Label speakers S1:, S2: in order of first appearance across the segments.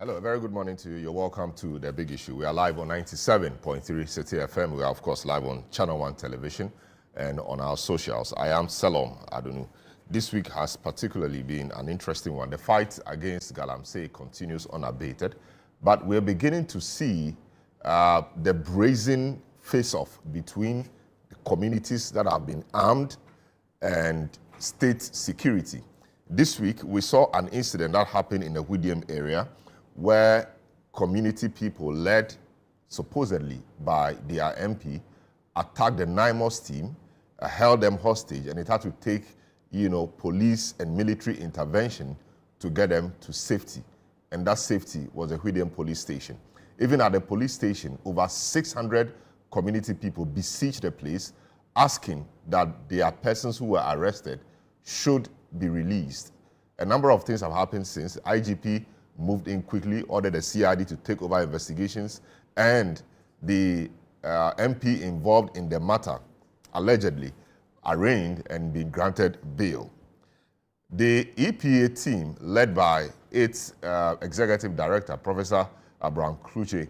S1: Hello, a very good morning to you. You're welcome to The Big Issue. We are live on 97.3 City FM. We are, of course, live on Channel 1 Television and on our socials. I am Selom Adonu. This week has particularly been an interesting one. The fight against Galamsey continues unabated, but we're beginning to see the brazen face-off between the communities that have been armed and state security. This week, we saw an incident that happened in the Hwidiem area where community people, led supposedly by their MP, attacked the NIMOS team, held them hostage, and it had to take, police and military intervention to get them to safety. And that safety was the Hwidiem police station. Even at the police station, over 600 community people besieged the place, asking that their persons who were arrested should be released. A number of things have happened since. IGP moved in quickly, ordered the CID to take over investigations, and the MP involved in the matter, allegedly, arraigned and been granted bail. The EPA team, led by its executive director, Professor Abraham Kruche,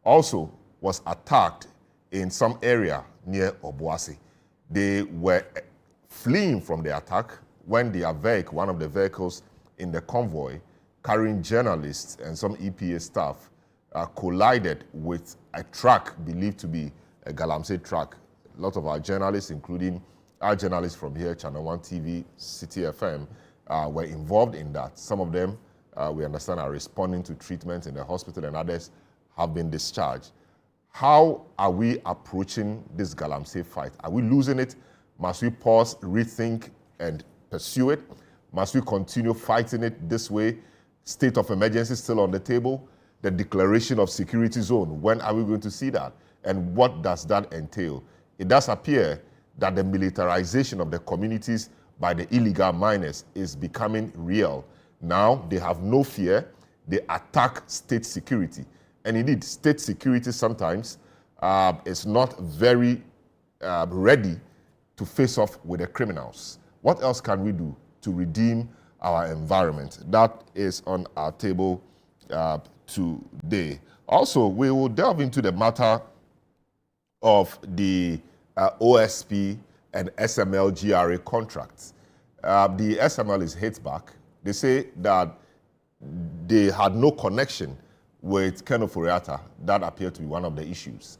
S1: also was attacked in some area near Obuasi. They were fleeing from the attack when their vehicle, one of the vehicles in the convoy, carrying journalists and some EPA staff, collided with a truck believed to be a Galamsey truck. A lot of our journalists, including our journalists from here, Channel 1 TV, City FM, were involved in that. Some of them, we understand, are responding to treatment in the hospital, and others have been discharged. How are we approaching this Galamsey fight? Are we losing it? Must we pause, rethink, and pursue it? Must we continue fighting it this way? State of emergency still on the table? The declaration of security zone, when are we going to see that? And what does that entail? It does appear that the militarization of the communities by the illegal miners is becoming real. Now they have no fear. They attack state security. And indeed, state security sometimes is not very ready to face off with the criminals. What else can we do to redeem our environment? That is on our table today. Also, we will delve into the matter of the OSP and SML GRA contracts. The SML is hit back. They say that they had no connection with Ken Ofori-Atta. That appeared to be one of the issues.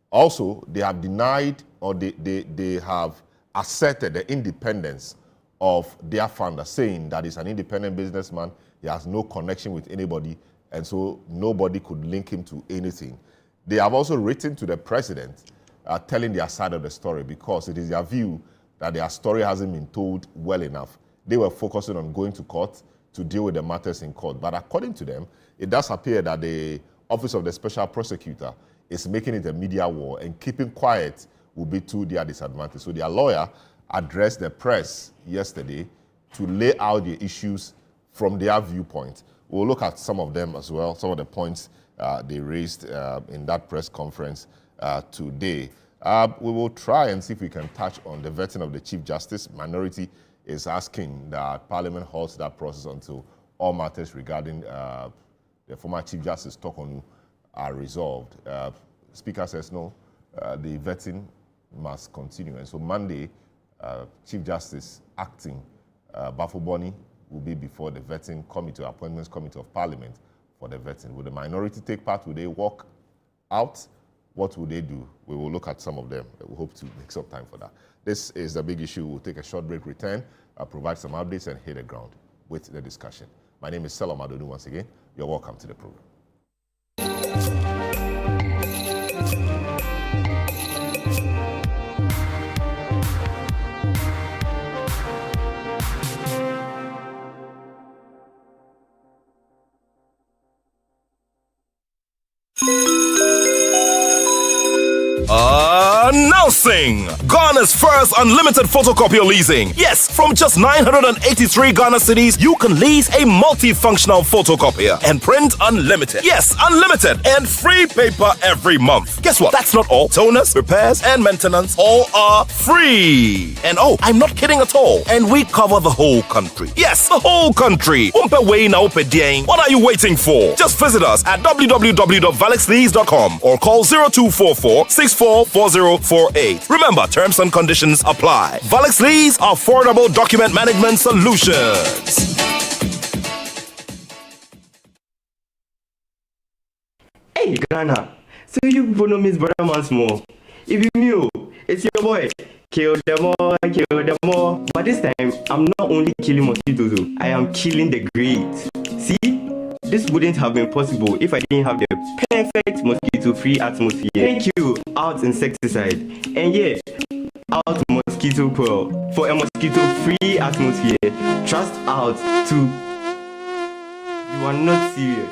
S1: Also, they have denied, or they have asserted the independence of their founder, saying that he's an independent businessman, he has no connection with anybody, and so nobody could link him to anything. They have also written to the president telling their side of the story, because it is their view that their story hasn't been told well enough. They were focusing on going to court to deal with the matters in court. But according to them, it does appear that the Office of the Special Prosecutor is making it a media war, and keeping quiet will be to their disadvantage. So their lawyer addressed the press yesterday to lay out the issues from their viewpoint. We'll look at some of them as well, some of the points they raised in that press conference today. We will try and see if we can touch on the vetting of the Chief Justice. Minority is asking that Parliament halts that process until all matters regarding the former Chief Justice Tokonu are resolved. Speaker says no, the vetting must continue. And so Monday, Chief Justice acting Bafo-Boni will be before the vetting committee, appointments committee of Parliament for the vetting. Will the minority take part? Will they walk out? What will they do? We will look at some of them. We hope to make some time for that. This is The Big Issue. We'll take a short break, return, provide some updates, and hit the ground with the discussion. My name is Selom Adonu once again. You're welcome to the program.
S2: Announcing Ghana's first unlimited photocopier leasing. Yes, from just 983 Ghana cedis, you can lease a multifunctional photocopier and print unlimited. Yes, unlimited and free paper every month. Guess what? That's not all. Toners, repairs, and maintenance all are free. And oh, I'm not kidding at all. And we cover the whole country. Yes, the whole country. What are you waiting for? Just visit us at www.valexlease.com or call 0244 644048. Remember, terms and conditions apply. Valex Lease, affordable document management solutions.
S3: Hey, Ghana. So you people know Miss Brother Man Small. If you knew, it's your boy. Kill them all, kill them all. But this time, I'm not only killing mosquitoes, I am killing the great. See? This wouldn't have been possible if I didn't have the perfect mosquito-free atmosphere. Thank you, Out Insecticide. And yeah, Out Mosquito Coil for a mosquito-free atmosphere. Trust Out to... You are not serious.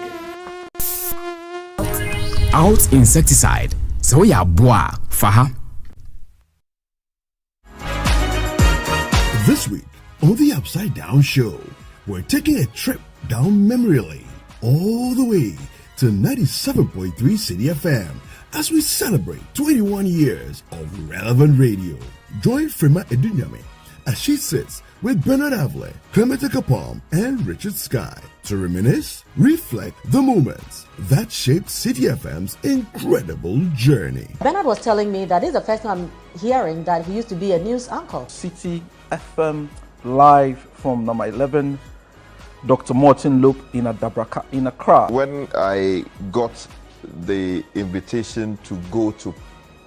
S4: Out Insecticide. So ya boa, faha.
S5: This week on the Upside Down Show, we're taking a trip down memory lane all the way to 97.3 City FM as we celebrate 21 years of relevant radio. Join Frima Edunyame as she sits with Bernard Avle, Clement Kapam, and Richard Sky to reminisce, reflect the moments that shaped City FM's incredible journey.
S6: Bernard was telling me that this is the first time I'm hearing that he used to be a news anchor.
S7: City FM live from number 11, Dr. Martin Lope in Accra.
S8: When I got the invitation to go to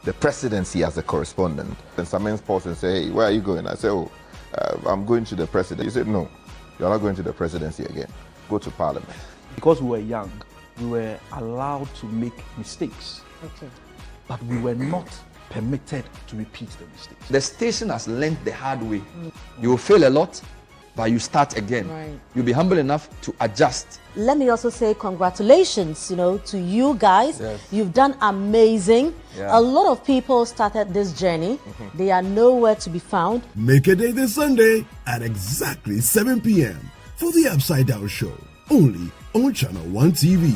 S8: the presidency as a correspondent, and Samen Sports and say, hey, where are you going? I said, I'm going to the presidency. He said, no, you're not going to the presidency again. Go to parliament.
S7: Because we were young, we were allowed to make mistakes.
S6: Okay.
S7: But we were not permitted to repeat the mistakes.
S9: The station has learned the hard way. You will fail a lot, but you start again.
S6: Right.
S9: You'll be humble enough to adjust.
S6: Let me also say congratulations, to you guys.
S9: Yes.
S6: You've done amazing.
S9: Yeah.
S6: A lot of people started this journey. They are nowhere to be found.
S5: Make a day this Sunday at exactly 7 p.m. for the Upside Down Show, only on Channel 1 TV.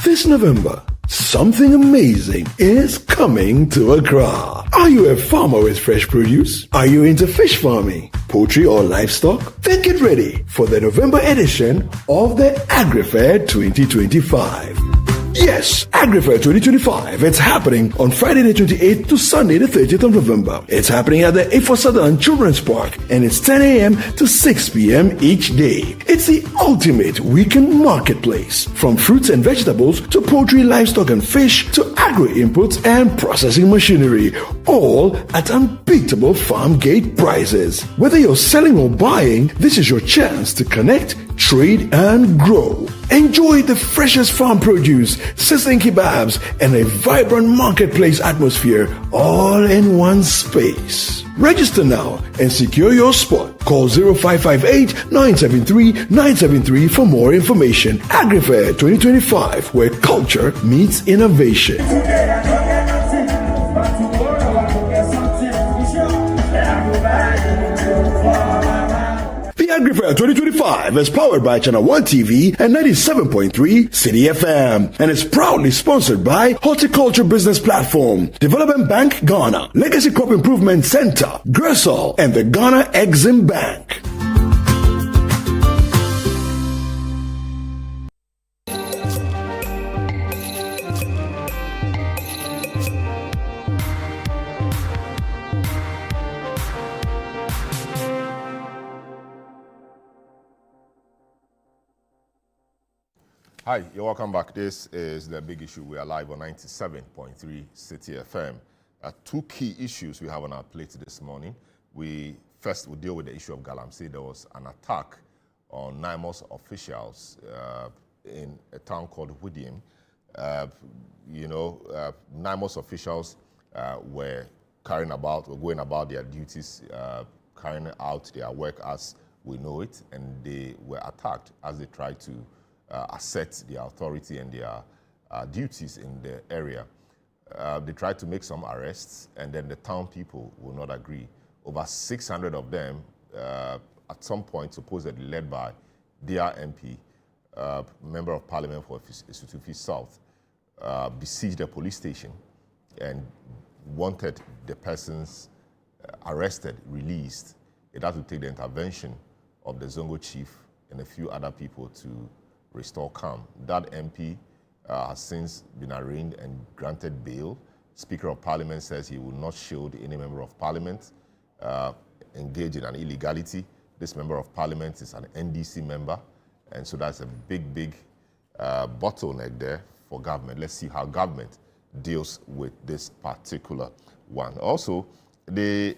S5: This November, something amazing is coming to Accra. Are you a farmer with fresh produce? Are you into fish farming, poultry or livestock? Then get ready for the November edition of the AgriFair 2025. Yes, AgriFair 2025. It's happening on Friday the 28th to Sunday the 30th of November. It's happening at the A4 Southern Children's Park and it's 10 a.m. to 6 p.m. each day. It's the ultimate weekend marketplace. From fruits and vegetables to poultry, livestock and fish to agri-inputs and processing machinery. All at unbeatable farm gate prices. Whether you're selling or buying, this is your chance to connect, trade and grow. Enjoy the freshest farm produce, sizzling kebabs, and a vibrant marketplace atmosphere all in one space. Register now and secure your spot. Call 0558-973-973 for more information. AgriFair 2025, where culture meets innovation. AgriFair 2025 is powered by Channel 1 TV and 97.3 City FM and is proudly sponsored by Horticulture Business Platform, Development Bank Ghana, Legacy Crop Improvement Center, Gressol, and the Ghana Exim Bank.
S1: Hi, you're welcome back. This is The Big Issue. We are live on 97.3 City FM. Two key issues we have on our plate this morning. We first will deal with the issue of Galamsey. There was an attack on NIMOS officials in a town called Hwidiem. NIMOS officials were going about their duties, carrying out their work as we know it, and they were attacked as they tried to assert their authority and their duties in the area. They tried to make some arrests, and then the town people will not agree. Over 600 of them, at some point supposedly led by their MP, Member of Parliament for Esutufi South, besieged the police station and wanted the persons arrested released. It had to take the intervention of the Zongo chief and a few other people to restore calm. That MP has since been arraigned and granted bail. Speaker of Parliament says he will not shield any member of Parliament engaged in an illegality. This member of Parliament is an NDC member, and so that's a big bottleneck there for government. Let's see how government deals with this particular one. Also, the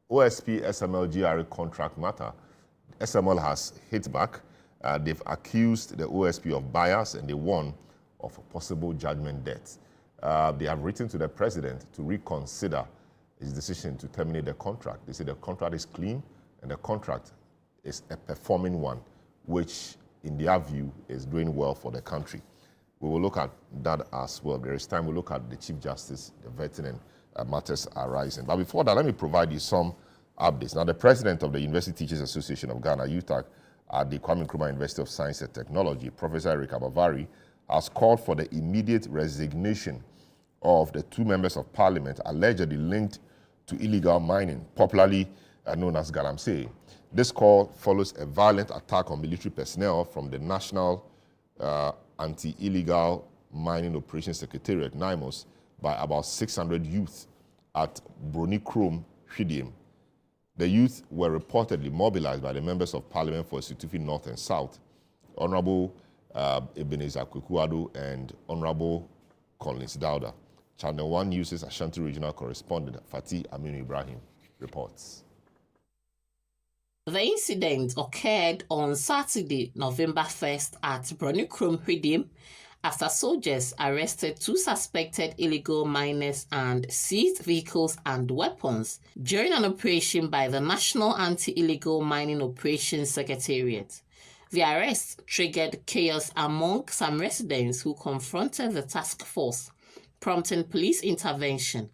S1: OSP SML GRA contract matter, SML has hit back. They've accused the OSP of bias, and they warn of a possible judgment debt. They have written to the president to reconsider his decision to terminate the contract. They say the contract is clean and the contract is a performing one, which in their view is doing well for the country. We will look at that as well. There is time we'll look at the Chief Justice, the vetting and matters arising. But before that, let me provide you some updates. Now, the president of the University Teachers Association of Ghana, UTAG, at the Kwame Nkrumah University of Science and Technology, Professor Eric Abavari, has called for the immediate resignation of the two members of parliament allegedly linked to illegal mining, popularly known as Galamsey. This call follows a violent attack on military personnel from the National Anti-Illegal Mining Operations Secretariat, NIMOS, by about 600 youth at Broni Chrome, Hwidiem. The youth were reportedly mobilized by the members of parliament for Esutufi North and South, Honorable Ebenezer Kwekuado and Honorable Collins Dauda. Channel 1 News' Ashanti Regional Correspondent Fatih Aminu Ibrahim reports.
S10: The incident occurred on Saturday, November 1st at Broni Chrome, Hwidiem, after soldiers arrested two suspected illegal miners and seized vehicles and weapons during an operation by the National Anti-Illegal Mining Operations Secretariat. The arrest triggered chaos among some residents who confronted the task force, prompting police intervention.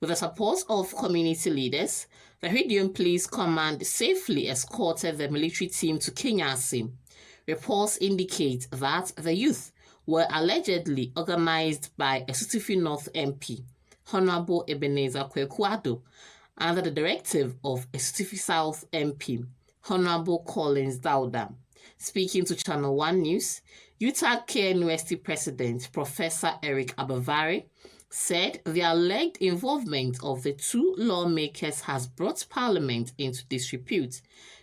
S10: With the support of community leaders, the Hwidiem Police Command safely escorted the military team to Kenyasi. Reports indicate that the youth were allegedly organized by Esutufi North MP, Honorable Ebenezer Kwekuado, under the directive of Esutufi South MP, Honorable Collins Dauda. Speaking to Channel 1 News, UTAG University President Professor Eric Abavari said the alleged involvement of the two lawmakers has brought Parliament into disrepute,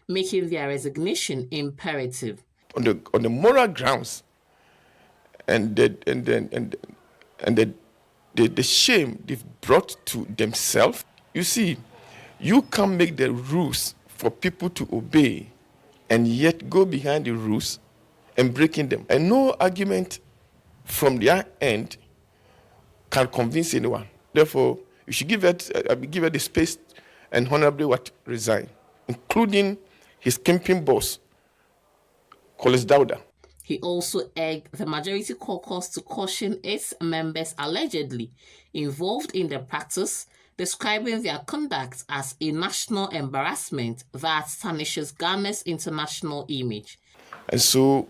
S10: making their resignation imperative.
S11: On the moral grounds and the shame they've brought to themselves, you see, you can't make the rules for people to obey and yet go behind the rules and breaking them. And no argument from their end can convince anyone. Therefore, you should give it the space and honorably resign, including his campaign boss, Collins Dauda.
S10: He also urged the majority caucus to caution its members allegedly involved in the practice, describing their conduct as a national embarrassment that tarnishes Ghana's international image.
S11: And so,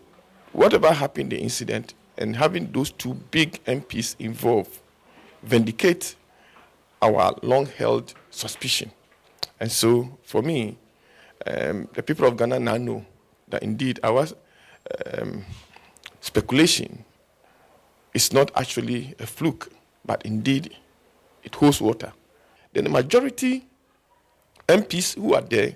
S11: whatever happened in the incident, and having those two big MPs involved, vindicate our long-held suspicion. And so, for me, the people of Ghana now know that indeed our speculation is not actually a fluke, but indeed it holds water. Then the majority MPs who are there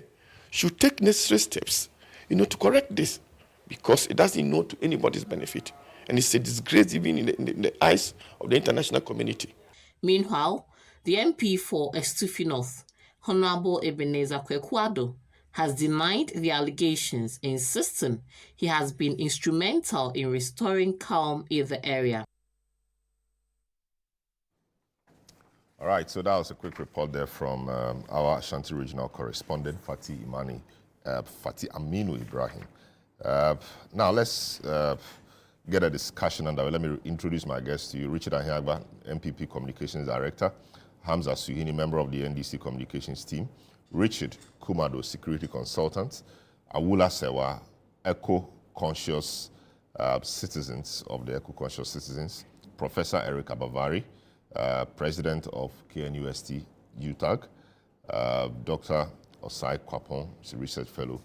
S11: should take necessary steps, to correct this, because it doesn't know to anybody's benefit. And it's a disgrace even in the eyes of the international community.
S10: Meanwhile, the MP for Esutufi North, Honorable Ebenezer Kwekuado, has denied the allegations, insisting he has been instrumental in restoring calm in the area.
S1: All right, so that was a quick report there from our Ashanti Regional Correspondent, Fatih Aminu Ibrahim. Now let's get a discussion underway. Let me introduce my guests to you. Richard Ahiagba, MPP Communications Director. Hamza Suhini, member of the NDC Communications team. Richard Kumado, Security Consultant. Awula Sewa, Eco-Conscious Citizens of the Eco-Conscious Citizens. Professor Eric Abavari, President of KNUST UTAG. Dr. Osai Kwapon, is a research fellow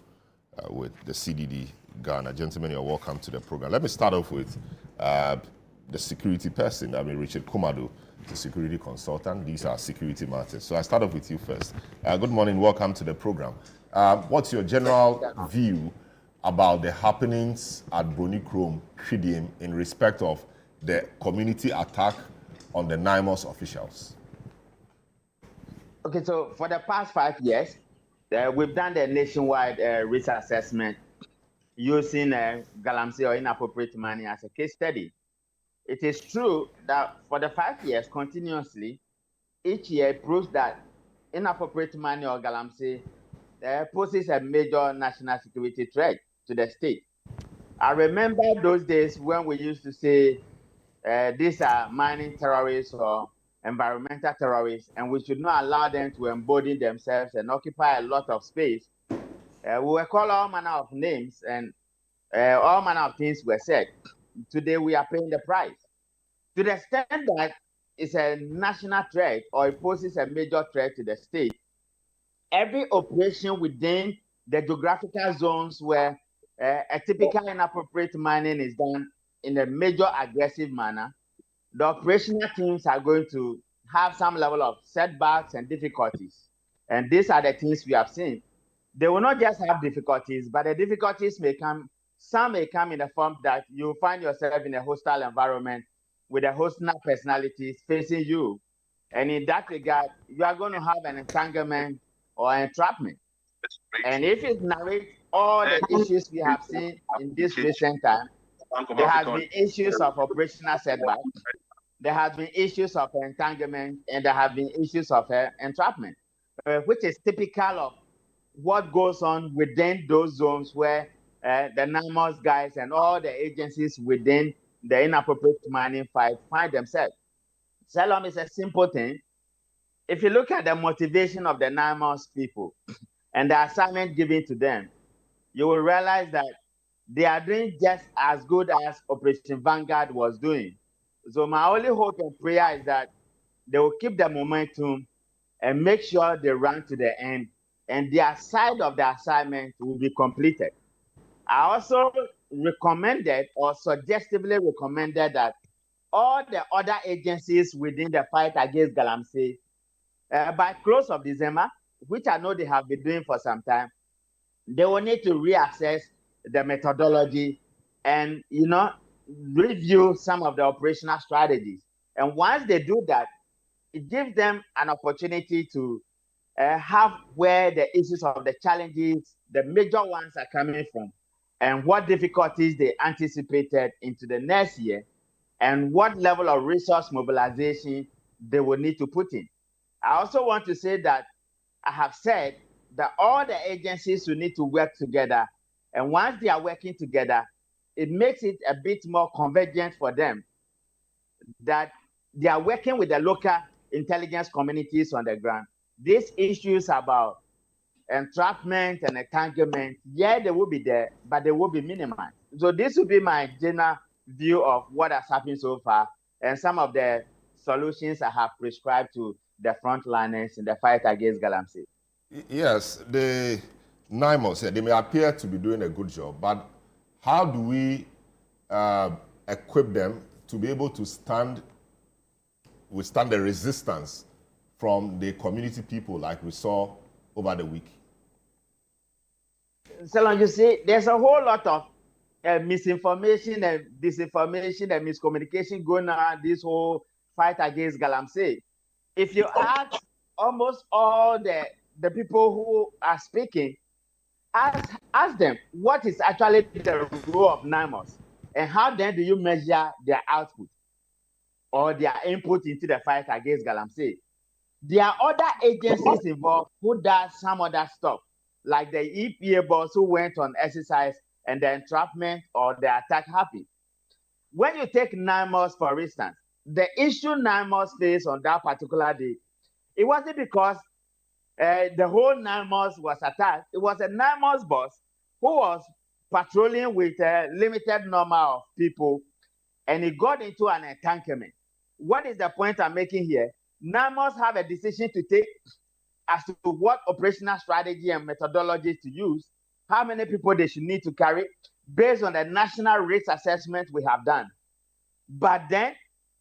S1: with the CDD Ghana. Gentlemen, you're welcome to the program. Let me start off with the security person. Richard Kumado, the security consultant. These are security matters. So I start off with you first. Good morning, welcome to the program. What's your general view about the happenings at Promotional Hwidiem in respect of the community attack on the NIMOS officials?
S12: Okay, so for the past 5 years, we've done the nationwide risk assessment using Galamsey or inappropriate money as a case study. It is true that for the 5 years continuously, each year it proves that inappropriate money or Galamsey poses a major national security threat to the state. I remember those days when we used to say these are mining terrorists or environmental terrorists, and we should not allow them to embolden themselves and occupy a lot of space. We were called all manner of names, and all manner of things were said. Today, we are paying the price. To the extent that it's a national threat or it poses a major threat to the state, every operation within the geographical zones where a typical inappropriate mining is done in a major aggressive manner, the operational teams are going to have some level of setbacks and difficulties. And these are the things we have seen. They will not just have difficulties, but the difficulties may come, some may come in the form that you find yourself in a hostile environment with a hostile personalities facing you. And in that regard, you are going to have an entanglement or entrapment. And if it narrates all the issues we have seen in this recent time, there has been issues of operational setback, there has been issues of entanglement, and there have been issues of entrapment, which is typical of what goes on within those zones where the NIMOS guys and all the agencies within the inappropriate mining fight find themselves. Salom is a simple thing. If you look at the motivation of the NIMOS people and the assignment given to them, you will realize that they are doing just as good as Operation Vanguard was doing. So my only hope and prayer is that they will keep the momentum and make sure they run to the end, and their side of the assignment will be completed. I also recommended or suggestively recommended that all the other agencies within the fight against Galamsey, by close of December, which I know they have been doing for some time, they will need to reassess the methodology and, review some of the operational strategies. And once they do that, it gives them an opportunity to have where the issues of the challenges, the major ones are coming from, and what difficulties they anticipated into the next year, and what level of resource mobilization they will need to put in. I also want to say that I have said that all the agencies will need to work together, and once they are working together, it makes it a bit more convergent for them that they are working with the local intelligence communities on the ground. These issues about entrapment and entanglement, yeah, they will be there, but they will be minimized. So this will be my general view of what has happened so far and some of the solutions I have prescribed to the frontliners in the fight against Galamsey.
S1: Yes, the NIMOS, they may appear to be doing a good job, but how do we equip them to be able to withstand the resistance from the community people like we saw over the week?
S12: So you see, there's a whole lot of misinformation and disinformation and miscommunication going on this whole fight against Galamsey. If you ask almost all the people who are speaking, ask them what is actually the role of NIMOS and how then do you measure their output or their input into the fight against Galamsey. There are other agencies involved who does some other stuff, like the EPA boss who went on exercise and the entrapment or the attack happened. When you take 9 months, for instance, the issue 9 months faced on that particular day, it wasn't because the whole 9 months was attacked. It was a 9 months boss who was patrolling with a limited number of people, and he got into an entanglement. What is the point I'm making here? 9 months have a decision to take as to what operational strategy and methodologies to use, how many people they should need to carry, based on the national risk assessment we have done. But then,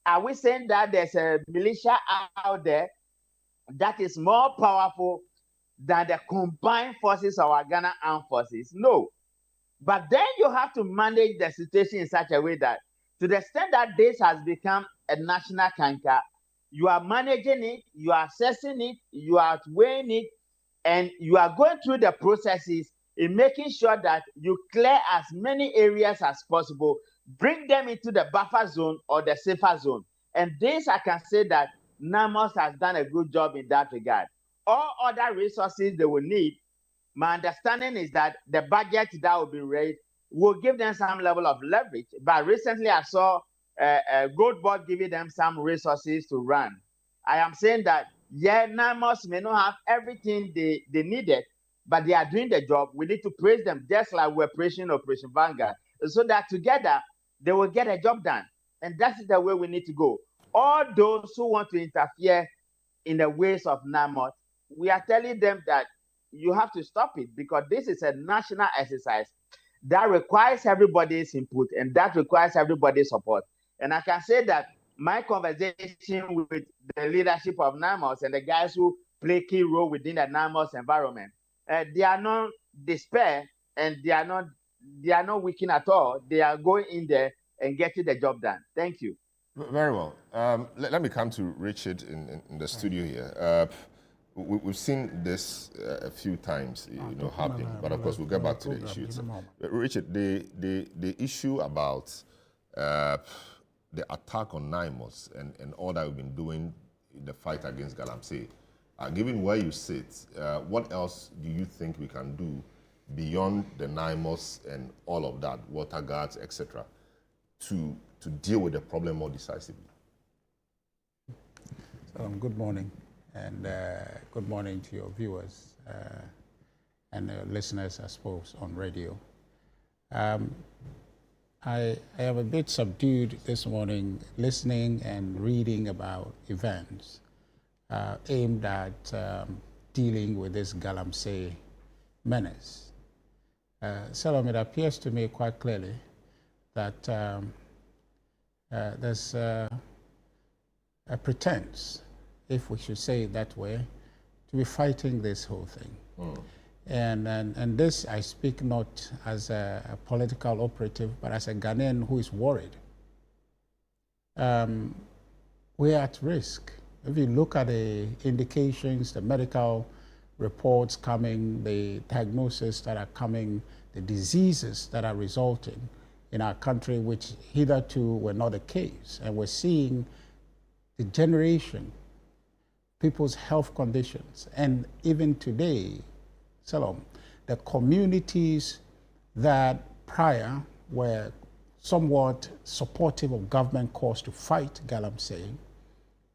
S12: are we saying that there's a militia out there that is more powerful than the combined forces of our Ghana armed forces? No. But then you have to manage the situation in such a way that, to the extent that this has become a national canker, you are managing it, you are assessing it, you are weighing it, and you are going through the processes in making sure that you clear as many areas as possible, bring them into the buffer zone or the safer zone. And this, I can say that NAMOS has done a good job in that regard. All other resources they will need, my understanding is that the budget that will be raised will give them some level of leverage. But recently I saw Gold Board giving them some resources to run. I am saying that, yeah, NAMOS may not have everything they needed, but they are doing the job. We need to praise them, just like we're praising Operation Vanguard, so that together they will get a job done. And that's the way we need to go. All those who want to interfere in the ways of NAMOS, we are telling them that you have to stop it, because this is a national exercise that requires everybody's input and that requires everybody's support. And I can say that my conversation with the leadership of NAMOS and the guys who play key role within the NAMOS environment, they are not despair and they are not weakened at all. They are going in there and getting the job done. Thank you.
S1: Very well. Let me come to Richard in the studio here. We've seen this a few times, happening, but of course we'll get back to the issue. Richard, the issue about the attack on NAMOS and all that we've been doing in the fight against Galamsey, given where you sit, what else do you think we can do beyond the NAMOS and all of that, water guards, etc., to deal with the problem more decisively?
S13: Good morning, and good morning to your viewers and listeners, I suppose, on radio. I am a bit subdued this morning listening and reading about events aimed at dealing with this Galamsey menace. Salom, it appears to me quite clearly that there's a pretense, if we should say it that way, to be fighting this whole thing. And this, I speak not as a political operative, but as a Ghanaian who is worried. We're at risk. If you look at the indications, the medical reports coming, the diagnoses that are coming, the diseases that are resulting in our country, which hitherto were not the case. And we're seeing degeneration, people's health conditions. And even today, Salom, the communities that prior were somewhat supportive of government cause to fight Galamsey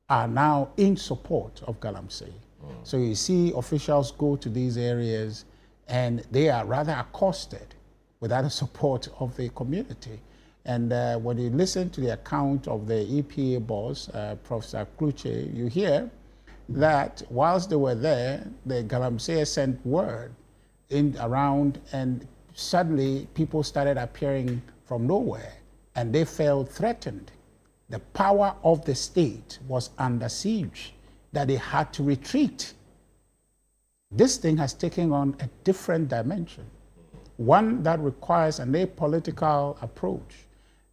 S13: are now in support of Galamsey. So you see officials go to these areas and they are rather accosted without the support of the community. And when you listen to the account of the EPA boss, Professor Kluche, you hear that whilst they were there, the Galamsey sent word around, and suddenly people started appearing from nowhere, and they felt threatened. The power of the state was under siege, that they had to retreat. This thing has taken on a different dimension, one that requires an apolitical approach.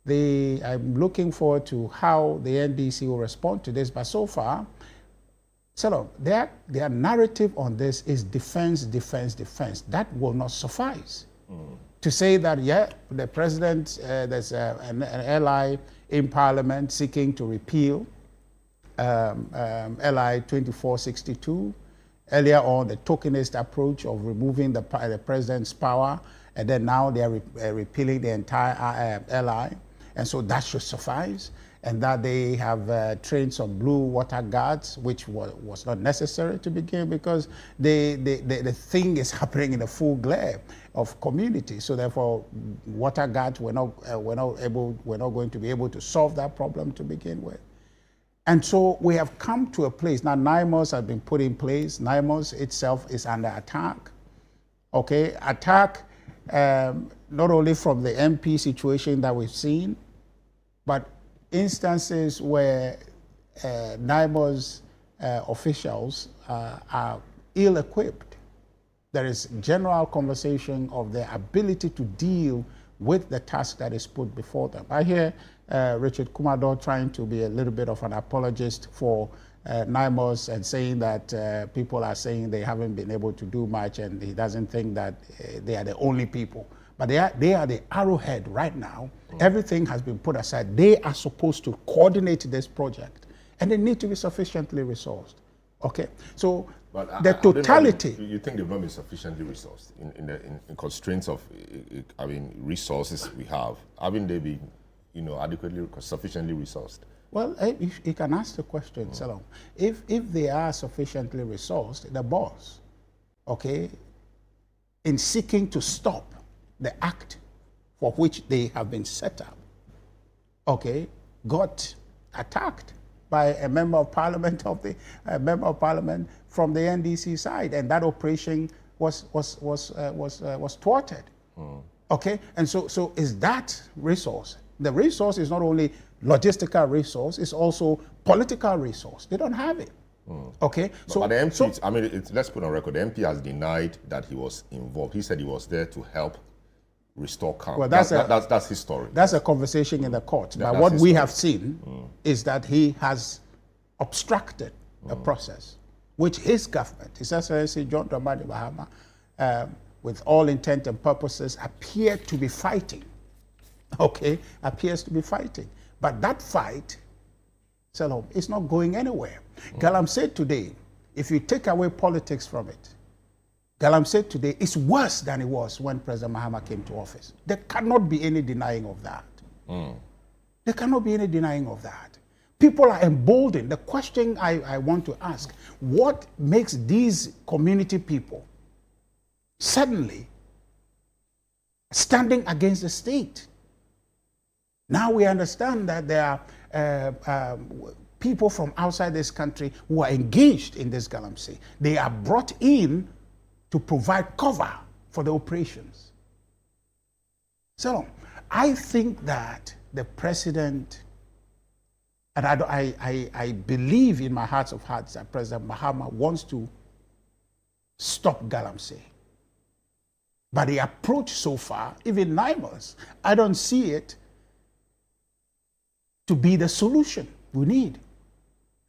S13: I'm looking forward to how the NDC will respond to this, but so far, so their narrative on this is defense, defense, defense. That will not suffice. To say that, yeah, the president, there's an ally in parliament seeking to repeal LI 2462. Earlier on, the tokenist approach of removing the president's power, and then now they're repealing the entire LI. And so that should suffice. And that they have trained some blue water guards, which was not necessary to begin, because the thing is happening in the full glare of community. So therefore, water guards were not going to be able to solve that problem to begin with. And so we have come to a place, now NIMOS has been put in place. NIMOS itself is under attack. Okay, attack not only from the MP situation that we've seen, but instances where NIMOS officials are ill-equipped. There is general conversation of their ability to deal with the task that is put before them. I hear Richard Kumador trying to be a little bit of an apologist for NIMOS and saying that people are saying they haven't been able to do much, and he doesn't think that they are the only people. But they are the arrowhead right now. Everything has been put aside. They are supposed to coordinate this project, and they need to be sufficiently resourced. Okay, so the totality.
S1: You think they've not been sufficiently resourced in constraints of, resources we have? Haven't they been, adequately, sufficiently resourced?
S13: Well, you can ask the question, Salom. If they are sufficiently resourced, the boss, okay, in seeking to stop the act for which they have been set up, okay, got attacked by a member of parliament from the NDC side, and that operation was thwarted. Okay, and so is that resource? The resource is not only logistical resource; it's also political resource. They don't have it. Okay,
S1: but the MP, let's put on record, the MP has denied that he was involved. He said he was there to help restore calm.
S13: Well,
S1: that's his story.
S13: That's a conversation in the court. But what we have seen is that he has obstructed a process which his government, His Excellency John Dramani Mahama, with all intent and purposes, appeared to be fighting. Okay, appears to be fighting. But that fight, Salom, is not going anywhere. Galamsey today, if you take away politics from it, Galamsey today is worse than it was when President Mahama came to office. There cannot be any denying of that. There cannot be any denying of that. People are emboldened. The question I want to ask, what makes these community people suddenly standing against the state? Now we understand that there are people from outside this country who are engaged in this Galamsey. They are brought in to provide cover for the operations. So I think that the president, and I believe in my heart of hearts that President Mahama wants to stop Galamsey. But the approach so far, even NIMOS, I don't see it to be the solution we need.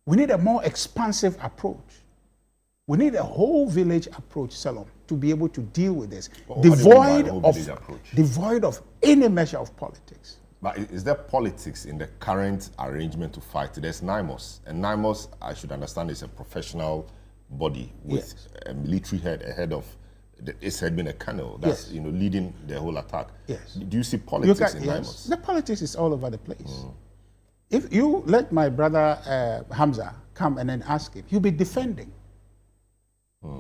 S13: We need a more expansive approach. We need a whole village approach, Salom, to be able to deal with this, devoid of any measure of politics.
S1: But is there politics in the current arrangement to fight? There's NIMOS, and NIMOS, I should understand, is a professional body with a military head, ahead of its head being a colonel that's leading the whole attack.
S13: Yes.
S1: Do you see politics in NIMOS?
S13: The politics is all over the place. If you let my brother Hamza come and then ask him, he'll be defending.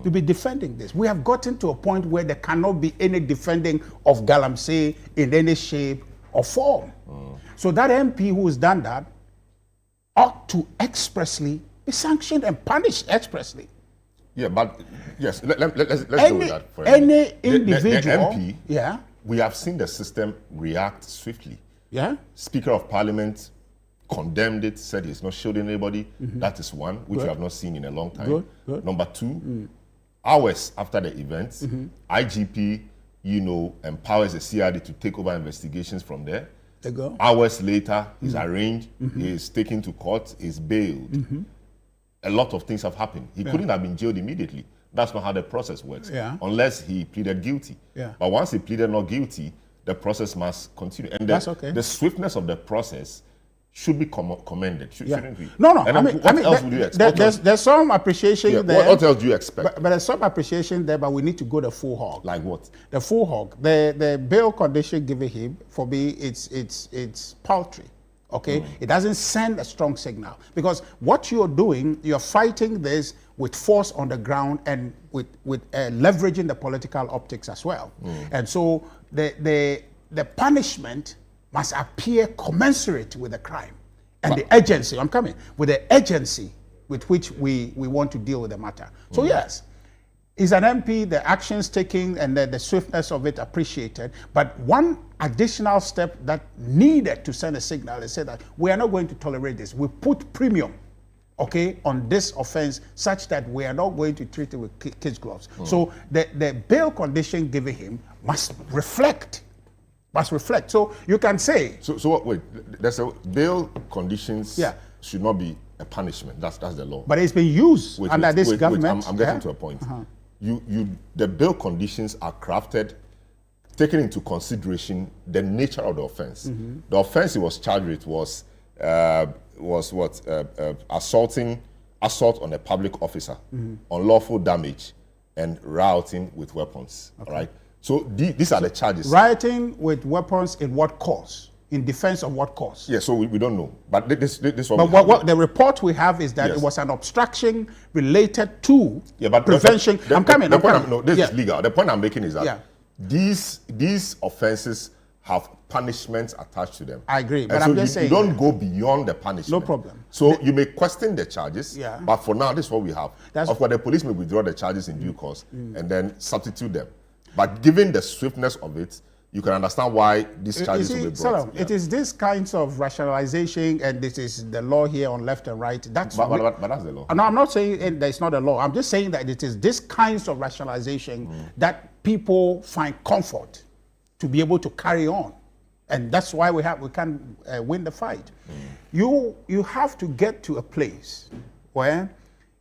S13: He'll be defending this. We have gotten to a point where there cannot be any defending of Galamsey in any shape or form. So that MP who has done that ought to expressly be sanctioned and punished expressly.
S1: Yeah, but yes, let's go with that for a
S13: minute. Any individual,
S1: the MP, we have seen the system react swiftly.
S13: Yeah.
S1: Speaker of Parliament condemned it, said he's not shielding anybody. That is one, which we have not seen in a long time. Number two, hours after the event, IGP, empowers the CRD to take over investigations from there. Hours later, he's arraigned, he's taken to court, he's bailed. A lot of things have happened. He couldn't have been jailed immediately. That's not how the process works, unless he pleaded guilty. But once he pleaded not guilty, the process must continue. And the swiftness of the process should be commended, shouldn't we?
S13: No.
S1: And what else would you expect?
S13: There's some appreciation there.
S1: What else do you expect?
S13: But there's some appreciation there, but we need to go the full hog.
S1: Like what?
S13: The full hog. The bail condition given him, for me, it's paltry. Okay? It doesn't send a strong signal. Because what you're doing, you're fighting this with force on the ground and with leveraging the political optics as well. And so the punishment must appear commensurate with the crime and the urgency. I'm coming with the urgency with which we want to deal with the matter. So yes, is an MP, the actions taken and the swiftness of it appreciated, but one additional step that needed to send a signal is say that we are not going to tolerate this. We put premium, okay, on this offense such that we are not going to treat it with kids' gloves. So the bail condition given him must reflect. So you can say.
S1: So wait, there's a bail conditions should not be a punishment. That's the law.
S13: But it's been used under this government.
S1: I'm getting to a point. The bail conditions are crafted, taking into consideration the nature of the offense. The offense he was charged with was assault on a public officer, unlawful damage, and rioting with weapons. All right. So these are the charges.
S13: Rioting with weapons in what cause? In defense of what cause?
S1: Yeah, so we don't know. But this
S13: one. But what the report we have is that it was an obstruction related to prevention.
S1: This is legal. The point I'm making is that these offenses have punishments attached to them.
S13: I agree, but
S1: and
S13: I'm
S1: so
S13: just saying
S1: you don't go beyond the punishment.
S13: No problem.
S1: So you may question the charges, but for now, this is what we have. Of course, the police may withdraw the charges in due course and then substitute them. But given the swiftness of it, you can understand why these charges will be brought.
S13: It is this kinds of rationalization, and this is the law here on left and right. But that's
S1: the law.
S13: No, I'm not saying that it's not a law. I'm just saying that it is this kinds of rationalization that people find comfort to be able to carry on, and that's why we can win the fight. You have to get to a place where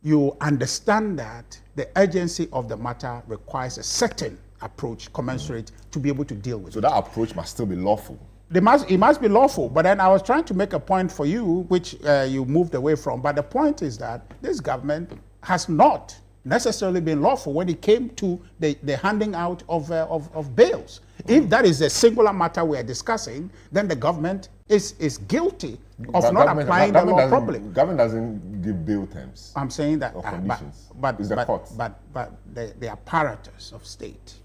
S13: you understand that the urgency of the matter requires a certain approach commensurate to be able to deal with it.
S1: So that approach must still be lawful.
S13: It must be lawful, but then I was trying to make a point for you, which you moved away from. But the point is that this government has not necessarily been lawful when it came to the handing out of bails. If that is a singular matter we are discussing, then the government is guilty of not applying the law properly.
S1: Government doesn't give bail terms.
S13: I'm saying that,
S1: but
S13: the apparatus of state.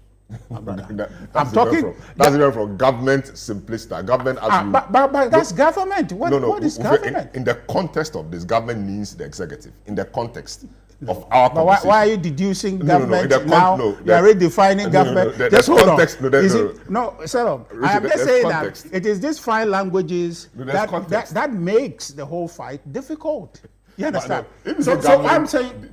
S1: That's different from government simplicity. Government,
S13: but that's government. What is government?
S1: In the context of this, government means the executive. In the context of our conversation.
S13: Why are you deducing government now? You are redefining government. Just hold on. Settle. I am just saying that it is these fine languages that makes the whole fight difficult. You understand? So I'm saying,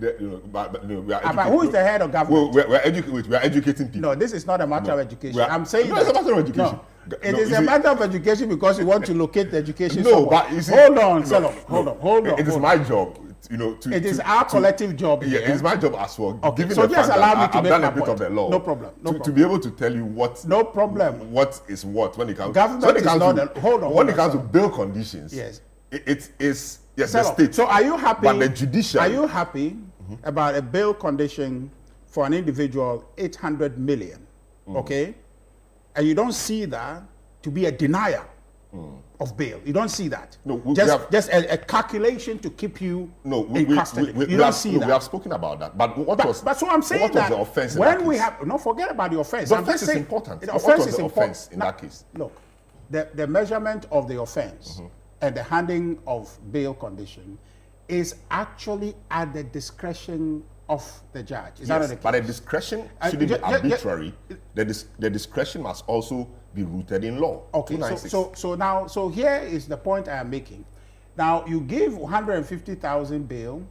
S13: but who is the head of government?
S1: We are educating people.
S13: No, this is not a matter of education. I'm saying
S1: it's a matter of education.
S13: It is a matter of education because we want to locate the education.
S1: But you see,
S13: hold on.
S1: It is my job.
S13: It is our collective job.
S1: Yeah, it is my job as well.
S13: Okay, given so just allow me to make
S1: done
S13: my
S1: a bit
S13: point.
S1: of the law.
S13: No problem.
S1: To be able to tell you what.
S13: No problem.
S1: What is what when it comes.
S13: Government is not. Hold on.
S1: When it comes to bail conditions.
S13: Yes.
S1: It is the state.
S13: So are you happy?
S1: But the judiciary.
S13: Are you happy about a bail condition for an individual 800 million? Okay, and you don't see that to be a denial of bail. You don't see that.
S1: No,
S13: just a calculation to keep you in custody. You don't see that.
S1: We have spoken about that. But
S13: so I'm saying
S1: what was the offense
S13: when we have forget about the offense.
S1: The offense is important.
S13: The offense is important
S1: in that case.
S13: Look, the measurement of the offense and the handing of bail condition is actually at the discretion of the judge. Is that the case?
S1: But the discretion shouldn't be arbitrary. The discretion must also be rooted in law.
S13: Okay, so here is the point I am making. Now you give 150,000 bail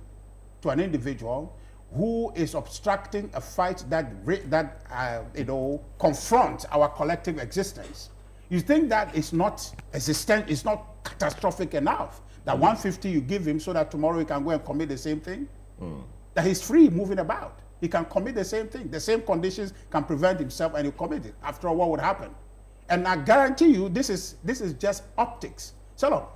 S13: to an individual who is obstructing a fight that confronts our collective existence. You think that it's not existent, it's not catastrophic enough that 150 you give him so that tomorrow he can go and commit the same thing? That he's free moving about. He can commit the same thing. The same conditions can prevent himself and he commit it. After all, what would happen? And I guarantee you, this is just optics. So look,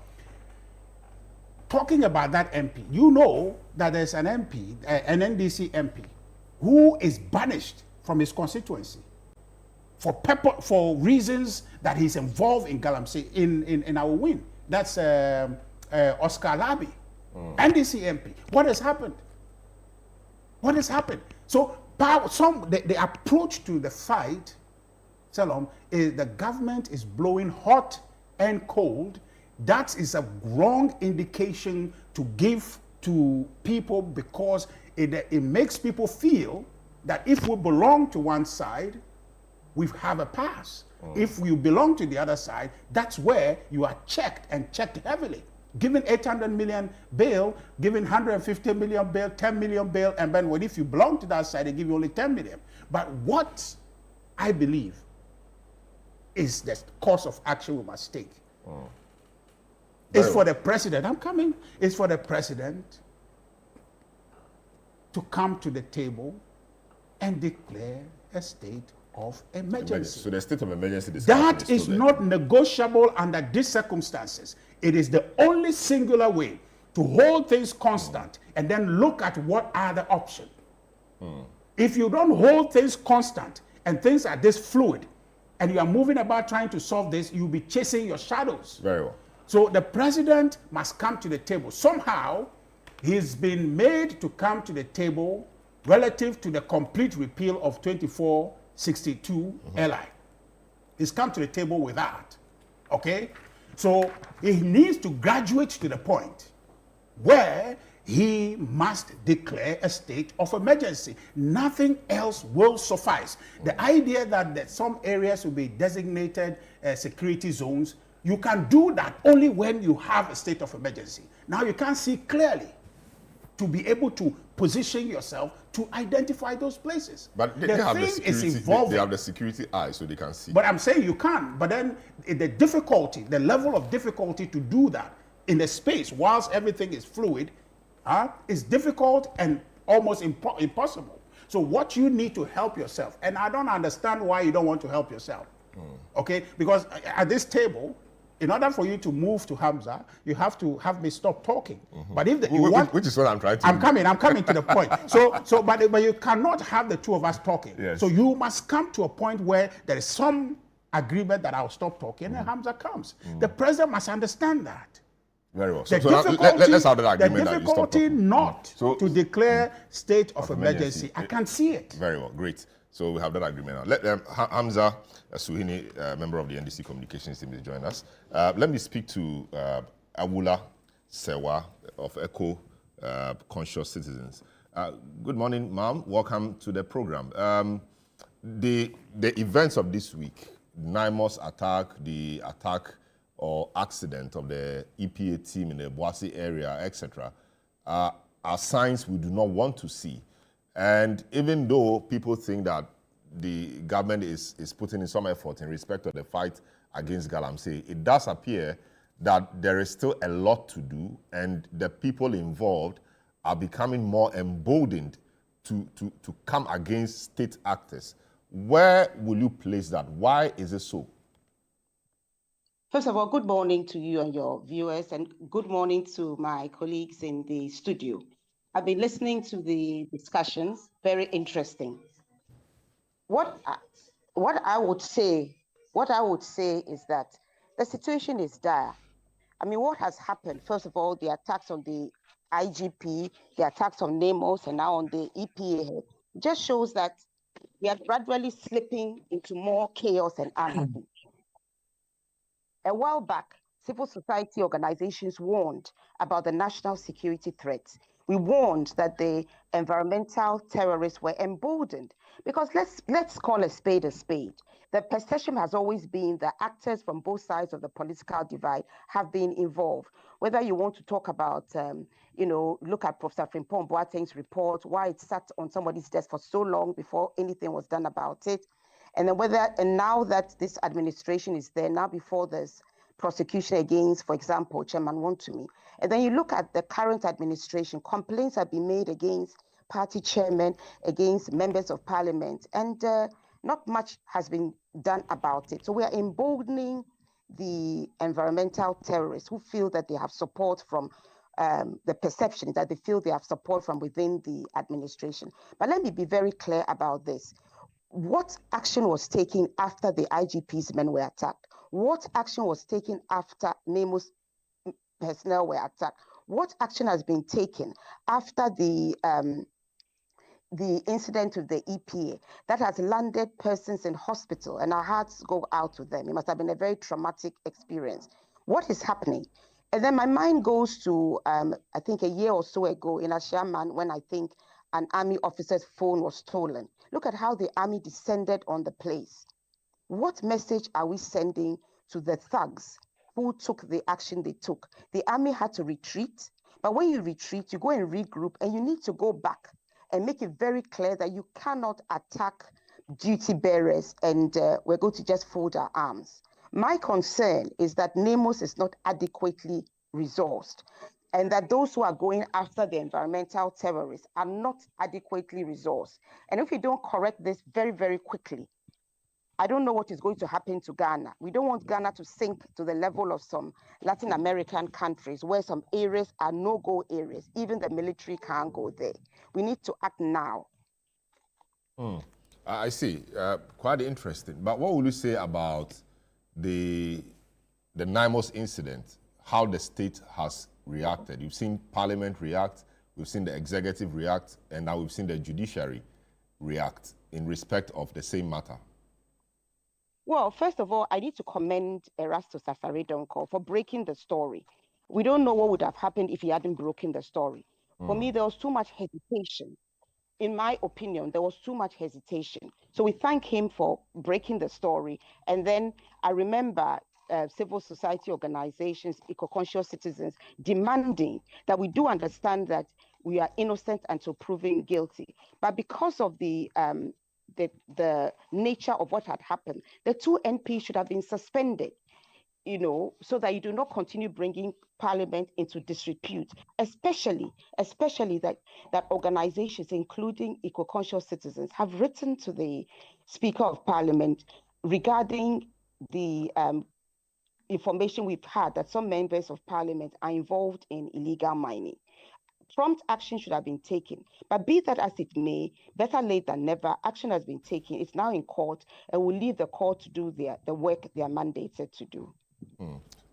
S13: talking about that MP, you know that there's an MP, an NDC MP, who is banished from his constituency for reasons that he's involved in Galamsey in our win. That's Oscar Labi, NDC MP. What has happened? What has happened? So the approach to the fight, Salom, is the government is blowing hot and cold. That is a wrong indication to give to people, because it makes people feel that if we belong to one side, we have a pass. If you belong to the other side, that's where you are checked, and checked heavily. Given 800 million bail, given 150 million bail, 10 million bail, and then if you belong to that side, they give you only 10 million. But what I believe is the course of action we must take. It's for the president. I'm coming. It's for the president to come to the table and declare a state of emergency.
S1: So the state of emergency
S13: that is not negotiable under these circumstances. It is the only singular way to hold things constant and then look at what are the options. If you don't hold things constant and things are this fluid and you are moving about trying to solve this, you'll be chasing your shadows.
S1: Very well.
S13: So the president must come to the table. Somehow, he's been made to come to the table relative to the complete repeal of 2462 LI. He's come to the table with that, okay? So he needs to graduate to the point where he must declare a state of emergency. Nothing else will suffice. The idea that some areas will be designated security zones, you can do that only when you have a state of emergency. Now you can't see clearly to be able to position yourself to identify those places.
S1: But they have the security, they have the security eye, so they can see.
S13: But I'm saying you can. But then the difficulty, the level of difficulty to do that in the space whilst everything is fluid, is difficult and almost impossible. So what you need to help yourself, and I don't understand why you don't want to help yourself, okay? Because at this table, in order for you to move to Hamza, you have to have me stop talking. But if
S1: which is what I'm trying to
S13: I'm coming to the point. But you cannot have the two of us talking.
S1: Yes.
S13: So you must come to a point where there is some agreement that I'll stop talking and Hamza comes. The president must understand that.
S1: Very well. So let's have that agreement.
S13: The difficulty not to declare state of emergency. I can see it.
S1: Very well. Great. So we have that agreement now. Let Hamza Suhini, member of the NDC communications team, is join us. Let me speak to Awula Sewa of Echo Conscious Citizens. Good morning, ma'am. Welcome to the program. The events of this week, NIMOS attack, the attack or accident of the EPA team in the Boise area, etc., are signs we do not want to see. And even though people think that the government is putting in some effort in respect of the fight against Galamsey, it does appear that there is still a lot to do, and the people involved are becoming more emboldened to come against state actors. Where will you place that? Why is it so?
S14: First of all, good morning to you and your viewers, and good morning to my colleagues in the studio. I've been listening to the discussions, very interesting. What I would say is that the situation is dire. I mean, what has happened? First of all, the attacks on the IGP, the attacks on NIMOS, and now on the EPA head, just shows that we are gradually slipping into more chaos and anarchy. A while back, civil society organizations warned about the national security threats. We warned that the environmental terrorists were emboldened, because let's call a spade a spade. The perception has always been that actors from both sides of the political divide have been involved. Whether you want to talk about, look at Professor Frimpong Boateng's report, why it sat on somebody's desk for so long before anything was done about it. And then now that this administration is there, now before there's prosecution against, for example, Chairman Wontumi. And then you look at the current administration, complaints have been made against party chairmen, against members of parliament, and not much has been done about it. So we are emboldening the environmental terrorists who feel that they have support from the perception is that they feel they have support from within the administration. But let me be very clear about this. What action was taken after the IGP's men were attacked? What action was taken after NEMO's personnel were attacked? What action has been taken after the incident with the EPA that has landed persons in hospital, and our hearts go out to them? It must have been a very traumatic experience. What is happening? And then my mind goes to, I think a year or so ago in Ashaman, when I think an army officer's phone was stolen. Look at how the army descended on the place. What message are we sending to the thugs who took the action they took? The army had to retreat, but when you retreat, you go and regroup, and you need to go back and make it very clear that you cannot attack duty bearers and we're going to just fold our arms. My concern is that NEMOS is not adequately resourced, and that those who are going after the environmental terrorists are not adequately resourced. And if we don't correct this very, very quickly, I don't know what is going to happen to Ghana. We don't want Ghana to sink to the level of some Latin American countries where some areas are no-go areas. Even the military can't go there. We need to act now.
S1: I see. Quite interesting. But what would you say about the NIMOS incident, how the state has reacted? You've seen Parliament react, we've seen the executive react, and now we've seen the judiciary react in respect of the same matter.
S14: Well, first of all, I need to commend Erastus Asare-Donkor for breaking the story. We don't know what would have happened if he hadn't broken the story. For me, there was too much hesitation. In my opinion, there was too much hesitation. So we thank him for breaking the story. And then I remember civil society organizations, eco-conscious citizens, demanding that we do understand that we are innocent until proven guilty. But because of the nature of what had happened, the two NPs should have been suspended, you know, so that you do not continue bringing Parliament into disrepute, especially that organizations, including eco-conscious citizens, have written to the Speaker of Parliament regarding the information we've had that some members of Parliament are involved in illegal mining. Prompt action should have been taken, but be that as it may, better late than never, action has been taken. It's now in court, and we'll leave the court to do the work they are mandated to do.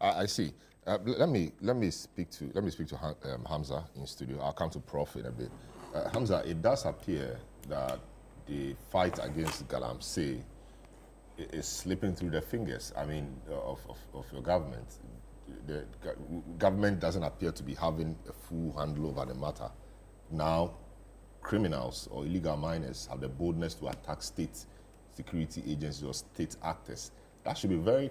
S1: I see. Let me speak to Hamza in studio. I'll come to Prof in a bit. Hamza, it does appear that the fight against Galamsey is slipping through the fingers. I mean, of your government. The government doesn't appear to be having a full handle over the matter. Now, criminals or illegal miners have the boldness to attack state security agencies or state actors. That should be very,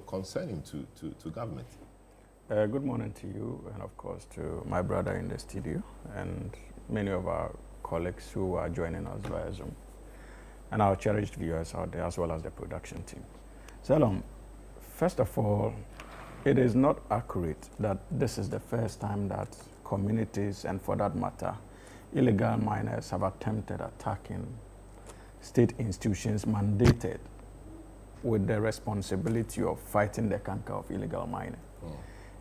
S1: concerning to government.
S15: Good morning to you, and of course to my brother in the studio, and many of our colleagues who are joining us via Zoom, and our cherished viewers out there, as well as the production team. Salom, first of all, it is not accurate that this is the first time that communities, and for that matter, illegal miners have attempted attacking state institutions mandated with the responsibility of fighting the canker of illegal mining.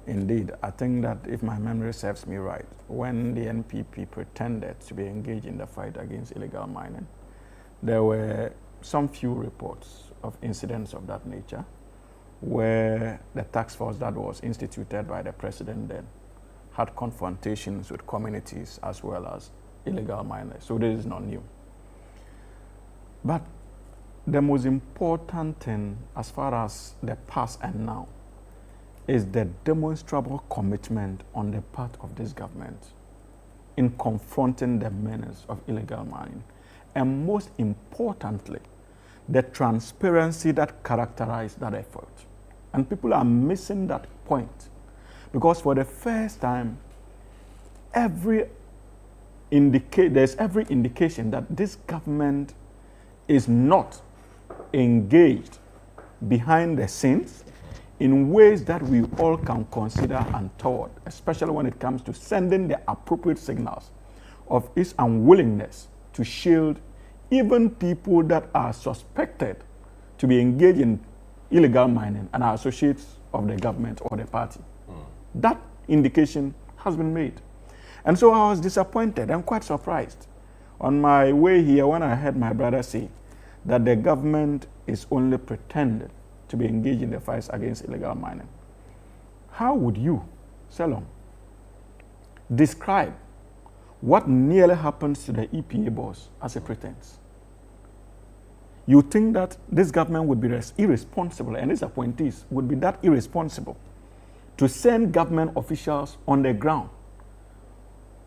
S15: Indeed, I think that if my memory serves me right, when the NPP pretended to be engaged in the fight against illegal mining, there were some few reports of incidents of that nature where the task force that was instituted by the president then had confrontations with communities as well as illegal miners. So this is not new. But the most important thing as far as the past and now is the demonstrable commitment on the part of this government in confronting the menace of illegal mining. And most importantly, the transparency that characterized that effort. And people are missing that point, because for the first time, there's every indication that this government is not engaged behind the scenes in ways that we all can consider untoward, especially when it comes to sending the appropriate signals of its unwillingness to shield even people that are suspected to be engaged in illegal mining and are associates of the government or the party. That indication
S7: has been made. And so I was disappointed and quite surprised on my way here when I heard my brother say that the government is only pretending to be engaged in the fight against illegal mining. How would you, Selom, describe what nearly happens to the EPA boss as a pretense? You think that this government would be irresponsible and its appointees would be that irresponsible to send government officials on the ground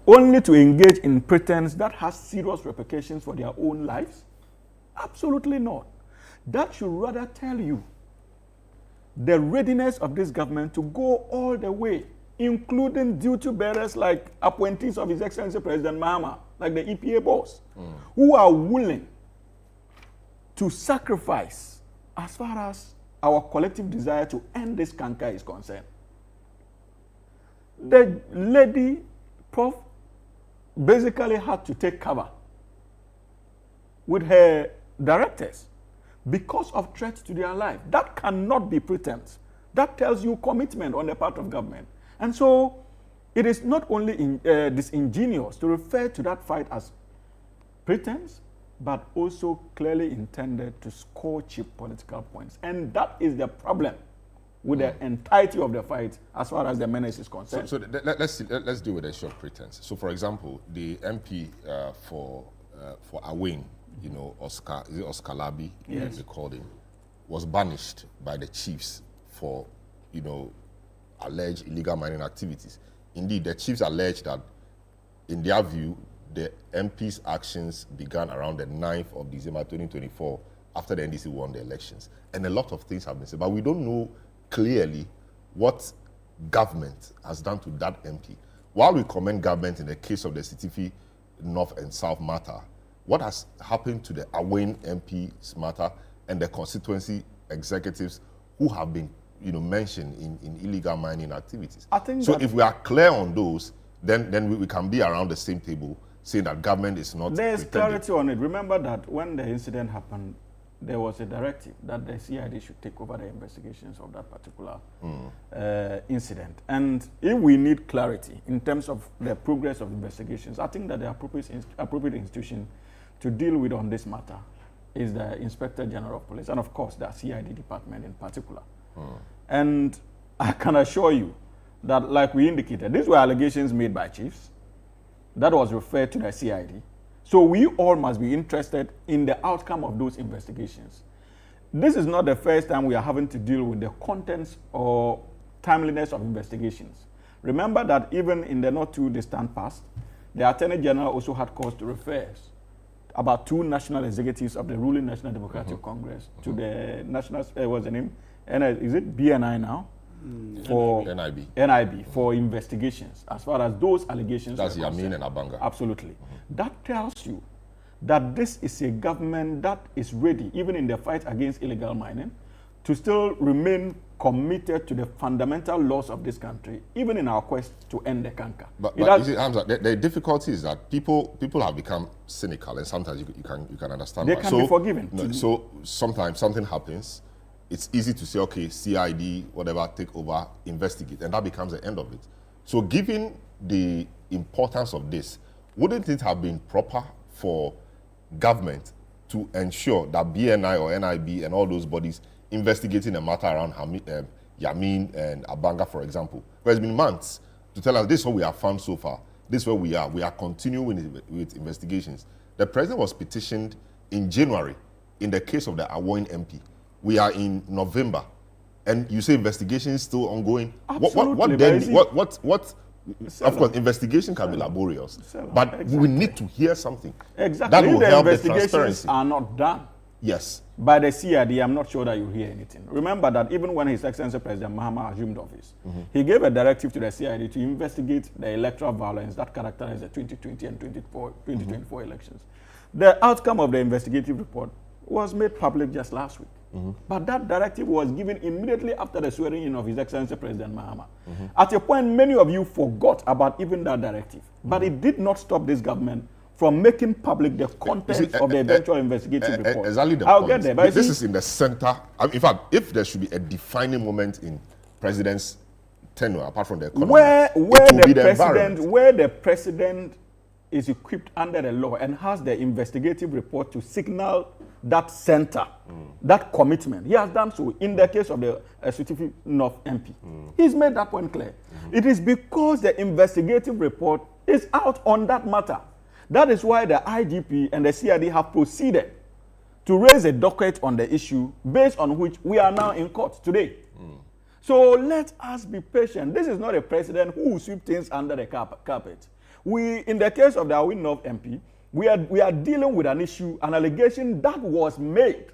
S7: only to engage in pretense that has serious repercussions for their own lives? Absolutely not. That should rather tell you the readiness of this government to go all the way, including duty bearers like appointees of His Excellency President Mahama, like the EPA boss, who are willing to sacrifice as far as our collective desire to end this canker is concerned. The lady, Prof, basically had to take cover with her directors because of threats to their life. That cannot be pretense. That tells you commitment on the part of government. And so it is not only disingenuous to refer to that fight as pretense, but also clearly intended to score cheap political points. And that is the problem with the entirety of the fight as far as the menace is concerned.
S1: So let's deal with a short pretense. So, for example, the MP for Awing, you know, Oscar Labi,
S7: yes,
S1: they called him, was banished by the chiefs for, you know, alleged illegal mining activities. Indeed, the chiefs alleged that, in their view, the MP's actions began around the 9th of December 2024 after the NDC won the elections. And a lot of things have been said, but we don't know clearly what government has done to that MP. While we commend government in the case of the CTV North and South matter, what has happened to the Awin MP's matter and the constituency executives who have been, you know, mentioned in illegal mining activities?
S7: I think
S1: so. If we are clear on those, then we can be around the same table saying that government is not.
S7: There's clarity on it. Remember that when the incident happened, there was a directive that the CID should take over the investigations of that particular incident. And if we need clarity in terms of the progress of investigations, I think that the appropriate institution to deal with on this matter is the Inspector General of Police, and of course the CID department in particular. And I can assure you that, like we indicated, these were allegations made by chiefs that was referred to the CID. So we all must be interested in the outcome of those investigations. This is not the first time we are having to deal with the contents or timeliness of investigations. Remember that even in the not too distant past, the Attorney General also had cause to refer about 2 national executives of the ruling National Democratic Congress to the national, what's the name? Is it BNI now? For NIB for investigations as far as those allegations.
S1: That's Yamin and Abanga.
S7: Absolutely. That tells you that this is a government that is ready, even in the fight against illegal mining, to still remain committed to the fundamental laws of this country, even in our quest to end the canker.
S1: But you see, Hamza, the difficulty is that people have become cynical, and sometimes you can understand.
S7: They can be forgiven.
S1: No, so sometimes something happens. It's easy to say, okay, CID, whatever, take over, investigate, and that becomes the end of it. So given the importance of this, wouldn't it have been proper for government to ensure that BNI or NIB and all those bodies investigating the matter around Yamin and Abanga, for example, where it's been months to tell us this is what we have found so far, this is where we are continuing with investigations. The president was petitioned in January in the case of the Awoin MP. We are in November, and you say investigation is still ongoing.
S7: Absolutely.
S1: Of course, investigation can be laborious, but exactly, we need to hear something.
S7: Exactly.
S1: That will
S7: if the
S1: help
S7: investigations
S1: the transparency
S7: are not done,
S1: yes,
S7: by the CID, I'm not sure that you hear anything. Remember that even when His Excellency President Mahama assumed office, he gave a directive to the CID to investigate the electoral violence that characterized the 2020 and 2024 elections. The outcome of the investigative report was made public just last week. But that directive was given immediately after the swearing in of His Excellency President Mahama. At a point, many of you forgot about even that directive. But it did not stop this government from making public the contents of the eventual investigative report.
S1: Exactly the
S7: I'll
S1: point.
S7: get there. But
S1: this is in the center. In fact, if there should be a defining moment in President's tenure, apart from the economy,
S7: where
S1: the
S7: president is equipped under the law and has the investigative report to signal that center, that commitment. He has done so in the case of the Suitifi North MP. He's made that point clear. It is because the investigative report is out on that matter. That is why the IGP and the CID have proceeded to raise a docket on the issue based on which we are now in court today. So let us be patient. This is not a president who will sweep things under the carpet. In the case of the Hwidiem North MP, we are dealing with an issue, an allegation that was made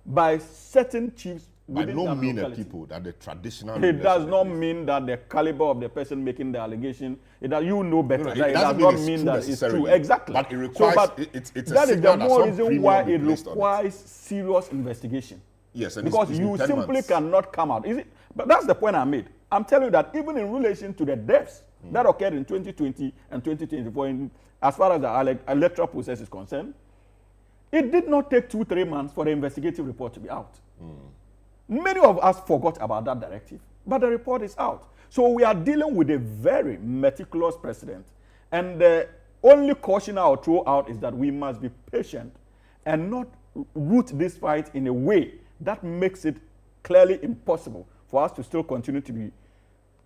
S7: by certain chiefs.
S1: By no means the people that the traditional.
S7: It does not mean that the caliber of the person making the allegation. You know better.
S1: No,
S7: it does not mean that it's true. Exactly.
S1: But it requires. It's a
S7: that is the more
S1: reason
S7: why it requires serious investigation.
S1: Yes, and
S7: because you simply cannot come out. But that's the point I made. I'm telling you that even in relation to the deaths that occurred in 2020 and 2024, as far as the electoral process is concerned, it did not take 2-3 months for the investigative report to be out. Many of us forgot about that directive, but the report is out. So we are dealing with a very meticulous precedent. And the only caution I will throw out is that we must be patient and not root this fight in a way that makes it clearly impossible for us to still continue to be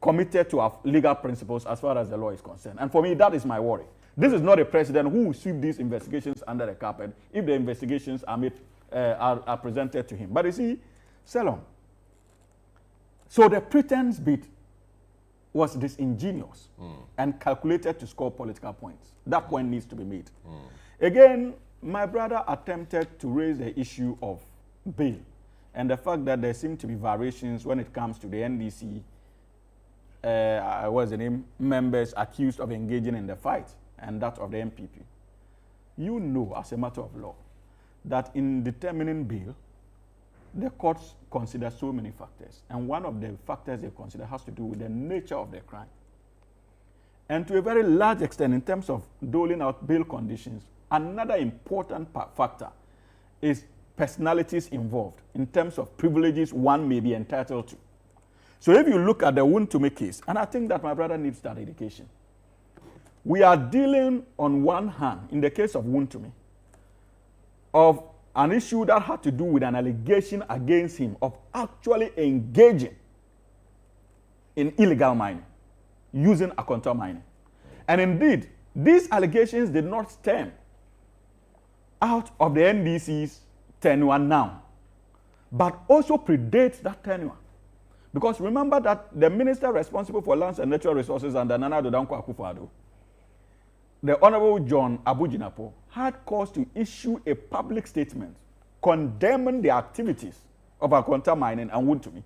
S7: committed to our legal principles as far as the law is concerned. And for me, that is my worry. This is not a president who will sweep these investigations under the carpet if the investigations are made, are presented to him. But you see, Selom, so the pretense bit was disingenuous and calculated to score political points. That point needs to be made. Again, my brother attempted to raise the issue of bail and the fact that there seem to be variations when it comes to the NDC, what's the name, members accused of engaging in the fight, and that of the MPP. You know, as a matter of law, that in determining bail, the courts consider so many factors, and one of the factors they consider has to do with the nature of the crime. And to a very large extent, in terms of doling out bail conditions, another important factor is personalities involved in terms of privileges one may be entitled to. So if you look at the Wontumi case, and I think that my brother needs that education, we are dealing on one hand, in the case of Wontumi, of an issue that had to do with an allegation against him of actually engaging in illegal mining, using Akonta mining. And indeed, these allegations did not stem out of the NDC's tenure now, but also predates that tenure. Because remember that the minister responsible for lands and natural resources under Nana Addo Dankwa Akufo-Addo, the Honorable John Abujinapo, had cause to issue a public statement condemning the activities of Akonta mining and Wontumi,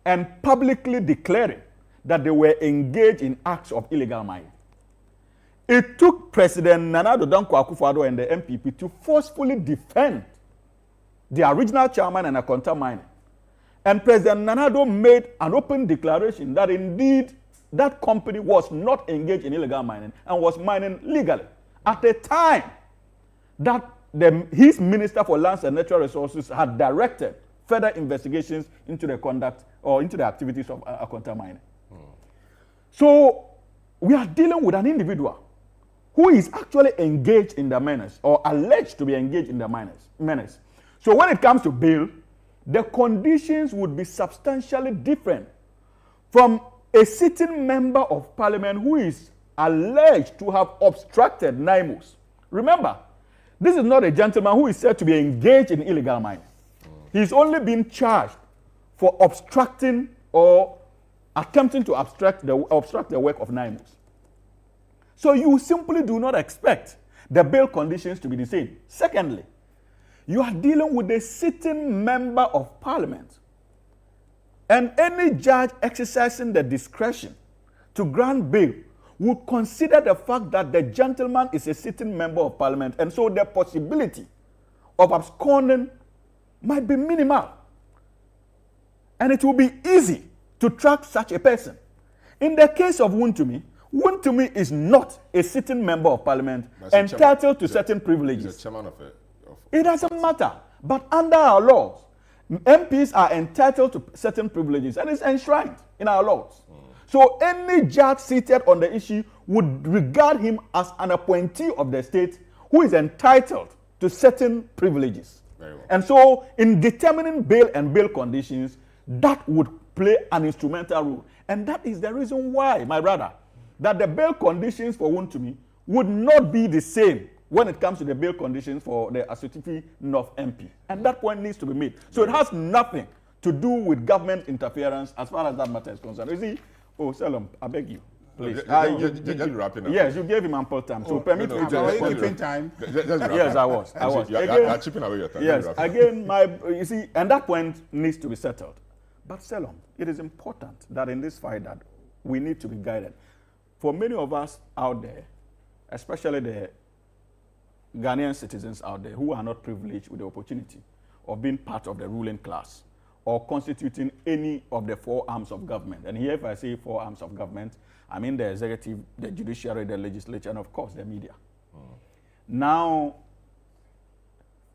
S7: and publicly declaring that they were engaged in acts of illegal mining. It took President Nana Addo Dankwa Akufo-Addo and the MPP to forcefully defend the original chairman and Akonta mining. And President Nana Addo made an open declaration that indeed that company was not engaged in illegal mining and was mining legally at a time that his Minister for Lands and Natural Resources had directed further investigations into the conduct or into the activities of Akonta mining. So we are dealing with an individual who is actually engaged in the menace or alleged to be engaged in the menace. So when it comes to bail, the conditions would be substantially different from a sitting member of parliament who is alleged to have obstructed NIMOS. Remember, this is not a gentleman who is said to be engaged in illegal mining. He's only been charged for obstructing or attempting to obstruct the work of NIMOS. So you simply do not expect the bail conditions to be the same. Secondly, you are dealing with a sitting member of parliament. And any judge exercising the discretion to grant bail would consider the fact that the gentleman is a sitting member of parliament, and so the possibility of absconding might be minimal. And it will be easy to track such a person. In the case of Wontumi, Wontumi is not a sitting member of parliament entitled to certain privileges.
S1: He's a chairman of
S7: it doesn't matter. But under our laws, MPs are entitled to certain privileges, and it's enshrined. in our laws. So any judge seated on the issue would regard him as an appointee of the state who is entitled to certain privileges.
S1: Very well.
S7: And so in determining bail and bail conditions, that would play an instrumental role. And that is the reason why, my brother, that the bail conditions for Wontumi would not be the same when it comes to the bail conditions for the Asutifi North MP. And that point needs to be made. So it has nothing to do with government interference as far as that matter is concerned. You see, Salom, I beg you, please.
S1: Just wrapping up.
S7: Yes, you gave him ample time. So permit me to respond.
S13: Time.
S7: Yes, I was.
S1: You're chipping away your time.
S7: Yes, again, you see, and that point needs to be settled. But Salom, it is important that in this fight that we need to be guided. For many of us out there, especially the Ghanaian citizens out there who are not privileged with the opportunity of being part of the ruling class or constituting any of the four arms of government. And here, if I say four arms of government, I mean the executive, the judiciary, the legislature, and of course the media. Now,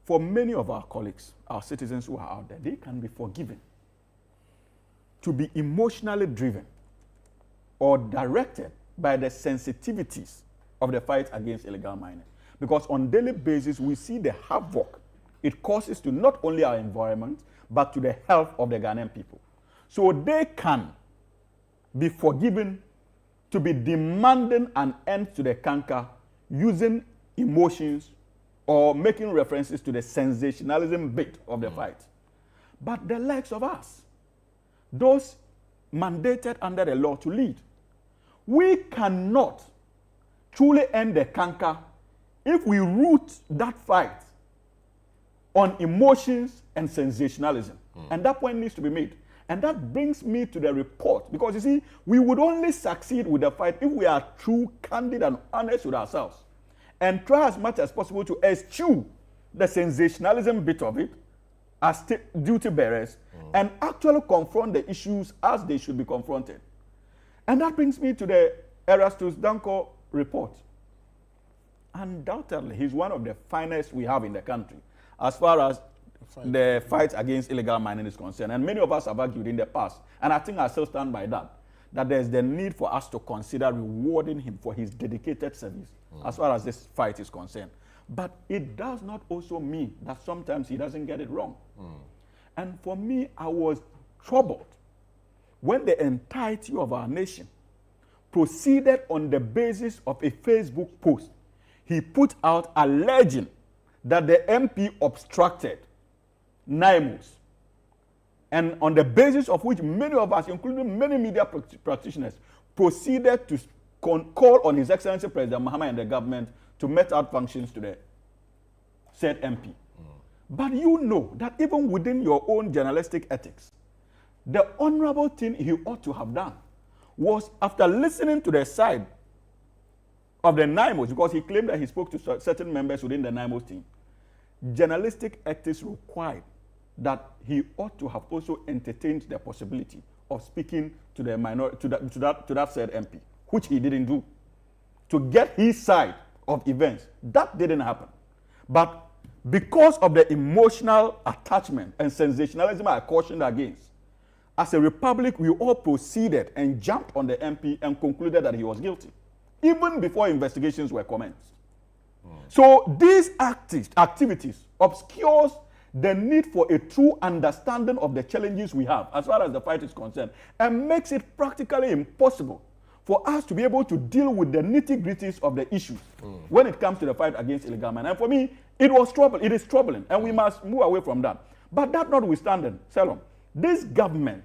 S7: for many of our colleagues, our citizens who are out there, they can be forgiven to be emotionally driven or directed by the sensitivities of the fight against illegal mining. Because on a daily basis, we see the havoc it causes to not only our environment, but to the health of the Ghanaian people. So they can be forgiven to be demanding an end to the canker using emotions or making references to the sensationalism bit of the fight. But the likes of us, those mandated under the law to lead, we cannot truly end the canker if we root that fight on emotions and sensationalism. And that point needs to be made. And that brings me to the report. Because you see, we would only succeed with the fight if we are true, candid, and honest with ourselves. And try as much as possible to eschew the sensationalism bit of it as duty bearers and actually confront the issues as they should be confronted. And that brings me to the Erastus Danko report. Undoubtedly, he's one of the finest we have in the country as far as the fight against illegal mining is concerned. And many of us have argued in the past, and I think I still stand by that there's the need for us to consider rewarding him for his dedicated service as far as this fight is concerned. But it does not also mean that sometimes he doesn't get it wrong. And for me, I was troubled when the entirety of our nation proceeded on the basis of a Facebook post he put out alleging that the MP obstructed NIMOS, and on the basis of which many of us, including many media practitioners, proceeded to call on His Excellency President Mahama and the government to met out functions to the said MP. But you know that even within your own journalistic ethics, the honorable thing he ought to have done was, after listening to the side of the NIMOS, because he claimed that he spoke to certain members within the NIMOS team, journalistic ethics required that he ought to have also entertained the possibility of speaking to the minority, to that said MP, which he didn't do, to get his side of events. That didn't happen. But because of the emotional attachment and sensationalism I cautioned against, as a republic, we all proceeded and jumped on the MP and concluded that he was guilty, even before investigations were commenced. So these activities obscures the need for a true understanding of the challenges we have as far as the fight is concerned, and makes it practically impossible for us to be able to deal with the nitty-gritties of the issues when it comes to the fight against illegal mining. And for me, it is troubling, and we must move away from that. But that notwithstanding, Salom, this government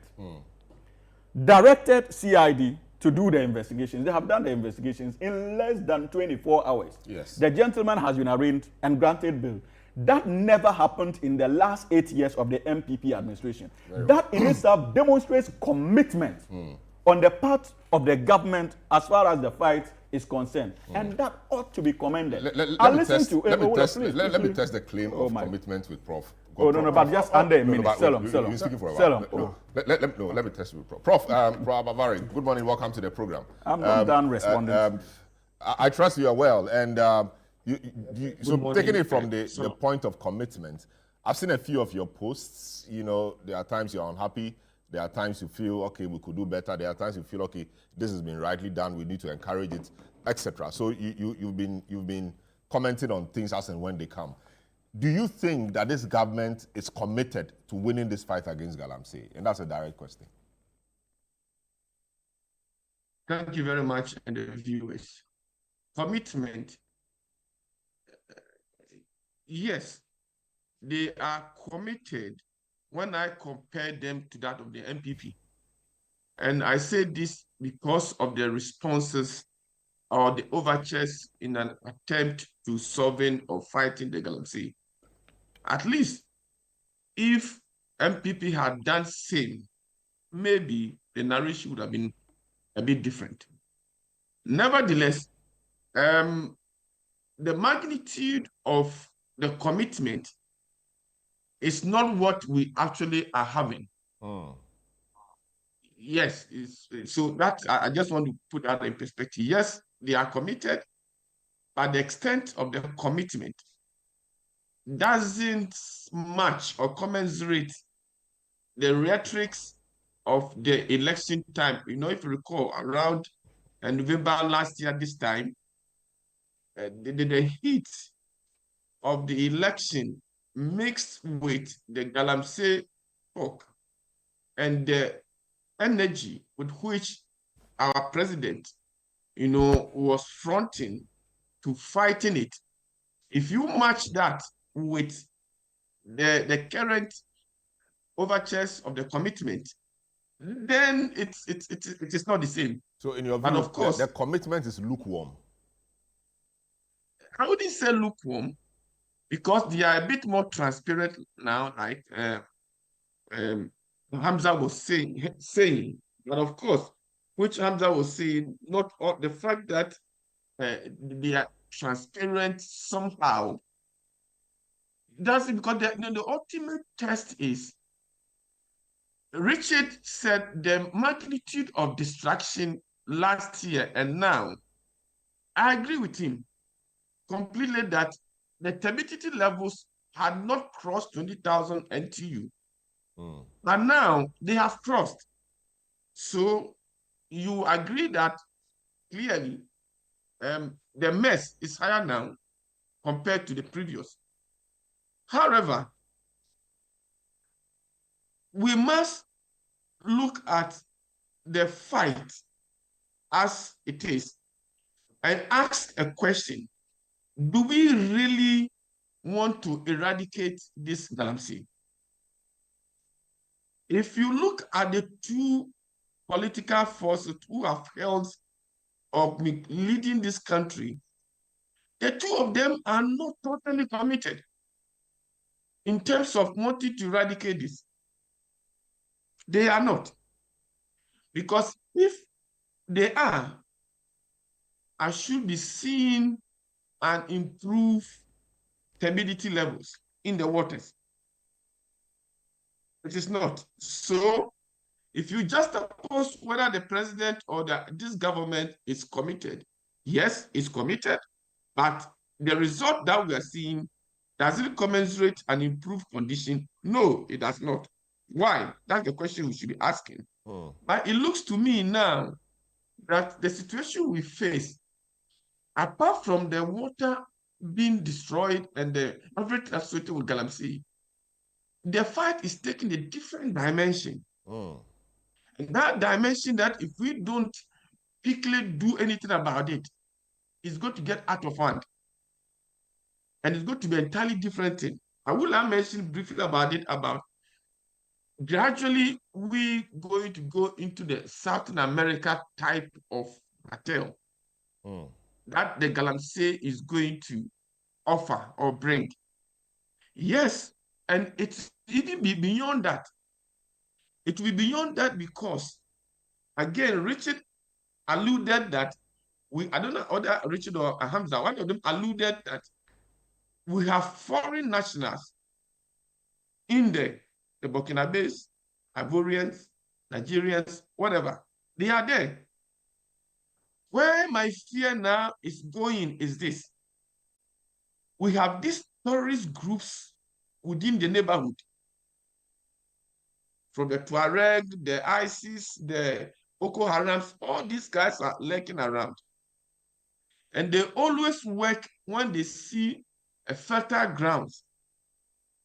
S7: directed CID to do the investigations. They have done the investigations in less than 24 hours.
S1: Yes.
S7: The gentleman has been arraigned and granted bail. That never happened in the last 8 years of the MPP administration. That in itself demonstrates commitment on the part of the government as far as the fight is concerned. And that ought to be commended.
S1: Let me test the claim of commitment with Prof.
S7: But just under a minute.
S1: You're speaking for a while. Let me test you with Prof. Prof Bavari, good morning. Welcome to the program.
S7: I'm not done responding.
S1: I trust you are well. And so taking it from the point of commitment, I've seen a few of your posts. You know, there are times you're unhappy. There are times you feel, okay, we could do better. There are times you feel, okay, this has been rightly done. We need to encourage it, etc. So you've been commenting on things as and when they come. Do you think that this government is committed to winning this fight against Galamsey? And that's a direct question.
S16: Thank you very much, and the viewers. Commitment. Yes, they are committed when I compare them to that of the MPP. And I say this because of the responses or the overtures in an attempt to solving or fighting the Galamsey. At least if MPP had done same, maybe the narration would have been a bit different. Nevertheless, the magnitude of the commitment is not what we actually are having. Yes, so that I just want to put that in perspective. Yes, they are committed, but the extent of the commitment doesn't match or commensurate the rhetorics of the election time. You know, if you recall, around November last year, this time, the heat of the election mixed with the Galamsey talk and the energy with which our president, was fronting to fighting it. If you match that with the current overtures of the commitment, then it is not the same.
S1: So in your view,
S16: but of course,
S1: the commitment is lukewarm.
S16: I wouldn't say lukewarm, because they are a bit more transparent now, like Hamza was saying. But of course, which Hamza was saying, not all, the fact that they are transparent somehow, that's because the ultimate test is, Richard said the magnitude of distraction last year and now, I agree with him completely that the turbidity levels had not crossed 20,000 NTU. But now they have crossed. So you agree that clearly the mess is higher now compared to the previous. However, we must look at the fight as it is and ask a question. Do we really want to eradicate this Galamsey? If you look at the two political forces who have held or leading this country, the two of them are not totally committed in terms of wanting to eradicate this. They are not. Because if they are, I should be seeing and improve turbidity levels in the waters. It is not. So if you just oppose whether the president or this government is committed, yes, it's committed, but the result that we are seeing, does it commensurate and improve condition? No, it does not. Why? That's the question we should be asking. But it looks to me now that the situation we face, apart from the water being destroyed and the everything associated with Galamsey, the fight is taking a different dimension. And that dimension, that if we don't quickly do anything about it, it's going to get out of hand. And it's going to be an entirely different thing. I will mention briefly about it, about gradually we going to go into the Southern America type of cartel that the Galamsey is going to offer or bring. Yes, and it's even be beyond that. It will be beyond that because, again, Richard alluded that I don't know whether Richard or Hamza, one of them alluded that we have foreign nationals in there, the Burkinabes, Ivorians, Nigerians, whatever. They are there. Where my fear now is going is this. We have these terrorist groups within the neighborhood. from the Tuareg, the ISIS, the Boko Harams, all these guys are lurking around. And they always work when they see a fertile ground.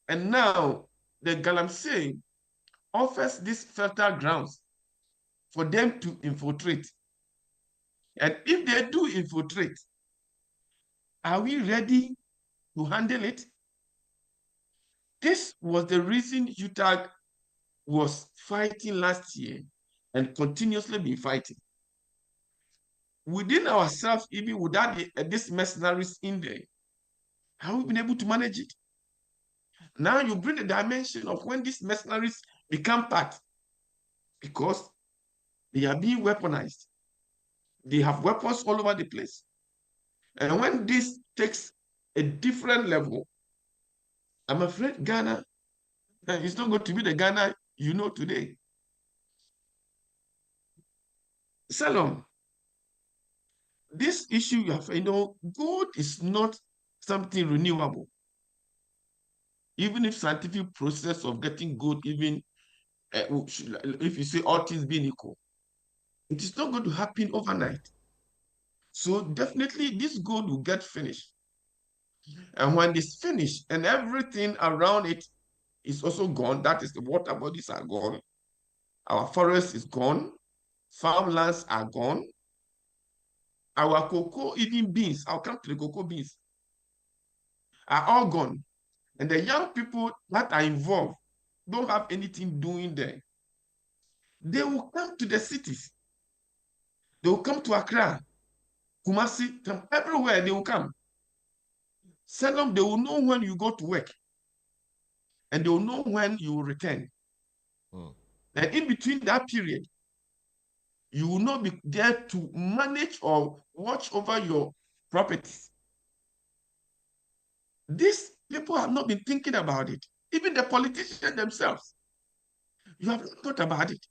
S16: And now the Galamsey offers these fertile grounds for them to infiltrate. And if they do infiltrate, are we ready to handle it? This was the reason UTAG was fighting last year and continuously been fighting. Within ourselves, even without these mercenaries in there, have we been able to manage it? Now you bring the dimension of when these mercenaries become part, because they are being weaponized. They have weapons all over the place. And when this takes a different level, I'm afraid Ghana is not going to be the Ghana you know today. Salom, this issue you have, gold is not something renewable. Even if scientific process of getting gold, even if you say all things being equal, it is not going to happen overnight. So definitely this gold will get finished. And when it's finished and everything around it is also gone, that is the water bodies are gone, our forest is gone, farmlands are gone, our cocoa, even beans, I'll come to the cocoa beans, are all gone. And the young people that are involved don't have anything doing there. They will come to the cities. They will come to Accra, Kumasi, everywhere they will come. Seldom they will know when you go to work, and they will know when you will return. And in between that period, you will not be there to manage or watch over your properties. These people have not been thinking about it. Even the politicians themselves, you have not thought about it.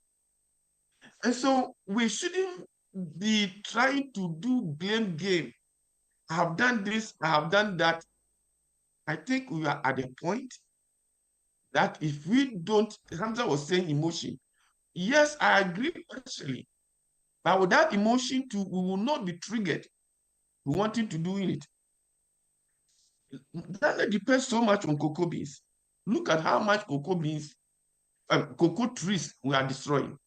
S16: And so we shouldn't be trying to do blame game. I have done this, I have done that. I think we are at a point that if we don't, Hamza was saying emotion. Yes, I agree partially. But without emotion too, we will not be triggered to wanting to do it. That depends so much on cocoa beans. Look at how much cocoa beans, cocoa trees we are destroying.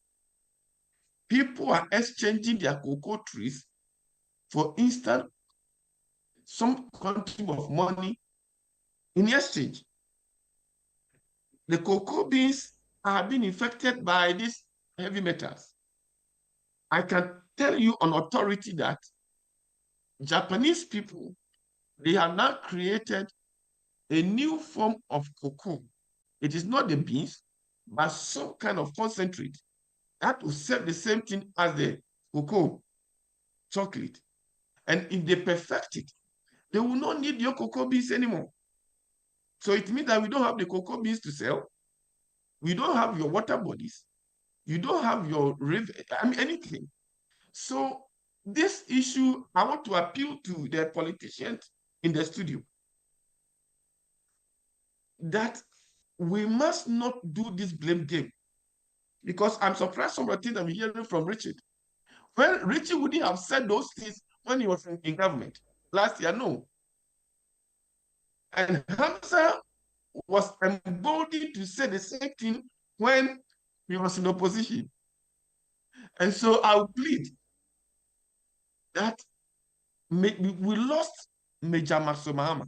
S16: People are exchanging their cocoa trees for instant some quantity of money in exchange. The cocoa beans are being infected by these heavy metals. I can tell you on authority that Japanese people, they have now created a new form of cocoa. It is not the beans, but some kind of concentrate that will serve the same thing as the cocoa chocolate. And if they perfect it, they will not need your cocoa beans anymore. So it means that we don't have the cocoa beans to sell. We don't have your water bodies. You don't have your river, anything. So this issue, I want to appeal to the politicians in the studio that we must not do this blame game, because I'm surprised some of the things I'm hearing from Richard. Well, Richard wouldn't have said those things when he was in government last year, no. And Hamza was emboldened to say the same thing when he was in opposition. And so I'll plead that we lost Major Maxo Mahama.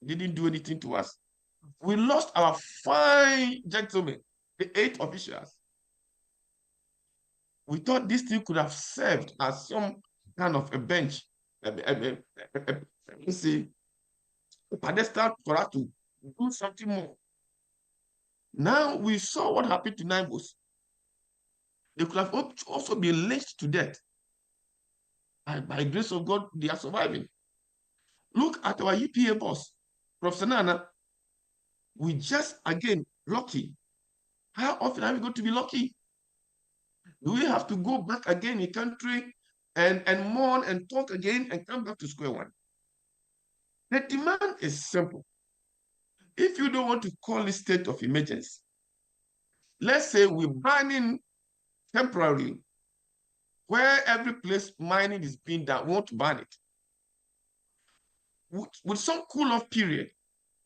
S16: Didn't do anything to us. We lost our fine gentlemen, the 8 officials. We thought this thing could have served as some kind of a bench, a pedestal for us to do something more. Now we saw what happened to Naibos. They could have also been lynched to death. And by grace of God, they are surviving. Look at our EPA boss, Professor Nana. We just, again, lucky. How often are we going to be lucky? Do we have to go back again in country and mourn and talk again and come back to square one? The demand is simple. If you don't want to call it state of emergency, let's say we're banning temporarily, where every place mining is being done, we want to ban it. With some cool-off period,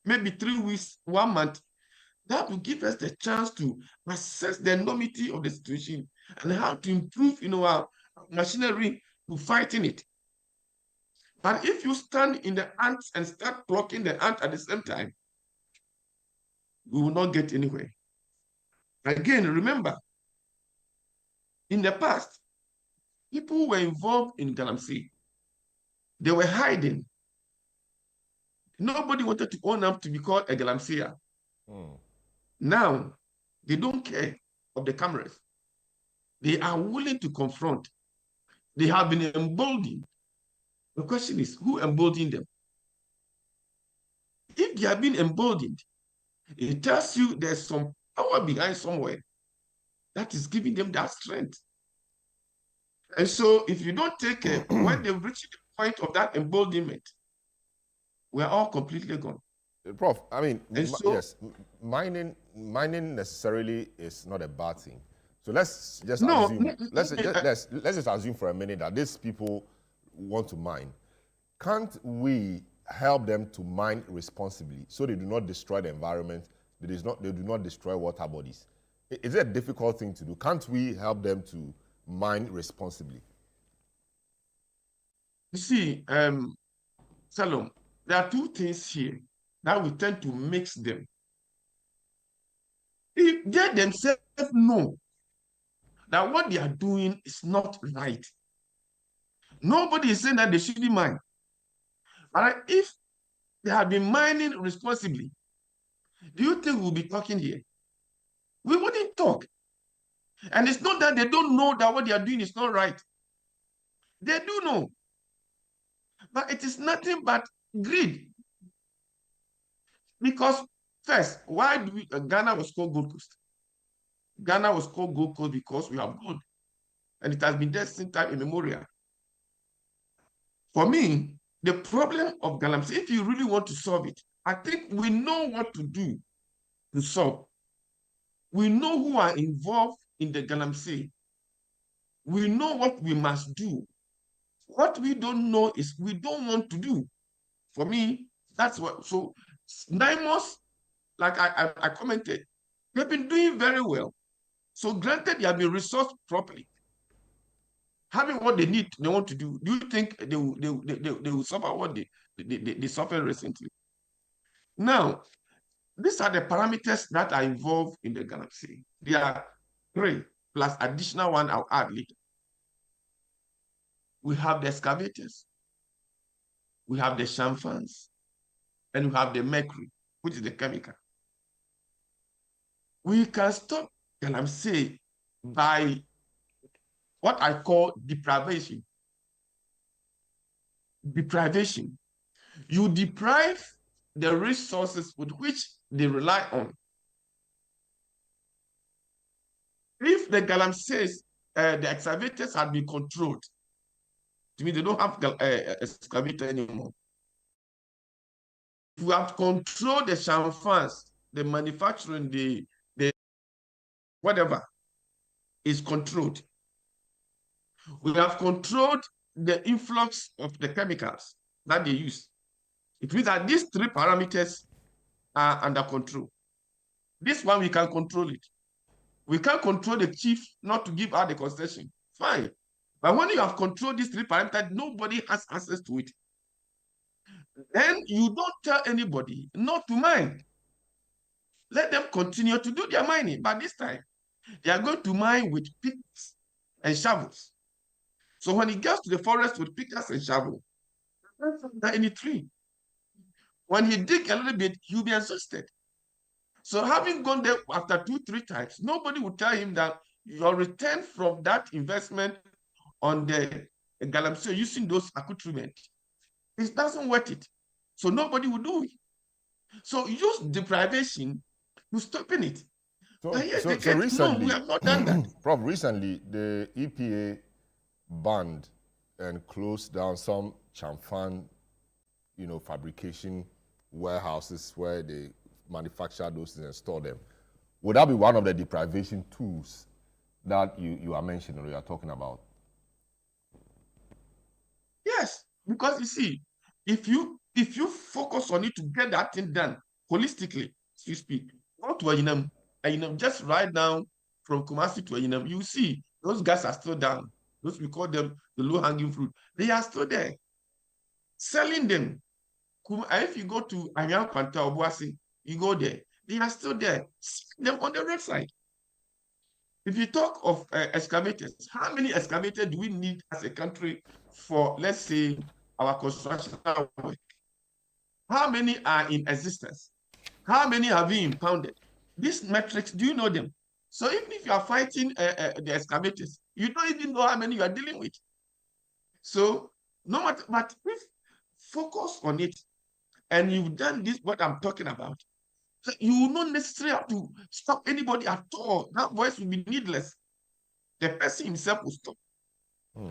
S16: maybe 3 weeks, 1 month, that will give us the chance to assess the enormity of the situation and how to improve, our machinery to fighting it. But if you stand in the ants and start plucking the ant at the same time, we will not get anywhere. Again, remember, in the past, people who were involved in Galamsey, they were hiding. Nobody wanted to own up to be called a Galamseer. Now, they don't care of the cameras. They are willing to confront. They have been emboldened. The question is, who emboldened them? If they have been emboldened, it tells you there's some power behind somewhere that is giving them that strength. And so if you don't take care, when they reach the point of that emboldenment, we're all completely gone.
S1: Prof, I mean,
S16: so,
S1: yes, mining necessarily is not a bad thing. So let's just assume, let's just assume for a minute that these people want to mine. Can't we help them to mine responsibly so they do not destroy the environment, they do not destroy water bodies? Is it a difficult thing to do? Can't we help them to mine responsibly?
S16: You see, Salom, there are two things here that we tend to mix them. If they themselves know that what they are doing is not right, nobody is saying that they shouldn't mine. But if they have been mining responsibly, do you think we'll be talking here? We wouldn't talk. And it's not that they don't know that what they are doing is not right. They do know. But it is nothing but greed. Because first, why do Ghana was called Gold Coast? Ghana was called Gold Coast because we have gold. And it has been there since time immemorial. For me, the problem of Galamsey, if you really want to solve it, I think we know what to do to solve. We know who are involved in the Galamsey. We know what we must do. What we don't know is we don't want to do. For me, that's what. So, 9 months, like I commented, they've been doing very well. So, granted, they have been resourced properly. Having what they need, they want to do. Do you think they will suffer what they suffered recently? Now, these are the parameters that are involved in the Galamsey. There are 3 plus additional one I'll add later. We have the excavators, we have the chamfans, and we have the mercury, which is the chemical. We can stop Galamsey by what I call deprivation. Deprivation. You deprive the resources with which they rely on. If the Galamsey, the excavators had been controlled, to me, they don't have excavator anymore. If we have controlled the chamfans, the manufacturing, the whatever is controlled. We have controlled the influx of the chemicals that they use. It means that these 3 parameters are under control. This one, we can control it. We can control the chief not to give out the concession. Fine. But when you have controlled these 3 parameters, nobody has access to it. Then you don't tell anybody not to mine. Let them continue to do their mining. But this time, they are going to mine with picks and shovels. So when he gets to the forest with pickaxe and shovel, not any tree. When he dig a little bit, he'll be exhausted. So having gone there after 2-3 times, nobody will tell him that your return from that investment on the Galamsey using those accoutrements, it doesn't worth it. So nobody will do it. So use deprivation to stopping it.
S1: So recently,
S16: no, we have not done that.
S1: Prof, recently the EPA banned and closed down some chamfan, fabrication warehouses where they manufacture those things and store them. Would that be one of the deprivation tools that you are mentioning or you are talking about?
S16: Yes, because you see, if you focus on it to get that thing done holistically, as you speak, go to Ayinam, just right now from Kumasi to Ayinam, you see those guys are still down. Those we call them the low-hanging fruit. They are still there, selling them. If you go to Anyam Panta Obuasi, you go there, they are still there, selling them on the roadside. If you talk of excavators, how many excavators do we need as a country for, let's say, our construction work? How many are in existence? How many have been impounded? These metrics, do you know them? So even if you are fighting the excavators, you don't even know how many you are dealing with. So no matter, but if focus on it, and you've done this, what I'm talking about, you will not necessarily have to stop anybody at all. That voice will be needless. The person himself will stop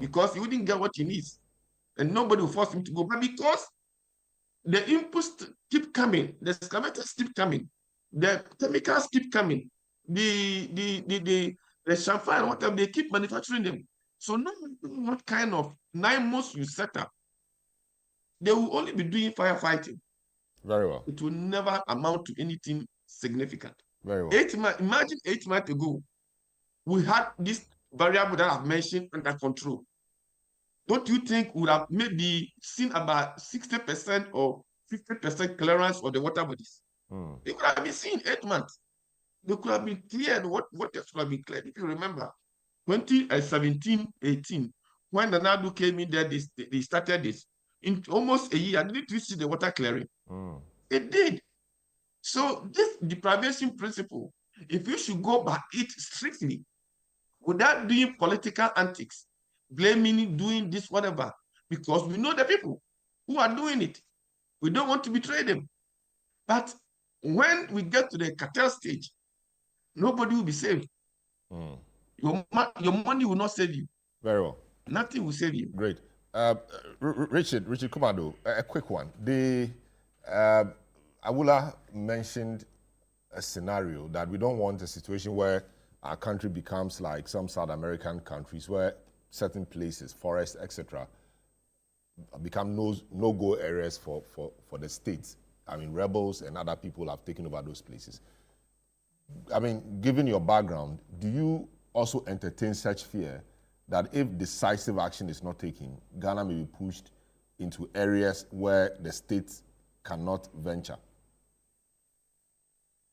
S16: because he wouldn't get what he needs, and nobody will force him to go. But because the inputs keep coming, the excavators keep coming, the chemicals keep coming, the champagne, whatever, they keep manufacturing them. So no matter what kind of 9 months you set up, they will only be doing firefighting.
S1: Very well.
S16: It will never amount to anything significant.
S1: Very well.
S16: Imagine 8 months ago, we had this variable that I've mentioned under control. Don't you think we would have maybe seen about 60% or 50% clearance of the water bodies? They could have been seen 8 months. They could have been cleared. What else could have been cleared? If you remember, 2017, 18, when the NADU came in there, they started this. In almost a year, didn't you see the water clearing? It did. So this deprivation principle, if you should go by it strictly, without doing political antics, blaming, doing this, whatever, because we know the people who are doing it. We don't want to betray them. But when we get to the cartel stage, nobody will be saved. Your money will not save you.
S1: Very well.
S16: Nothing will save you.
S1: Great. Richard Kumado, a quick one. Awula mentioned a scenario that we don't want a situation where our country becomes like some South American countries where certain places, forests, etc., become no-go areas for the states. I mean, rebels and other people have taken over those places. I mean, given your background, do you also entertain such fear that if decisive action is not taken, Ghana may be pushed into areas where the states cannot venture?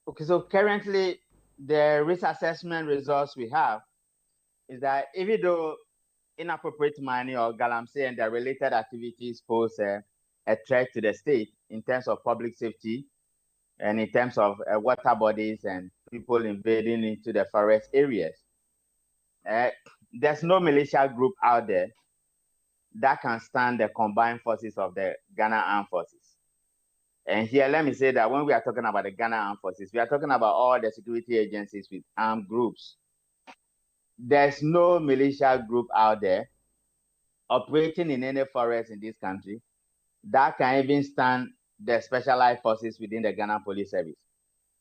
S12: Okay, so currently the risk assessment results we have is that even though inappropriate mining or Galamsey and their related activities pose a threat to the state in terms of public safety and in terms of water bodies and people invading into the forest areas, there's no militia group out there that can stand the combined forces of the Ghana Armed Forces. And here, let me say that when we are talking about the Ghana Armed Forces, we are talking about all the security agencies with armed groups. There's no militia group out there operating in any forest in this country that can even stand the specialized forces within the Ghana Police Service,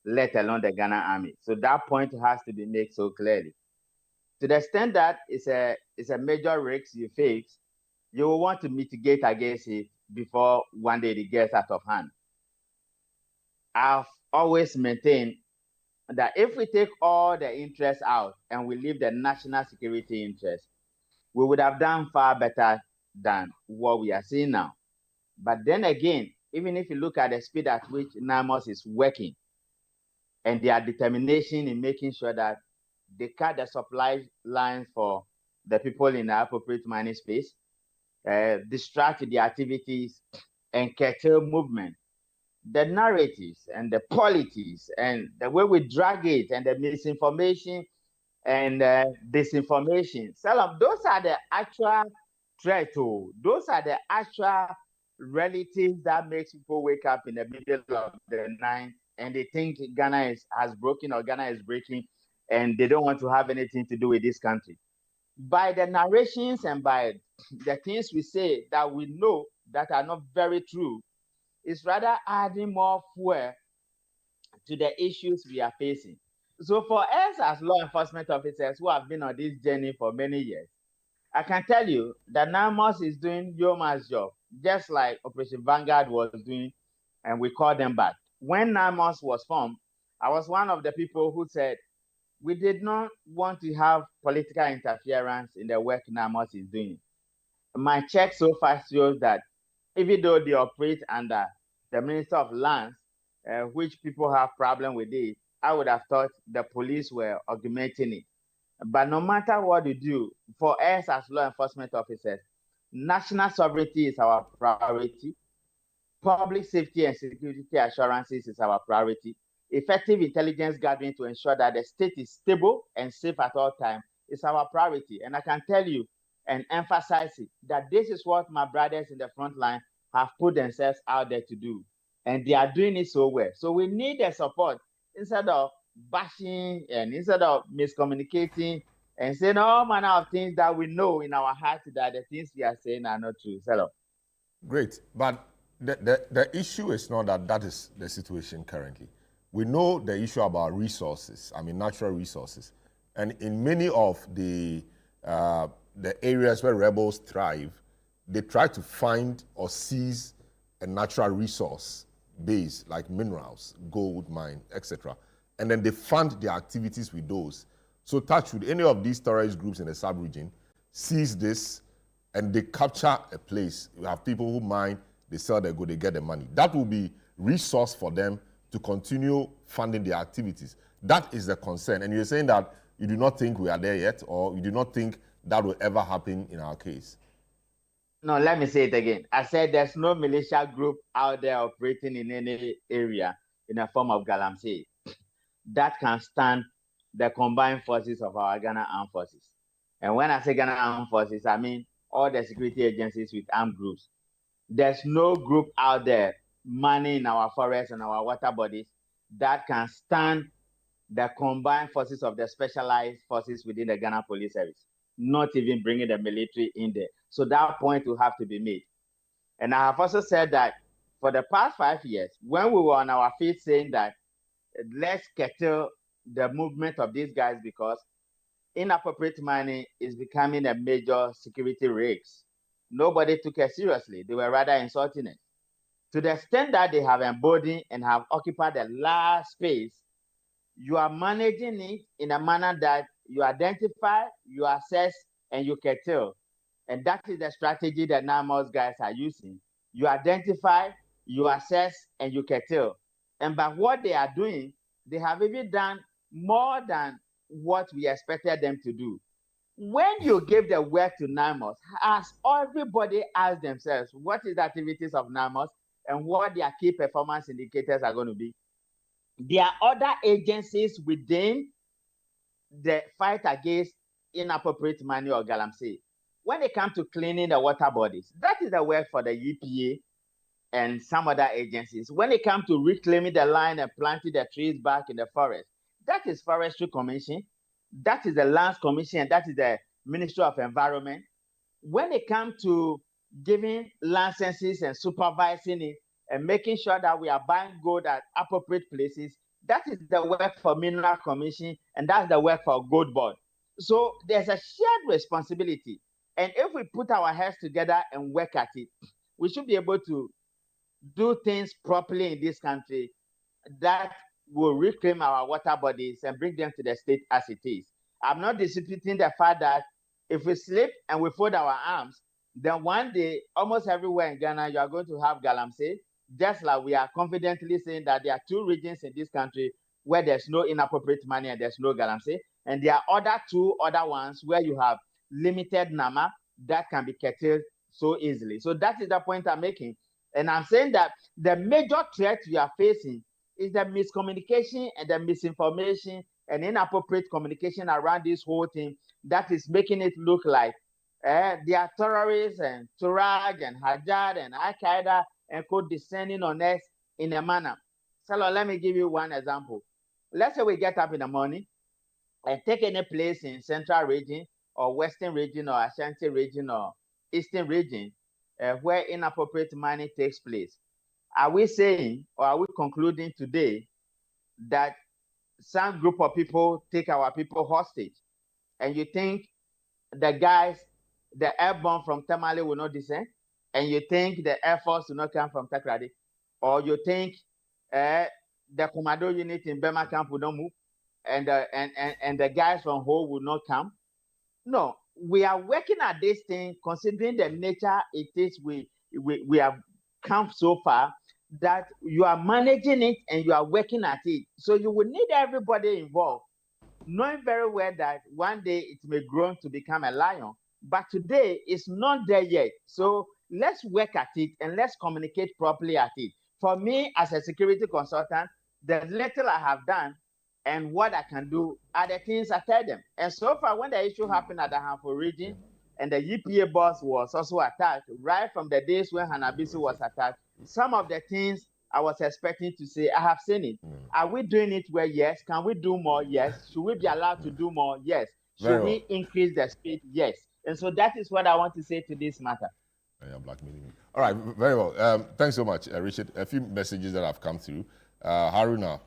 S12: let alone the Ghana Army. So that point has to be made so clearly. To the extent that it's a major risk you face, you will want to mitigate against it before one day it gets out of hand. I've always maintained that if we take all the interests out and we leave the national security interest, we would have done far better than what we are seeing now. But then again, even if you look at the speed at which NAMOS is working and their determination in making sure that they cut the supply lines for the people in the appropriate mining space, distract the activities and curtail movement, the narratives and the politics and the way we drag it and the misinformation and disinformation, those are the actual threats. Those are the actual relatives that makes people wake up in the middle of the night and they think Ghana has broken or Ghana is breaking and they don't want to have anything to do with this country. By the narrations and by the things we say that we know that are not very true, it's rather adding more fuel to the issues we are facing. So for us as law enforcement officers who have been on this journey for many years, I can tell you that NAMOS is doing yeoman's job, just like Operation Vanguard was doing, and we called them back. When NAMOS was formed, I was one of the people who said, we did not want to have political interference in the work NAMOS is doing. My check so far shows that even though they operate under the Minister of Lands, which people have problem with it, I would have thought the police were augmenting it. But no matter what you do, for us as law enforcement officers, national sovereignty is our priority. Public safety and security assurances is our priority. Effective intelligence gathering to ensure that the state is stable and safe at all times is our priority. And I can tell you and emphasize it that this is what my brothers in the front line have put themselves out there to do. And they are doing it so well. So we need their support instead of bashing and instead of miscommunicating and saying all manner of things that we know in our heart that the things we are saying are not true. Hello.
S1: Great. But the issue is not that is the situation currently. We know the issue about resources, natural resources. And in many of the areas where rebels thrive, they try to find or seize a natural resource base like minerals, gold mine, etc. And then they fund their activities with those. So touch with any of these terrorist groups in the sub-region, seize this, and they capture a place. You have people who mine, they sell their good, they get the money. That will be resource for them to continue funding their activities. That is the concern. And you're saying that you do not think we are there yet, or you do not think that will ever happen in our case?
S12: No, let me say it again. I said there's no militia group out there operating in any area in the form of Galamsey that can stand the combined forces of our Ghana Armed Forces. And when I say Ghana Armed Forces, I mean all the security agencies with armed groups. There's no group out there manning our forests and our water bodies that can stand the combined forces of the specialized forces within the Ghana Police Service, not even bringing the military in there. So that point will have to be made. And I have also said that for the past 5 years, when we were on our feet saying that let's curtail the movement of these guys because inappropriate mining is becoming a major security risk, nobody took it seriously. They were rather insulting it. To the extent that they have embodied and have occupied a large space, you are managing it in a manner that you identify, you assess, and you curtail. And that is the strategy that NAMOS guys are using. You identify, you assess, and you curtail. And by what they are doing, they have even done more than what we expected them to do. When you give the work to NAMOS, has everybody asked themselves, what is the activities of NAMOS and what their key performance indicators are going to be? There are other agencies within the fight against inappropriate mining or Galamsey. When it comes to cleaning the water bodies, that is the work for the EPA and some other agencies. When it comes to reclaiming the land and planting the trees back in the forest, that is Forestry Commission, that is the Lands Commission, and that is the Ministry of Environment. When it comes to giving licenses and supervising it and making sure that we are buying gold at appropriate places, that is the work for Mineral Commission, and that's the work for Gold Board. So there's a shared responsibility. And if we put our heads together and work at it, we should be able to do things properly in this country that will reclaim our water bodies and bring them to the state as it is. I'm not disputing the fact that if we sleep and we fold our arms, then one day, almost everywhere in Ghana, you are going to have Galamsey, just like we are confidently saying that there are 2 regions in this country where there's no inappropriate mining and there's no Galamsey. And there are 2 other ones where you have limited NAMA that can be curtailed so easily. So that is the point I'm making. And I'm saying that the major threat we are facing is the miscommunication and the misinformation and inappropriate communication around this whole thing that is making it look like they are terrorists and Turag and Hajjad and Al-Qaeda and co-descending on us in a manner. So let me give you one example. Let's say we get up in the morning and take any place in Central region or Western region or Ashanti region or Eastern region where inappropriate mining takes place. Are we saying or are we concluding today that some group of people take our people hostage, and you think the guys, the airborne from Tamale will not descend, and you think the Air Force will not come from Takrady, or you think the Commando unit in Burma camp will not move, and the guys from Ho will not come. No, we are working at this thing considering the nature it is. We have come so far that you are managing it and you are working at it. So you will need everybody involved, knowing very well that one day it may grow to become a lion, but today it's not there yet. So let's work at it and let's communicate properly at it. For me, as a security consultant, the little I have done and what I can do are the things I tell them. And so far, when the issue happened at the Hanfo region and the EPA boss was also attacked, right from the days when Hanabisu was attacked, some of the things I was expecting to say, I have seen it. Are we doing it well? Yes. Can we do more? Yes. Should we be allowed to do more? Yes. Should we increase the speed? Yes. And so that is what I want to say to this matter.
S1: All right, very well. Thanks so much, Richard. A few messages that have come through. Haruna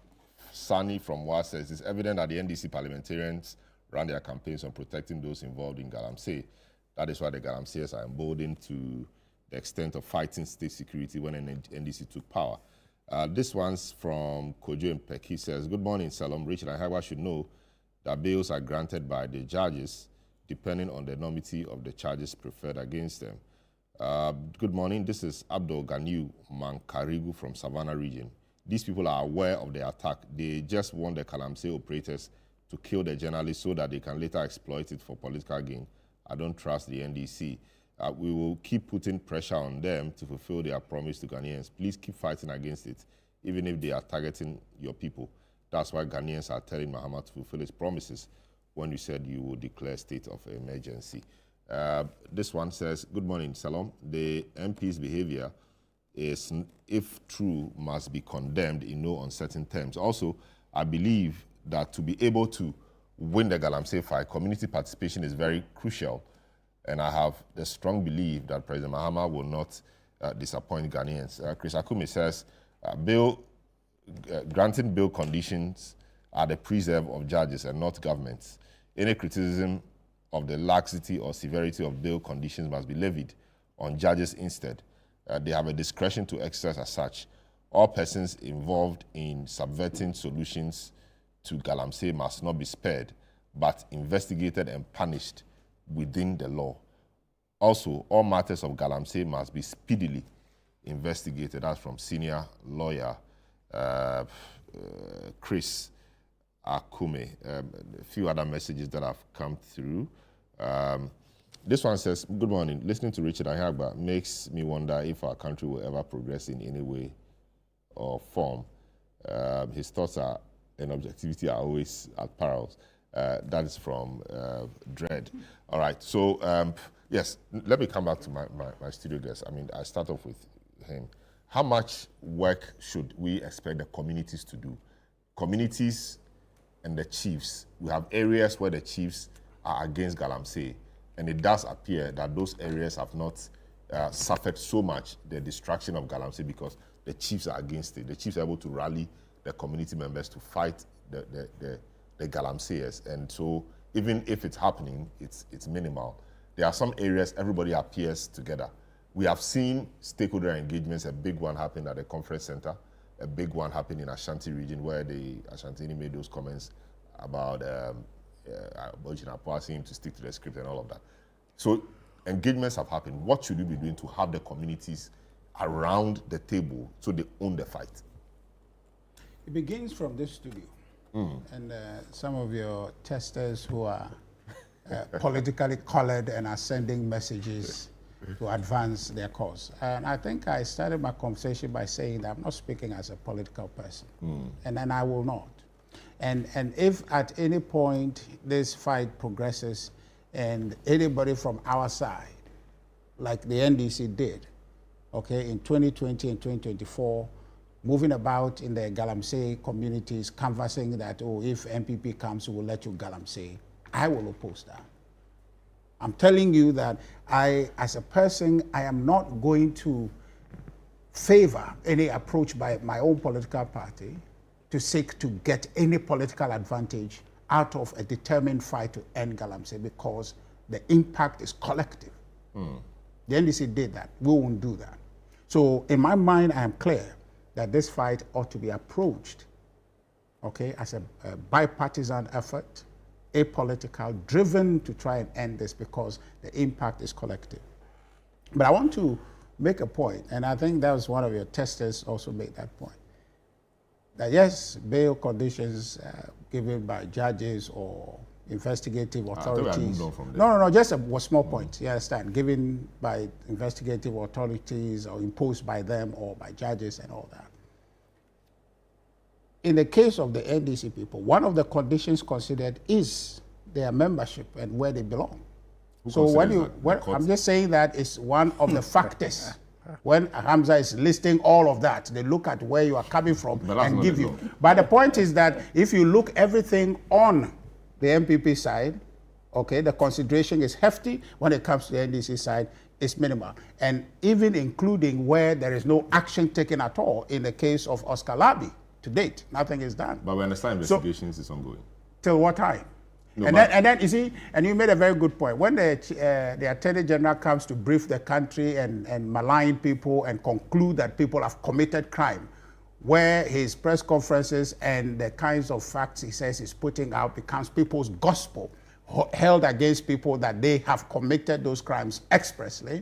S1: Sani from WA says, it's evident that the NDC parliamentarians ran their campaigns on protecting those involved in Galamsey. That is why the Galamseyers are emboldened to the extent of fighting state security when NDC took power. This one's from Kojo Impek. He says, good morning, Salom. Richard and Hagwa should know that bails are granted by the judges depending on the enormity of the charges preferred against them. Good morning. This is Abdul Ganiu Mankarigu from Savannah region. These people are aware of the attack. They just want the Galamsey operators to kill the journalists so that they can later exploit it for political gain. I don't trust the NDC. We will keep putting pressure on them to fulfill their promise to Ghanaians. Please keep fighting against it, even if they are targeting your people. That's why Ghanaians are telling Mahama to fulfill his promises when you said you would declare state of emergency. This one says, good morning, Salom. The MP's behavior is, if true, must be condemned in no uncertain terms. Also, I believe that to be able to win the Galamsey fight, community participation is very crucial. And I have a strong belief that President Mahama will not disappoint Ghanaians. Chris Akume says, granting bail conditions are the preserve of judges and not governments. Any criticism of the laxity or severity of bail conditions must be levied on judges instead. They have a discretion to exercise as such. All persons involved in subverting solutions to Galamsey must not be spared, but investigated and punished within the law. Also, all matters of Galamsey must be speedily investigated. That's from senior lawyer Chris Akume. A few other messages that have come through. This one says, good morning. Listening to Richard Ahagba makes me wonder if our country will ever progress in any way or form. His thoughts are and objectivity are always at perils. That is from Dread. All right, so yes, let me come back to my studio guest. I mean, I start off with him. How much work should we expect the communities to do? Communities and the chiefs. We have areas where the chiefs are against Galamsey, and it does appear that those areas have not suffered so much the destruction of Galamsey because the chiefs are against it. The chiefs are able to rally the community members to fight the Galamseyers, and so even if it's happening, it's minimal. There are some areas everybody appears together. We have seen stakeholder engagements. A big one happened at the conference center. A big one happened in Ashanti region where the Ashantini made those comments about asking him to stick to the script and all of that. So engagements have happened. What should we be doing to have the communities around the table so they own the fight?
S13: It begins from this studio. And some of your testers who are politically colored and are sending messages to advance their cause. And I think I started my conversation by saying that I'm not speaking as a political person, and I will not. And if at any point this fight progresses and anybody from our side, like the NDC did, okay, in 2020 and 2024, moving about in the Galamsey communities, canvassing that, oh, if MPP comes, we'll let you Galamsey, I will oppose that. I'm telling you that I, as a person, I am not going to favor any approach by my own political party to seek to get any political advantage out of a determined fight to end Galamsey, because the impact is collective. The NDC did that. We won't do that. So in my mind, I am clear that this fight ought to be approached, okay, as a bipartisan effort, apolitical, driven to try and end this, because the impact is collective. But I want to make a point, and I think that was one of your testers also made that point, that yes, bail conditions given by judges or investigative authorities. No, just a small point. You understand? Given by investigative authorities or imposed by them or by judges and all that. In the case of the NDC people, one of the conditions considered is their membership and where they belong. So I'm just saying that it's one of the factors. When Hamza is listing all of that, they look at where you are coming from and give you. But the point is that if you look everything on the MPP side, okay, the consideration is hefty. When it comes to the NDC side, it's minimal. And even including where there is no action taken at all. In the case of Oscar Labi, to date, nothing is done.
S1: But we understand investigations is ongoing.
S13: Till what time? No, and then you see, and you made a very good point. When the Attorney General comes to brief the country and malign people and conclude that people have committed crime, where his press conferences and the kinds of facts he says he's putting out becomes people's gospel, held against people that they have committed those crimes expressly,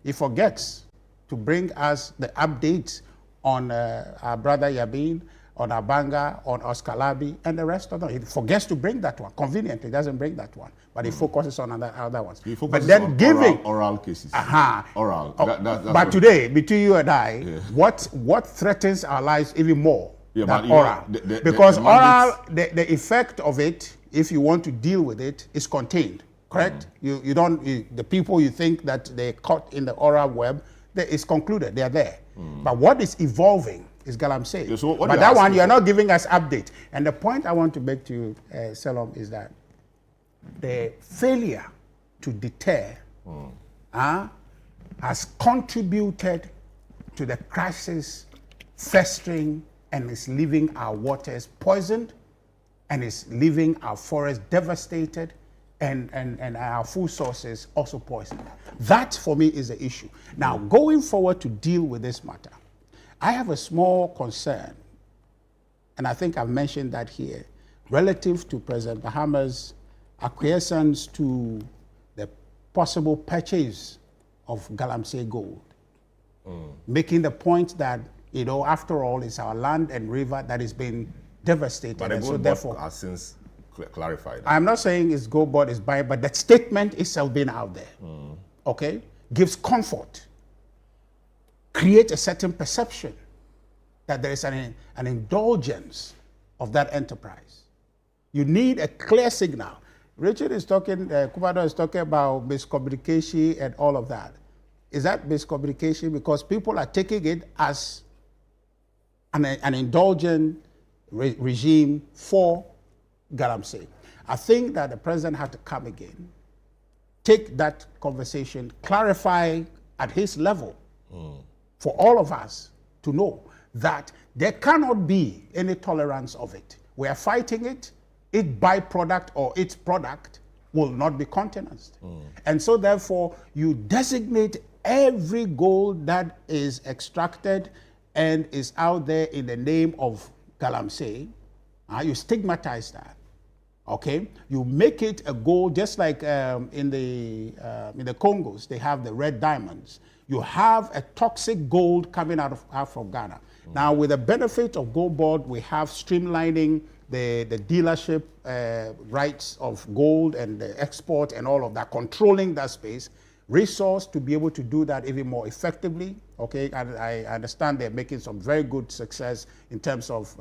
S13: he forgets to bring us the updates on our brother Yabin, on Abanga, on Oscar Labi, and the rest of them. He forgets to bring that one. Conveniently, doesn't bring that one, but he focuses on other ones.
S1: He focuses on giving oral cases. Oral.
S13: But today, between you and I, what threatens our lives even more than oral? Because oral, the effect of it, if you want to deal with it, is contained. Correct? You don't. The people you think that they caught in the oral web, it's concluded. They are there. But what is evolving is Galamsey. So but that one, you are not giving us update. And the point I want to make to you, Selom, is that the failure to deter has contributed to the crisis festering and is leaving our waters poisoned and is leaving our forests devastated and our food sources also poisoned. That, for me, is the issue. Now, going forward to deal with this matter, I have a small concern, and I think I've mentioned that here, relative to President Mahama's acquiescence to the possible purchase of Galamsey gold, making the point that, you know, after all, it's our land and river that is being devastated.
S1: But
S13: and so therefore,
S1: has since clarified.
S13: I'm not saying it's gold board is buying, but that statement itself being out there, okay, gives comfort, create a certain perception that there is an indulgence of that enterprise. You need a clear signal. Richard is talking, Kubado is talking about miscommunication and all of that. Is that miscommunication? Because people are taking it as an indulgent regime for Galamsey. I think that the president had to come again, take that conversation, clarify at his level for all of us to know that there cannot be any tolerance of it. We are fighting it. Its byproduct or its product will not be countenanced. And so therefore, you designate every gold that is extracted and is out there in the name of Galamsey. You stigmatize that. Okay, you make it a gold, just like in the Congos, they have the red diamonds. You have a toxic gold coming out of Ghana. Now, with the benefit of Gold Board, we have streamlining the dealership rights of gold and the export and all of that, controlling that space, resource to be able to do that even more effectively. Okay, and I understand they're making some very good success in terms of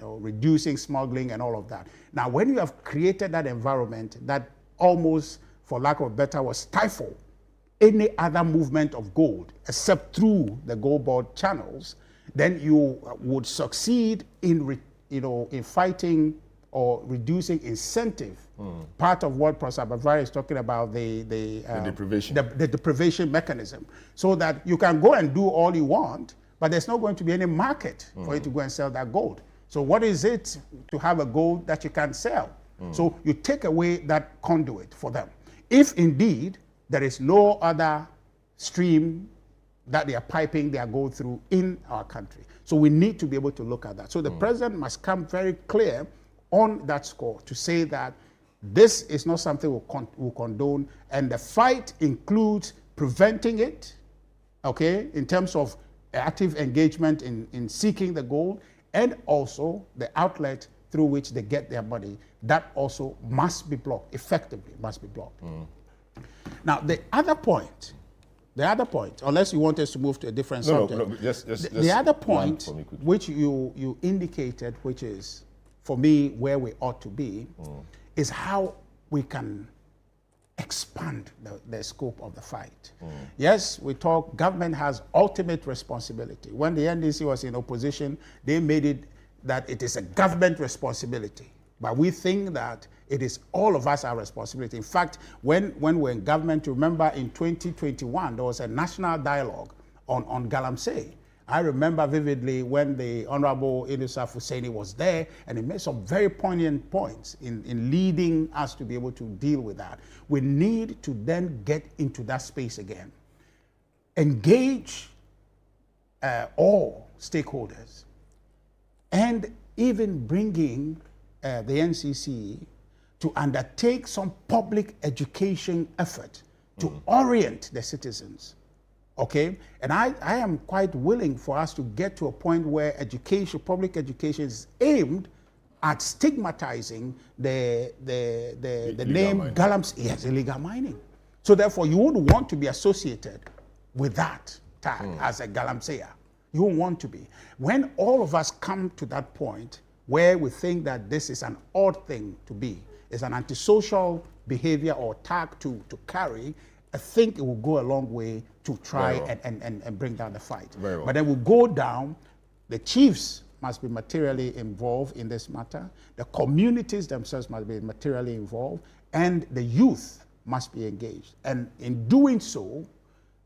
S13: reducing smuggling and all of that. Now, when you have created that environment that almost, for lack of a better word, stifle any other movement of gold except through the Gold Board channels, then you would succeed in fighting or reducing incentive. Part of what Professor Bavari is talking about, the
S1: deprivation.
S13: The deprivation mechanism, so that you can go and do all you want, but there's not going to be any market for you to go and sell that gold. So what is it to have a gold that you can't sell? So you take away that conduit for them. If indeed there is no other stream that they are piping their gold through in our country. So we need to be able to look at that. So the president must come very clear on that score to say that this is not something we'll condone, and the fight includes preventing it, okay, in terms of active engagement in seeking the gold, and also the outlet through which they get their money. That also must be blocked, effectively must be blocked. Now, the other point, unless you want us to move to a different subject.
S1: No, just
S13: the other point, which you indicated, which is, for me, where we ought to be, is how we can expand the scope of the fight. Yes, we talk, government has ultimate responsibility. When the NDC was in opposition, they made it that it is a government responsibility. But we think that it is all of us our responsibility. In fact, when we're in government, remember in 2021, there was a national dialogue on Galamsey. I remember vividly when the Honorable Idrissa Husseini was there, and he made some very poignant points in leading us to be able to deal with that. We need to then get into that space again. Engage all stakeholders, and even bringing the NCC to undertake some public education effort to orient the citizens. Okay, and I am quite willing for us to get to a point where education, public education, is aimed at stigmatizing the name Galamsey, yes, illegal mining. So therefore, you wouldn't want to be associated with that tag as a Galamseyer. You won't want to be. When all of us come to that point where we think that this is an odd thing to be, it's an antisocial behavior or tag to carry, I think it will go a long way to try and bring down the fight. But then we'll go down, the chiefs must be materially involved in this matter, the communities themselves must be materially involved, and the youth must be engaged. And in doing so,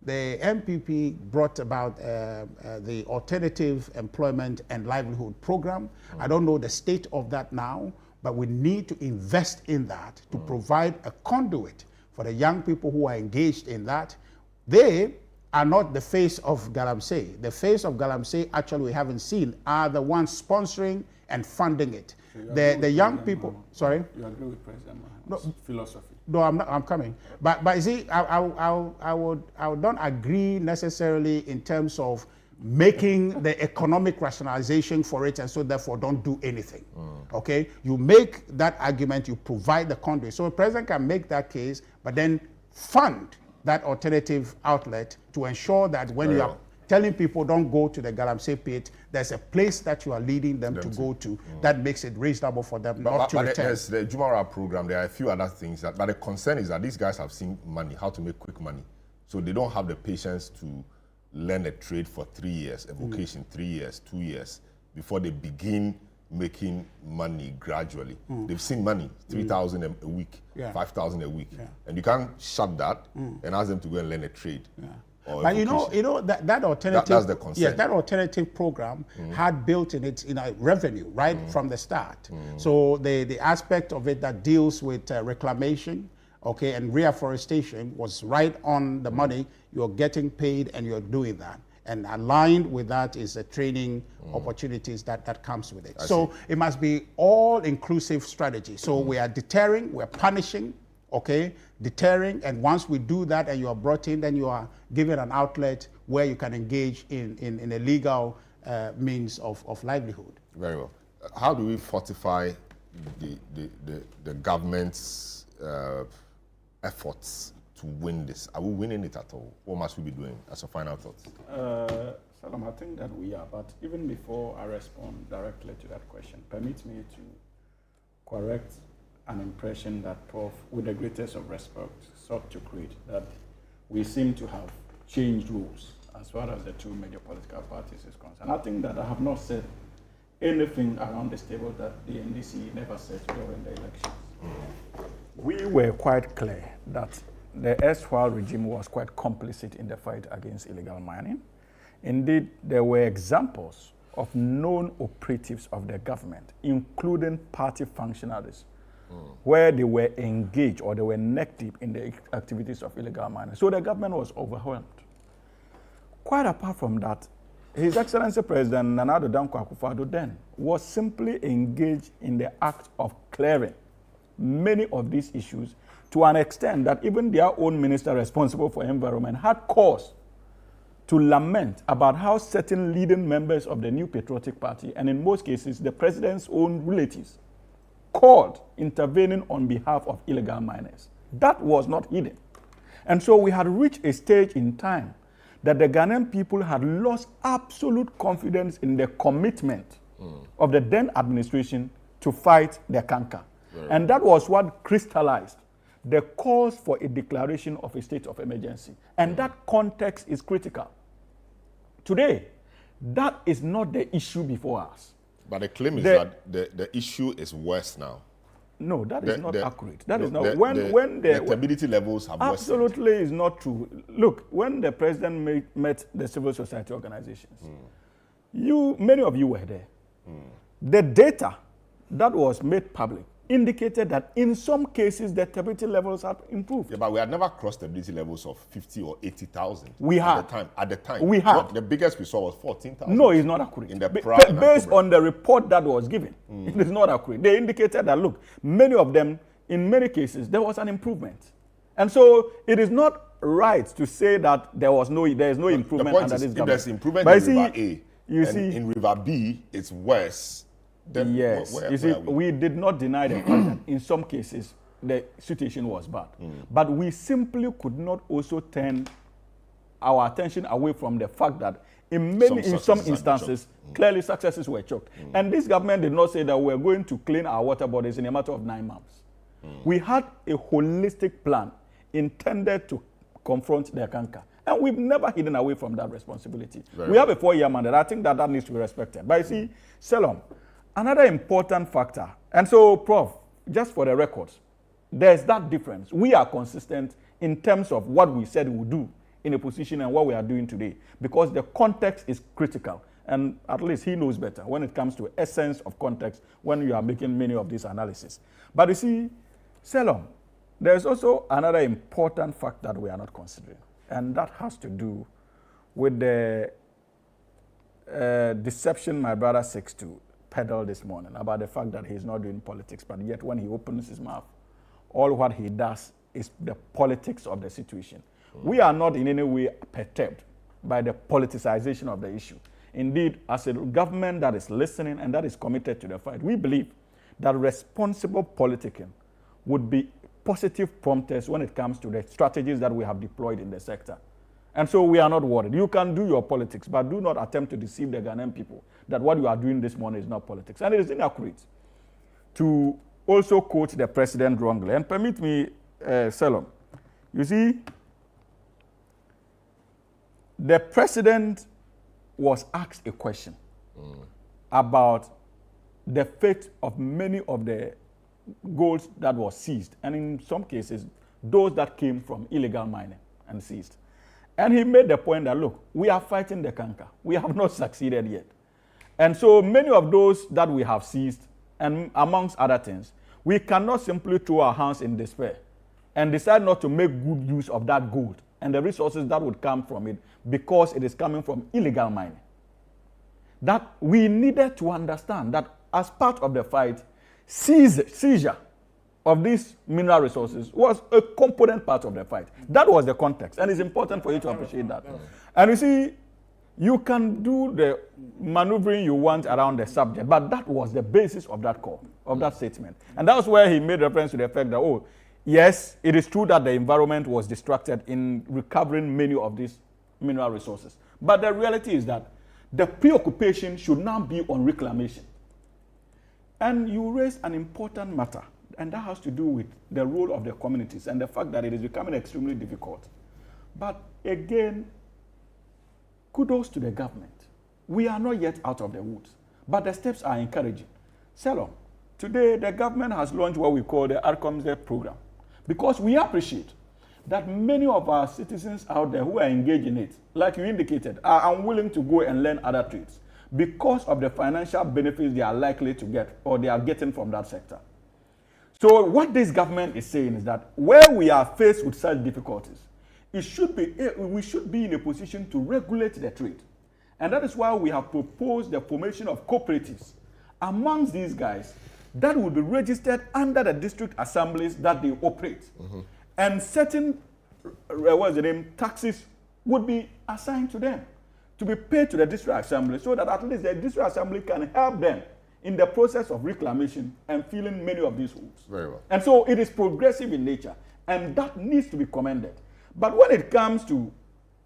S13: the MPP brought about the Alternative Employment and Livelihood Program. I don't know the state of that now, but we need to invest in that to provide a conduit for the young people who are engaged in that. They are not the face of Galamsey. The face of Galamsey, actually, we haven't seen, are the ones sponsoring and funding it. So the young people, sorry?
S7: You agree with President Mahamat's philosophy?
S13: No, I'm coming. But you see, I would not agree necessarily in terms of making the economic rationalization for it, and so therefore don't do anything. Okay? You make that argument, you provide the conduit. So the president can make that case, but then fund that alternative outlet to ensure that when you are telling people don't go to the Galamsey pit, there's a place that you are leading them to go to that makes it reasonable for them not to return.
S1: There's the Jumara program, there are a few other things, but the concern is that these guys have seen money, how to make quick money. So they don't have the patience to learn a trade for 3 years, a vocation 3 years, 2 years, before they begin making money gradually. They've seen money, 3,000 a week, 5,000 a week. And you can't shut that and ask them to go and learn a trade.
S13: But you know that alternative,
S1: that's the concern.
S13: Yes, that alternative program had built in it revenue right from the start. So the aspect of it that deals with reclamation, okay, and reforestation was right on the money. You're getting paid and you're doing that. And aligned with that is the training opportunities that comes with it. So it must be all-inclusive strategy. So we are deterring, we're punishing, okay, deterring, and once we do that and you are brought in, then you are given an outlet where you can engage in a legal means of livelihood.
S1: Very well. How do we fortify the government's efforts to win this? Are we winning it at all? What must we be doing as a final thought?
S7: Salam, I think that we are, but even before I respond directly to that question, permit me to correct an impression that Prof, with the greatest of respect, sought to create, that we seem to have changed rules as far as the two major political parties is concerned. I think that I have not said anything around this table that the NDC never said during the elections. We were quite clear that the erstwhile regime was quite complicit in the fight against illegal mining. Indeed, there were examples
S15: of known operatives of the government, including party functionaries, where they were engaged or they were neck deep in the activities of illegal mining. So the government was overwhelmed. Quite apart from that, His Excellency President Nana Addo Dankwa Akufo-Addo then was simply engaged in the act of clearing many of these issues to an extent that even their own minister responsible for environment had cause to lament about how certain leading members of the New Patriotic Party, and in most cases the president's own relatives, called intervening on behalf of illegal miners. That was not hidden. And so we had reached a stage in time that the Ghanaian people had lost absolute confidence in the commitment of the then administration to fight the canker. And that was what crystallized the calls for a declaration of a state of emergency. And that context is critical. Today, that is not the issue before us.
S1: But the claim is that the issue is worse now.
S15: No, that is not accurate. That is not.
S1: The stability levels have worsened.
S15: Absolutely is not true. Look, when the president met the civil society organizations, many of you were there. The data that was made public indicated that in some cases the stability levels have improved.
S1: Yeah, but we had never crossed stability levels of 50 or 80,000.
S15: We had.
S1: At the time.
S15: We had.
S1: The biggest we saw was 14,000.
S15: No, it's not accurate.
S1: In the
S15: based on the report that was given, it is not accurate. They indicated that, look, many of them, in many cases, there was an improvement. And so it is not right to say that there is no improvement under this government.
S1: If there's improvement in River A, in River B, it's worse. Then
S15: yes, we did not deny the fact that in some cases the situation was bad. But we simply could not also turn our attention away from the fact that in some instances, clearly successes were choked. And this government did not say that we're going to clean our water bodies in a matter of 9 months. We had a holistic plan intended to confront the canker. And we've never hidden away from that responsibility. We have a 4-year mandate. I think that needs to be respected. But you see, Selom, another important factor, and so, Prof, just for the records, there's that difference. We are consistent in terms of what we said we would do in a position and what we are doing today, because the context is critical. And at least he knows better when it comes to essence of context when you are making many of these analyses. But you see, Selom, there's also another important fact that we are not considering, and that has to do with the deception my brother seeks to peddle this morning about the fact that he's not doing politics, but yet when he opens his mouth, all what he does is the politics of the situation. We are not in any way perturbed by the politicization of the issue. Indeed, as a government that is listening and that is committed to the fight, we believe that responsible politicking would be positive prompters when it comes to the strategies that we have deployed in the sector. And so we are not worried. You can do your politics, but do not attempt to deceive the Ghanaian people that what you are doing this morning is not politics. And it is inaccurate to also quote the president wrongly. And permit me, Selom, you see, the president was asked a question about the fate of many of the golds that was seized, and in some cases, those that came from illegal mining and seized. And he made the point that, look, we are fighting the canker. We have not succeeded yet. And so many of those that we have seized, and amongst other things, we cannot simply throw our hands in despair and decide not to make good use of that gold and the resources that would come from it because it is coming from illegal mining. That we needed to understand that as part of the fight, seizure of these mineral resources was a component part of the fight. That was the context, and it's important for you to appreciate that. And you see, you can do the maneuvering you want around the subject, but that was the basis of that call, of that statement. And that was where he made reference to the fact that, oh, yes, it is true that the environment was distracted in recovering many of these mineral resources. But the reality is that the preoccupation should now be on reclamation. And you raise an important matter, and that has to do with the role of the communities and the fact that it is becoming extremely difficult. But again, kudos to the government. We are not yet out of the woods, but the steps are encouraging. Selom, today the government has launched what we call the Arkomze program, because we appreciate that many of our citizens out there who are engaged in it, like you indicated, are unwilling to go and learn other trades.
S7: because of the financial benefits they are likely to get or they are getting from that sector. So what this government is saying is that where we are faced with such difficulties, we should be in a position to regulate the trade. And that is why we have proposed the formation of cooperatives amongst these guys that will be registered under the district assemblies that they operate. And certain taxes would be assigned to them to be paid to the district assembly so that at least the district assembly can help them in the process of reclamation and filling many of these holes.
S1: Very well.
S7: And so it is progressive in nature, and that needs to be commended. But when it comes to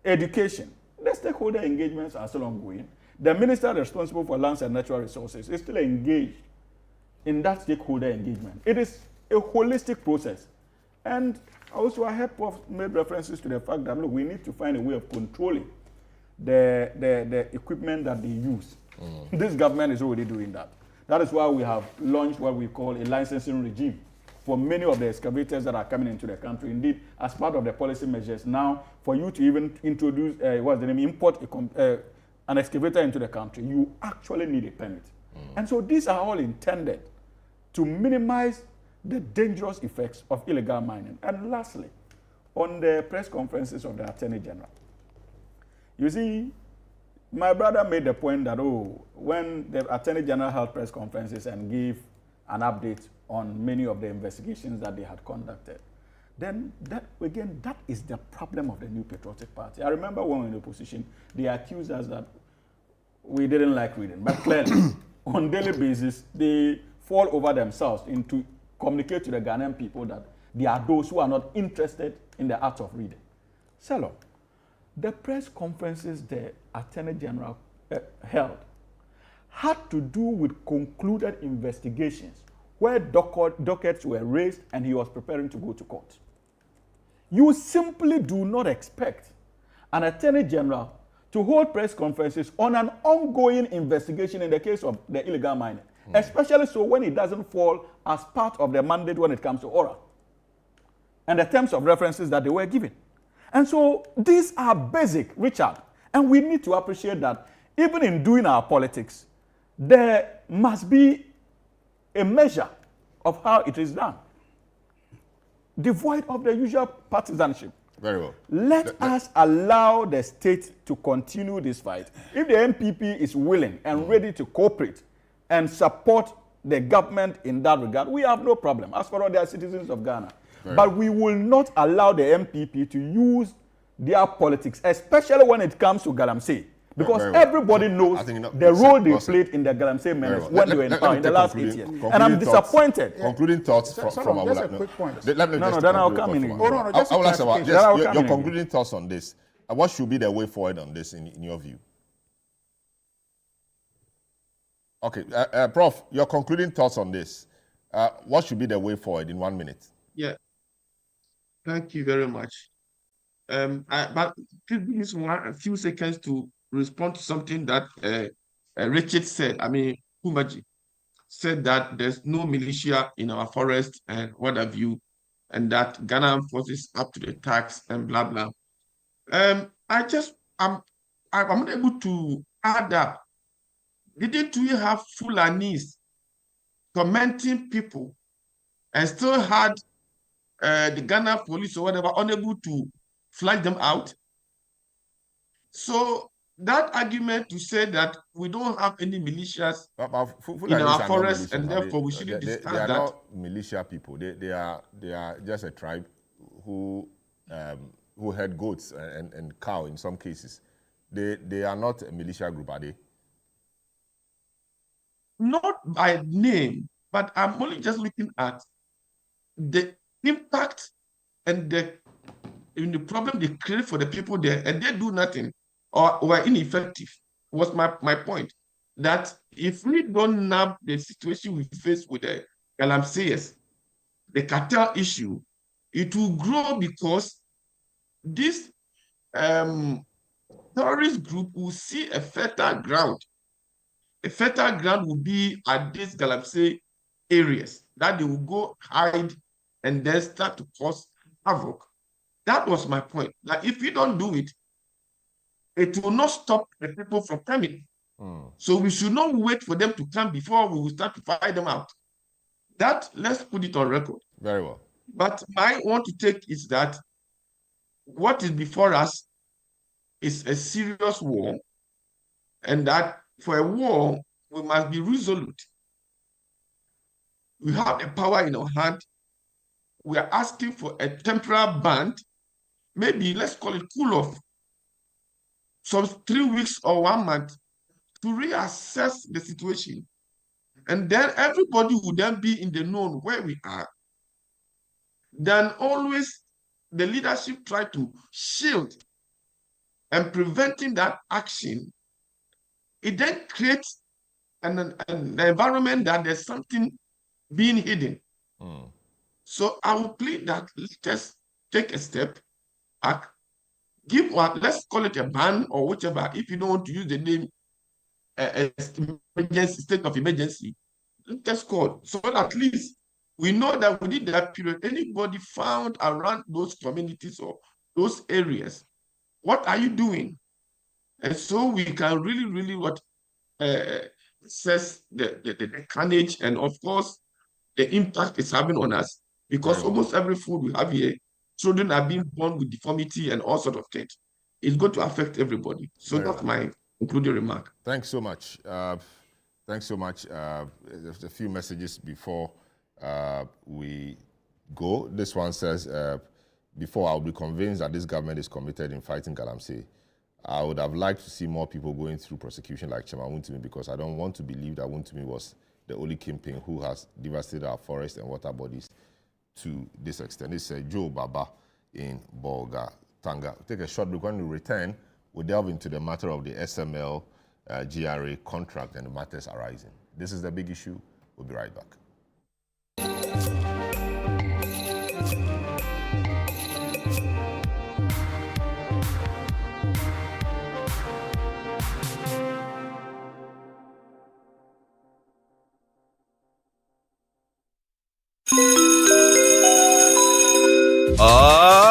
S7: education, the stakeholder engagements are still ongoing. The minister responsible for lands and natural resources is still engaged in that stakeholder engagement. It is a holistic process. And also I have made references to the fact that, look, we need to find a way of controlling the equipment that they use. This government is already doing that. That is why we have launched what we call a licensing regime for many of the excavators that are coming into the country. Indeed, as part of the policy measures now, for you to even introduce, import an excavator into the country, you actually need a permit. And so these are all intended to minimize the dangerous effects of illegal mining. And lastly, on the press conferences of the Attorney General, you see, my brother made the point that, when the Attorney General held press conferences and gave an update on many of the investigations that they had conducted, then that is the problem of the New Patriotic Party. I remember when we were in opposition, they accused us that we didn't like reading. But clearly, on a daily basis, they fall over themselves to communicate to the Ghanaian people that there are those who are not interested in the art of reading. So, the press conferences the Attorney General held had to do with concluded investigations where dockets were raised and he was preparing to go to court. You simply do not expect an Attorney General to hold press conferences on an ongoing investigation in the case of the illegal mining, especially so when it doesn't fall as part of the mandate when it comes to oral and the terms of references that they were given. And so these are basic, Richard, and we need to appreciate that even in doing our politics, there must be a measure of how it is done, devoid of the usual partisanship.
S1: Very well.
S7: Let us allow the state to continue this fight. If the MPP is willing and ready to cooperate and support the government in that regard, we have no problem, as for all the citizens of Ghana. But we will not allow the MPP to use their politics, especially when it comes to Galamsey. Because everybody knows the role they played in the Galamsey menace when they were in power in the last 8 years. And I'm disappointed.
S1: Concluding thoughts from
S13: just a quick point.
S7: Then I'll come in.
S1: Your concluding thoughts on this. What should be the way forward on this in your view? Okay, Prof, your concluding thoughts on this. What should be the way forward in 1 minute?
S16: Yeah. Thank you very much. But please give me a few seconds to respond to something that Richard said. Kumaji said that there's no militia in our forest and what have you, and that Ghana forces up to the tax and blah blah. I'm unable to add up. Didn't we have Fulanis tormenting people and still had the Ghana police or whatever unable to flag them out? So that argument to say that we don't have any militias in our forest and therefore we shouldn't discuss that.
S1: They are not militia people. They are just a tribe who had goats and cow in some cases. They are not a militia group, are they?
S16: Not by name, but I'm only just looking at the impact and the problem they create for the people there, and they do nothing or were ineffective. Was my point. That if we don't nab the situation we face with the Galamseyers, the cartel issue, it will grow because this terrorist group will see a fertile ground. A fertile ground will be at these Galamsey areas that they will go hide and then start to cause havoc. That was my point. Like, if we don't do it, it will not stop the people from coming. So we should not wait for them to come before we will start to fight them out. That, let's put it on record.
S1: Very well.
S16: But my want to take is that what is before us is a serious war, and that for a war, we must be resolute. We have the power in our hand. We are asking for a temporary ban, maybe let's call it cool off, some 3 weeks or 1 month to reassess the situation. And then everybody will then be in the know where we are. Then always the leadership try to shield and preventing that action. It then creates an environment that there's something being hidden. So I will plead that let's take a step back, give what, let's call it a ban or whichever, if you don't want to use the name emergency, state of emergency, let's call, so that at least we know that within that period, anybody found around those communities or those areas, what are you doing? And so we can really what assess the carnage and of course the impact it's having on us, because almost every food we have here, children are being born with deformity and all sorts of things. It's going to affect everybody. So that's my concluding remark.
S1: Thanks so much. Thanks so much. There's a few messages before we go. This one says, before I'll be convinced that this government is committed in fighting Galamsey, I would have liked to see more people going through prosecution like Chairman Wontumi, because I don't want to believe that Wontumi was the only kingpin who has devastated our forests and water bodies to this extent. This is Joe Baba in Bolga, Tanga. Take a short break. When we return, we'll delve into the matter of the SML GRA contract and the matters arising. This is The Big Issue. We'll be right back.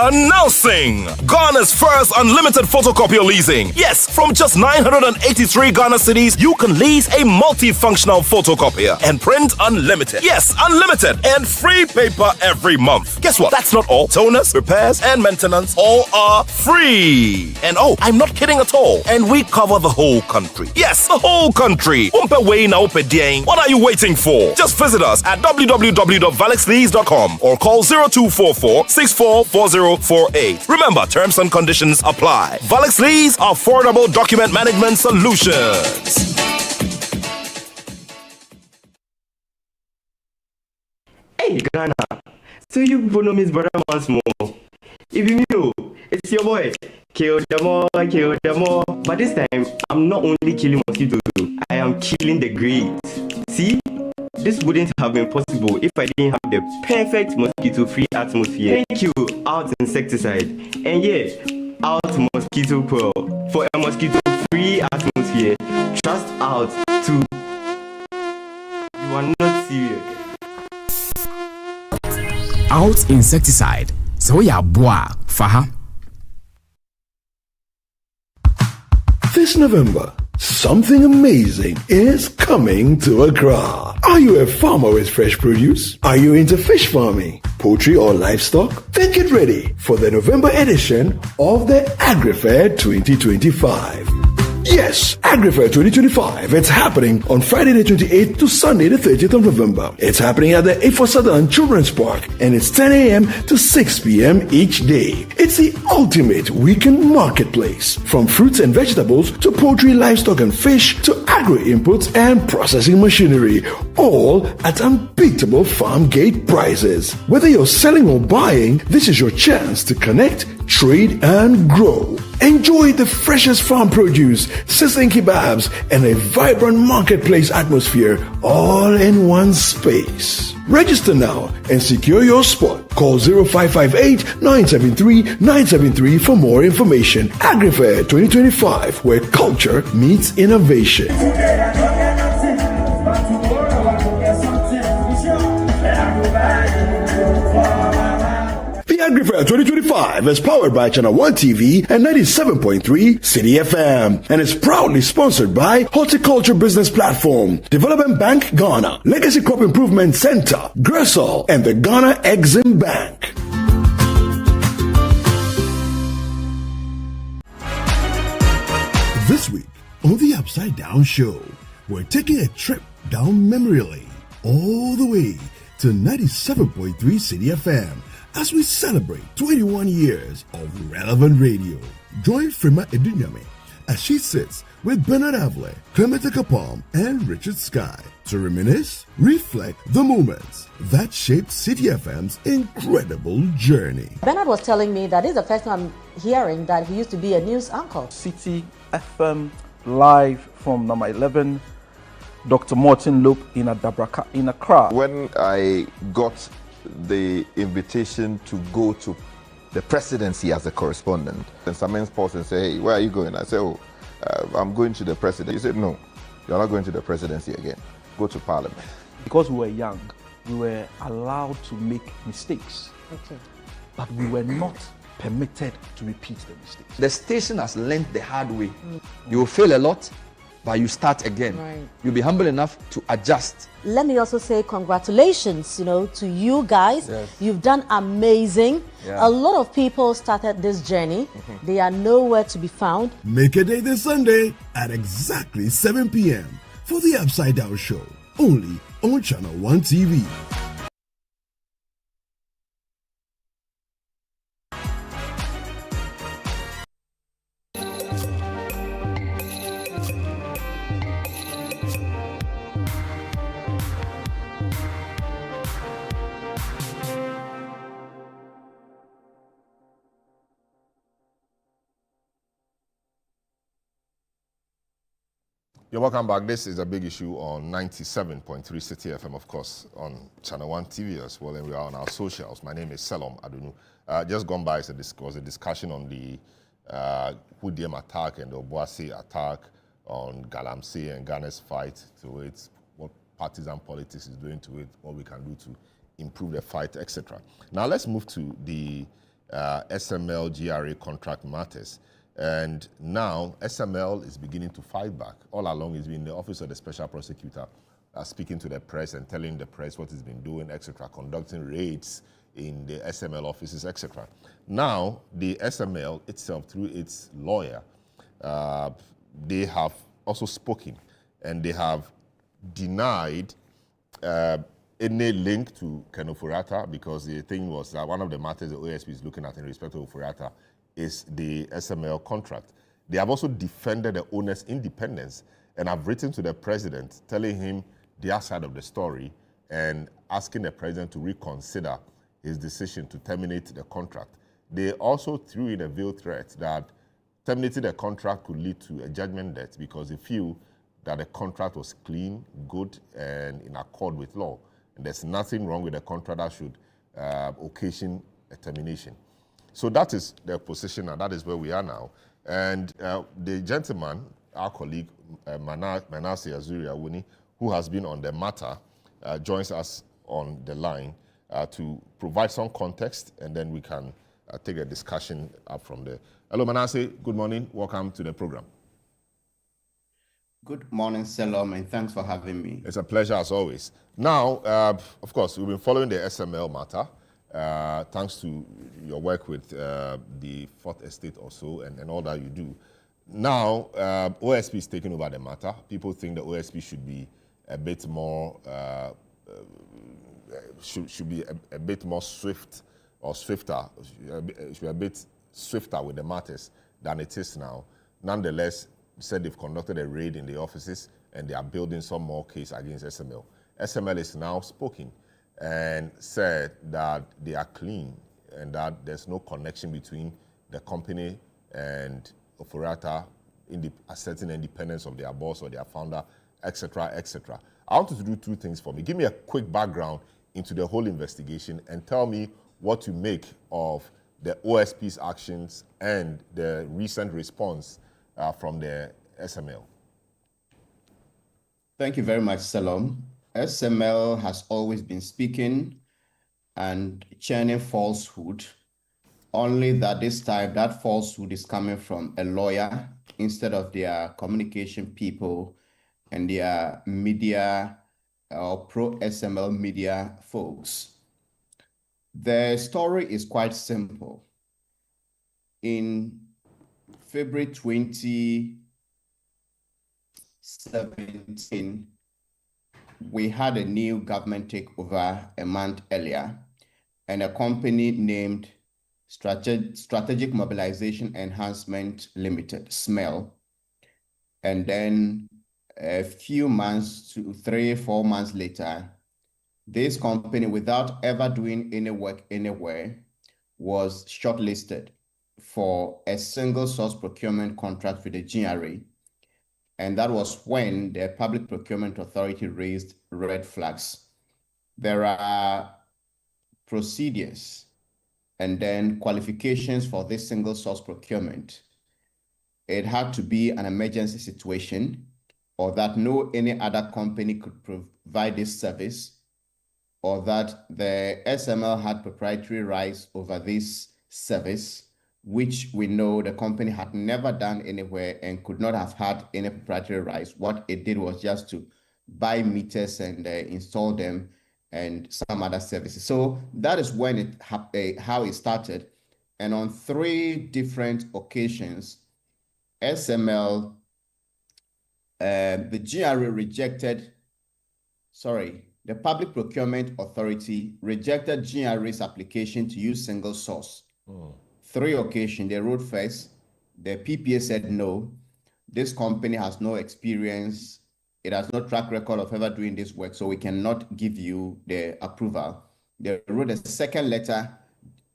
S2: Announcing Ghana's first unlimited photocopier leasing. Yes, from just 983 Ghana cedis, you can lease a multifunctional photocopier and print unlimited. Yes, unlimited and free paper every month. Guess what? That's not all. Toners, repairs, and maintenance all are free. And oh, I'm not kidding at all. And we cover the whole country. Yes, the whole country. What are you waiting for? Just visit us at www.valexlease.com or call 0244 644048. Remember, terms and conditions apply. Valix Lease, affordable document management solutions.
S3: Hey, Ghana. So you people know Miss Brother once more. If you knew, it's your boy. Kill them all. But this time, I'm not only killing mosquitoes, I am killing the grades. See? This wouldn't have been possible if I didn't have the perfect mosquito-free atmosphere. Thank you, Out Insecticide. And yeah, Out Mosquito Pearl. For a mosquito-free atmosphere, trust Out too. You are not serious.
S4: Out Insecticide. So ya boa, faha.
S5: This November, something amazing is coming to Accra. Are you a farmer with fresh produce? Are you into fish farming, poultry, or livestock? Then get ready for the November edition of the AgriFair 2025. Yes, AgriFair 2025. It's happening on Friday the 28th to Sunday the 30th of November. It's happening at the A4 Southern Children's Park, and it's 10 a.m. to 6 p.m. each day. It's the ultimate weekend marketplace. From fruits and vegetables to poultry, livestock and fish to agri-inputs and processing machinery, all at unbeatable farm gate prices. Whether you're selling or buying, this is your chance to connect, trade and grow. Enjoy the freshest farm produce, sizzling kebabs, and a vibrant marketplace atmosphere all in one space. Register now and secure your spot. Call 0558-973-973 for more information. AgriFair 2025, where culture meets innovation. The Fair 2025 is powered by Channel 1 TV and 97.3 City FM and is proudly sponsored by Horticulture Business Platform, Development Bank Ghana, Legacy Crop Improvement Center, Gressel, and the Ghana Exim Bank. This week on the Upside Down Show, we're taking a trip down memory lane all the way to 97.3 City FM as we celebrate 21 years of relevant radio. Join Frima Edunyame as she sits with Bernard Avle, Clement Kapalm, and Richard Sky to reminisce, reflect the moments that shaped City FM's incredible journey.
S6: Bernard was telling me that this is the first time I'm hearing that he used to be a news anchor.
S17: City FM live from number 11, Dr. Martin Lope in Accra.
S8: When I got the invitation to go to the presidency as a correspondent, and Samen's pause and say, hey, where are you going? I said, I'm going to the presidency. He said, no, you're not going to the presidency again. Go to parliament.
S17: Because we were young, we were allowed to make mistakes.
S6: Okay.
S17: But we were not permitted to repeat the mistakes.
S9: The station has learned the hard way. You will fail a lot, but you start again.
S6: Right.
S9: You'll be humble enough to adjust.
S6: Let me also say congratulations, to you guys.
S9: Yes.
S6: You've done amazing.
S9: Yeah.
S6: A lot of people started this journey. They are nowhere to be found.
S5: Make a day this Sunday at exactly 7 p.m. for the Upside Down Show, only on Channel 1 TV.
S1: You're welcome back. This is a big issue on 97.3 City FM, of course, on Channel 1 TV as well, and we are on our socials. My name is Selom Adunu. Just gone by was a discussion on the Hwidiem attack and the Obuasi attack on Galamsey and Ghana's fight to it, what partisan politics is doing to it, what we can do to improve the fight, etc. Now let's move to the SML GRA contract matters. And now SML is beginning to fight back. All along it's been the office of the special prosecutor speaking to the press and telling the press what it's been doing, etc., conducting raids in the SML offices, etc. Now the SML itself, through its lawyer, they have also spoken and they have denied any link to Ken Ofori-Atta, because the thing was that one of the matters the OSP is looking at in respect to Ofori-Atta is the SML contract. They have also defended the owner's independence and have written to the president telling him their side of the story and asking the president to reconsider his decision to terminate the contract. They also threw in a veiled threat that terminating the contract could lead to a judgment debt because they feel that the contract was clean, good, and in accord with law. And there's nothing wrong with the contract that should occasion a termination. So that is their position, and that is where we are now. And the gentleman, our colleague, Manasseh Azuri-Awuni, who has been on the matter, joins us on the line to provide some context, and then we can take a discussion up from there. Hello, Manasseh. Good morning. Welcome to the program.
S18: Good morning, Selom, and thanks for having me.
S1: It's a pleasure, as always. Now, of course, we've been following the SML matter. Thanks to your work with the Fourth Estate also and all that you do. Now, OSP is taking over the matter. People think the OSP should be a bit more should be a bit more swift or swifter, should be a bit swifter with the matters than it is now. Nonetheless, said they've conducted a raid in the offices and they are building some more case against SML. SML is now spoken and said that they are clean and that there's no connection between the company and Ofori-Atta asserting independence of their boss or their founder, etc., etc. I want you to do two things for me. Give me a quick background into the whole investigation and tell me what you make of the OSP's actions and the recent response from the SML.
S18: Thank you very much, Selom. SML has always been speaking and churning falsehood only that this time that falsehood is coming from a lawyer instead of their communication people and their media or pro-SML media folks. The story is quite simple. In February 2017, we had a new government takeover a month earlier, and a company named Strategic Mobilization Enhancement Limited, SML. And then a few months, 3-4 months later, this company, without ever doing any work anywhere, was shortlisted for a single source procurement contract with the GRA. And that was when the Public Procurement Authority raised red flags. There are procedures and then qualifications for this single source procurement. It had to be an emergency situation, or that no any other company could provide this service, or that the SML had proprietary rights over this service, which we know the company had never done anywhere and could not have had any proprietary rights. What it did was just to buy meters and install them and some other services. So that is when how it started. And on 3 different occasions, SML, the GRA rejected, the Public Procurement Authority rejected GRA's application to use single source. 3 occasions, they wrote first, the PPA said no, this company has no experience, it has no track record of ever doing this work, so we cannot give you the approval. They wrote a second letter,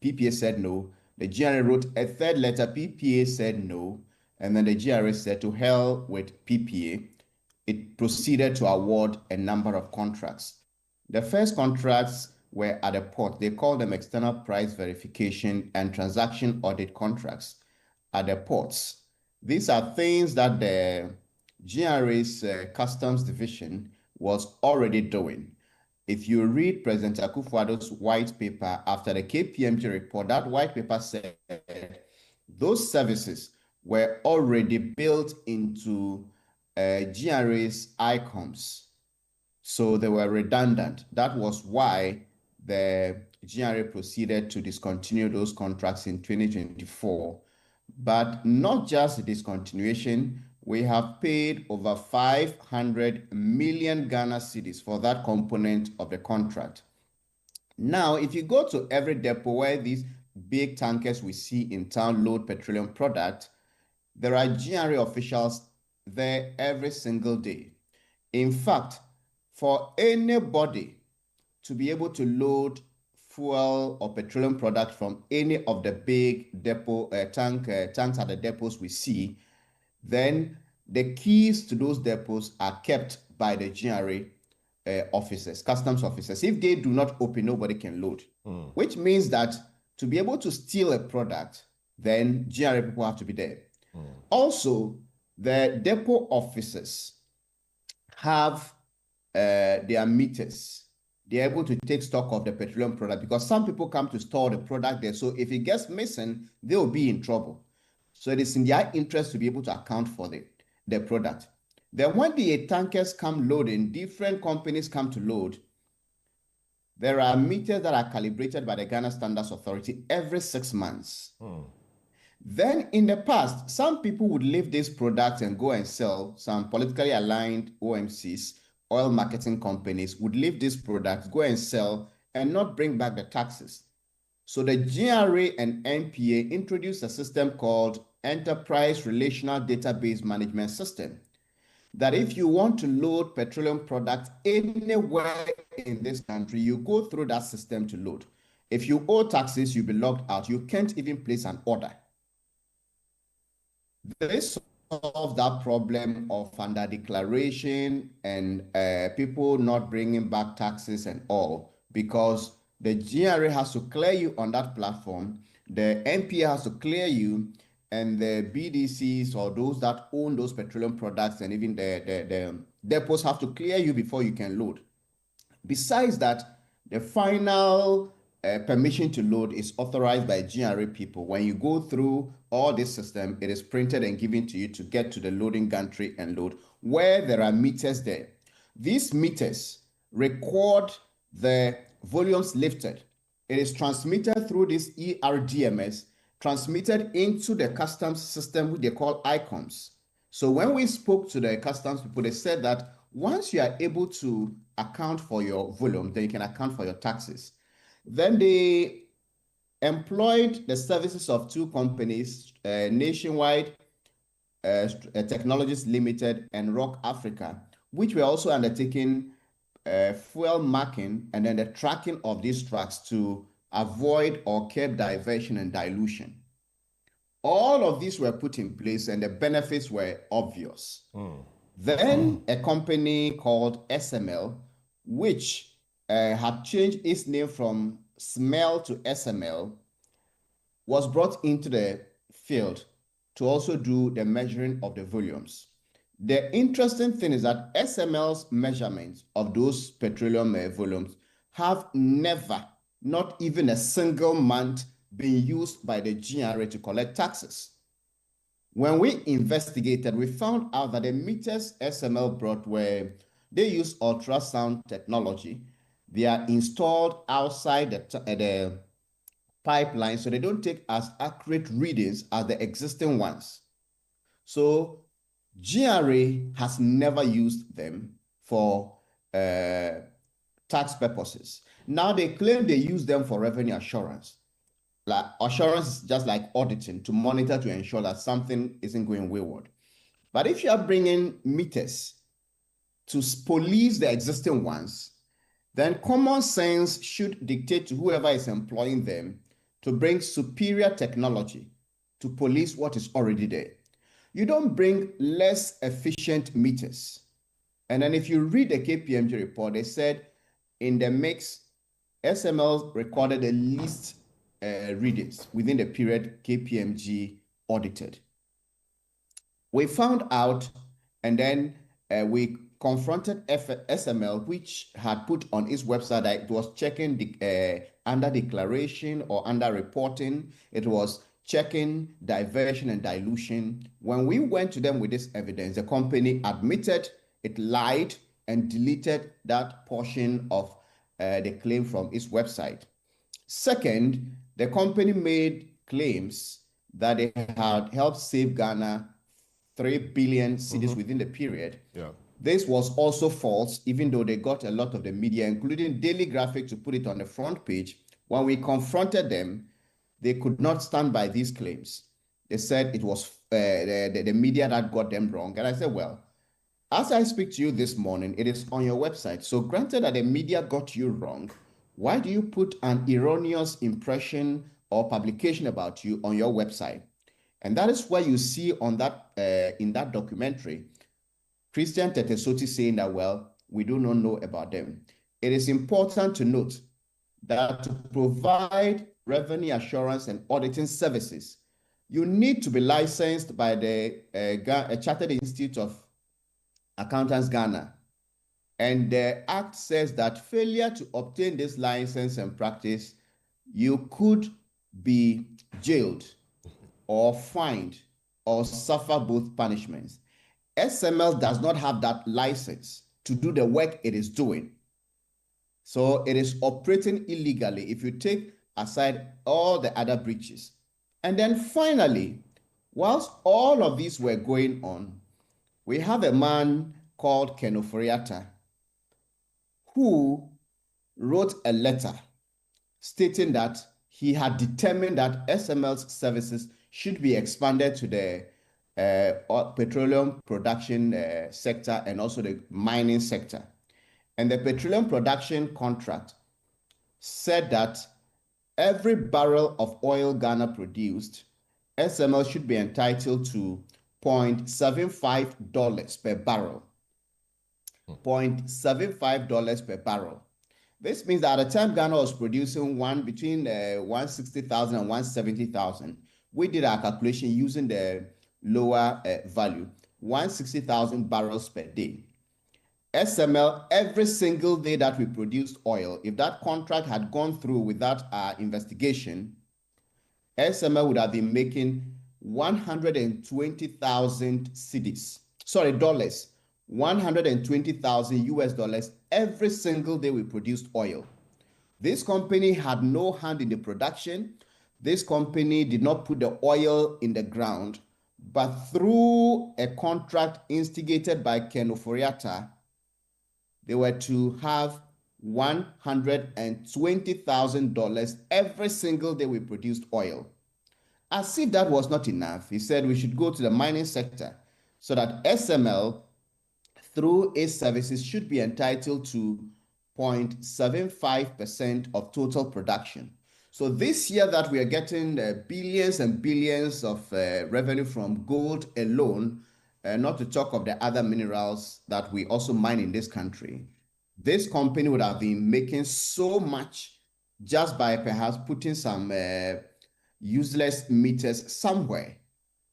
S18: PPA said no. The GRA wrote a third letter, PPA said no, and then the GRA said to hell with PPA. It proceeded to award a number of contracts. The first contracts were at a port. They called them external price verification and transaction audit contracts at the ports. These are things that the GRA's customs division was already doing. If you read President Akufo-Addo's white paper after the KPMG report, that white paper said those services were already built into GRA's ICOMs. So they were redundant. That was why the GRA proceeded to discontinue those contracts in 2024. But not just the discontinuation, we have paid over 500 million Ghana cedis for that component of the contract. Now, if you go to every depot where these big tankers we see in town load petroleum product, there are GRA officials there every single day. In fact, for anybody to be able to load fuel or petroleum product from any of the big depot tanks at the depots we see, then the keys to those depots are kept by the GRA officers, customs officers. If they do not open, nobody can load, which means that to be able to steal a product, then GRA people have to be there. Also, the depot officers have their meters. They're able to take stock of the petroleum product because some people come to store the product there. So if it gets missing, they will be in trouble. So it is in their interest to be able to account for the product. Then when the tankers come loading, different companies come to load, there are meters that are calibrated by the Ghana Standards Authority every 6 months. Then in the past, some people would leave this product and go and sell. Some politically aligned OMCs, oil marketing companies, would leave this product, go and sell, and not bring back the taxes. So the GRA and NPA introduced a system called Enterprise Relational Database Management System, that if you want to load petroleum products anywhere in this country, you go through that system to load. If you owe taxes, you'll be logged out. You can't even place an order. This solves that problem of under declaration and people not bringing back taxes and all, because the GRA has to clear you on that platform, the NPA has to clear you, and the BDCs or those that own those petroleum products and even the depots have to clear you before you can load. Besides that, the final permission to load is authorized by GRA people. When you go through all this system, it is printed and given to you to get to the loading gantry and load, where there are meters there. These meters record the volumes lifted. It is transmitted through this ERDMS, transmitted into the customs system, which they call ICOMS. So when we spoke to the customs people, they said that once you are able to account for your volume, then you can account for your taxes. Then they employed the services of two companies, Nationwide Technologies Limited and Rock Africa, which were also undertaking fuel marking and then the tracking of these trucks to avoid or curb diversion and dilution. All of these were put in place and the benefits were obvious. Then a company called SML, which had changed its name from SML to SML, was brought into the field to also do the measuring of the volumes. The interesting thing is that SML's measurements of those petroleum volumes have never, not even a single month, been used by the GRA to collect taxes. When we investigated, we found out that the meters SML brought they use ultrasound technology. They are installed outside the pipeline, so they don't take as accurate readings as the existing ones. So GRA has never used them for tax purposes. Now they claim they use them for revenue assurance. Like assurance is just like auditing, to monitor to ensure that something isn't going wayward. But if you are bringing meters to police the existing ones, then common sense should dictate to whoever is employing them to bring superior technology to police what is already there. You don't bring less efficient meters. And then if you read the KPMG report, they said in the mix, SML recorded the least readings within the period KPMG audited. We found out, and then we confronted SML, which had put on its website that it was checking the under declaration or under reporting. It was checking diversion and dilution. When we went to them with this evidence, the company admitted it lied and deleted that portion of the claim from its website. Second, the company made claims that they had helped save Ghana 3 billion cedis within the period.
S1: Yeah.
S18: This was also false, even though they got a lot of the media, including Daily Graphic, to put it on the front page. When we confronted them, they could not stand by these claims. They said it was the media that got them wrong. And I said, well, as I speak to you this morning, it is on your website. So granted that the media got you wrong, why do you put an erroneous impression or publication about you on your website? And that is why you see on that in that documentary, Christian Tetesoti saying that, well, we do not know about them. It is important to note that to provide revenue assurance and auditing services, you need to be licensed by the Chartered Institute of Accountants Ghana. And the Act says that failure to obtain this license and practice, you could be jailed or fined or suffer both punishments. SML does not have that license to do the work it is doing. So it is operating illegally if you take aside all the other breaches. And then finally, whilst all of these were going on, we have a man called Ken Oforiatta who wrote a letter stating that he had determined that SML's services should be expanded to the petroleum production sector and also the mining sector. And the petroleum production contract said that every barrel of oil Ghana produced, SML should be entitled to $0.75 per barrel. $0.75 per barrel. This means that at the time Ghana was producing between 160,000 and 170,000, we did our calculation using the lower value, 160,000 barrels per day. SML, every single day that we produced oil, if that contract had gone through without our investigation, SML would have been making 120,000 cedis. Sorry, dollars. 120,000 US dollars every single day we produced oil. This company had no hand in the production. This company did not put the oil in the ground, but through a contract instigated by Ken Oforiatta, they were to have $120,000 every single day we produced oil. As if that was not enough, he said we should go to the mining sector so that SML, through its services, should be entitled to 0.75% of total production. So this year that we are getting billions and billions of revenue from gold alone, not to talk of the other minerals that we also mine in this country, this company would have been making so much just by perhaps putting some useless meters somewhere.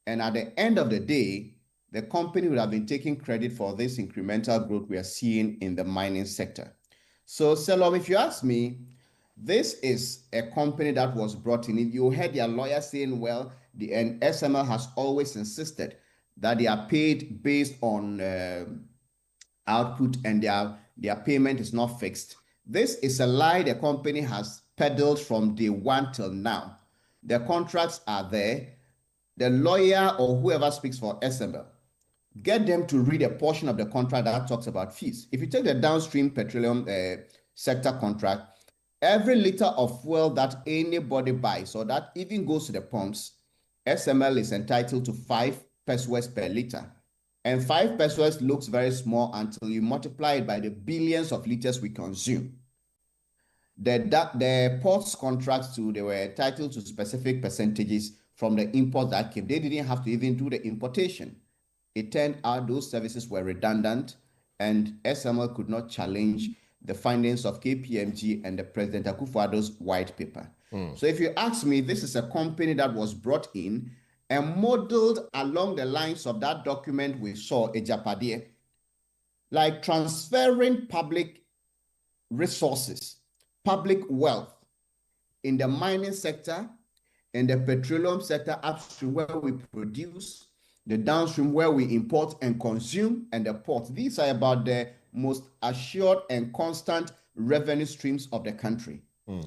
S18: And at the end of the day, the company would have been taking credit for this incremental growth we are seeing in the mining sector. So, Selom, if you ask me, this is a company that was brought in. You heard their lawyer saying, well, the SML has always insisted that they are paid based on output and their payment is not fixed. This is a lie the company has peddled from day one till now. The contracts are there. The lawyer or whoever speaks for SML, get them to read a portion of the contract that talks about fees. If you take the downstream petroleum sector contract, every liter of fuel that anybody buys or that even goes to the pumps, SML is entitled to 5 pesos per liter. And 5 pesos looks very small until you multiply it by the billions of liters we consume. The ports contracts too, they were entitled to specific percentages from the import that came. They didn't have to even do the importation. It turned out those services were redundant and SML could not challenge the findings of KPMG and the President Akufo-Addo's white paper. So if you ask me, this is a company that was brought in and modeled along the lines of that document we saw, Ejapadia, like transferring public resources, public wealth in the mining sector, in the petroleum sector, upstream where we produce, the downstream where we import and consume, and the port. These are about the most assured and constant revenue streams of the country.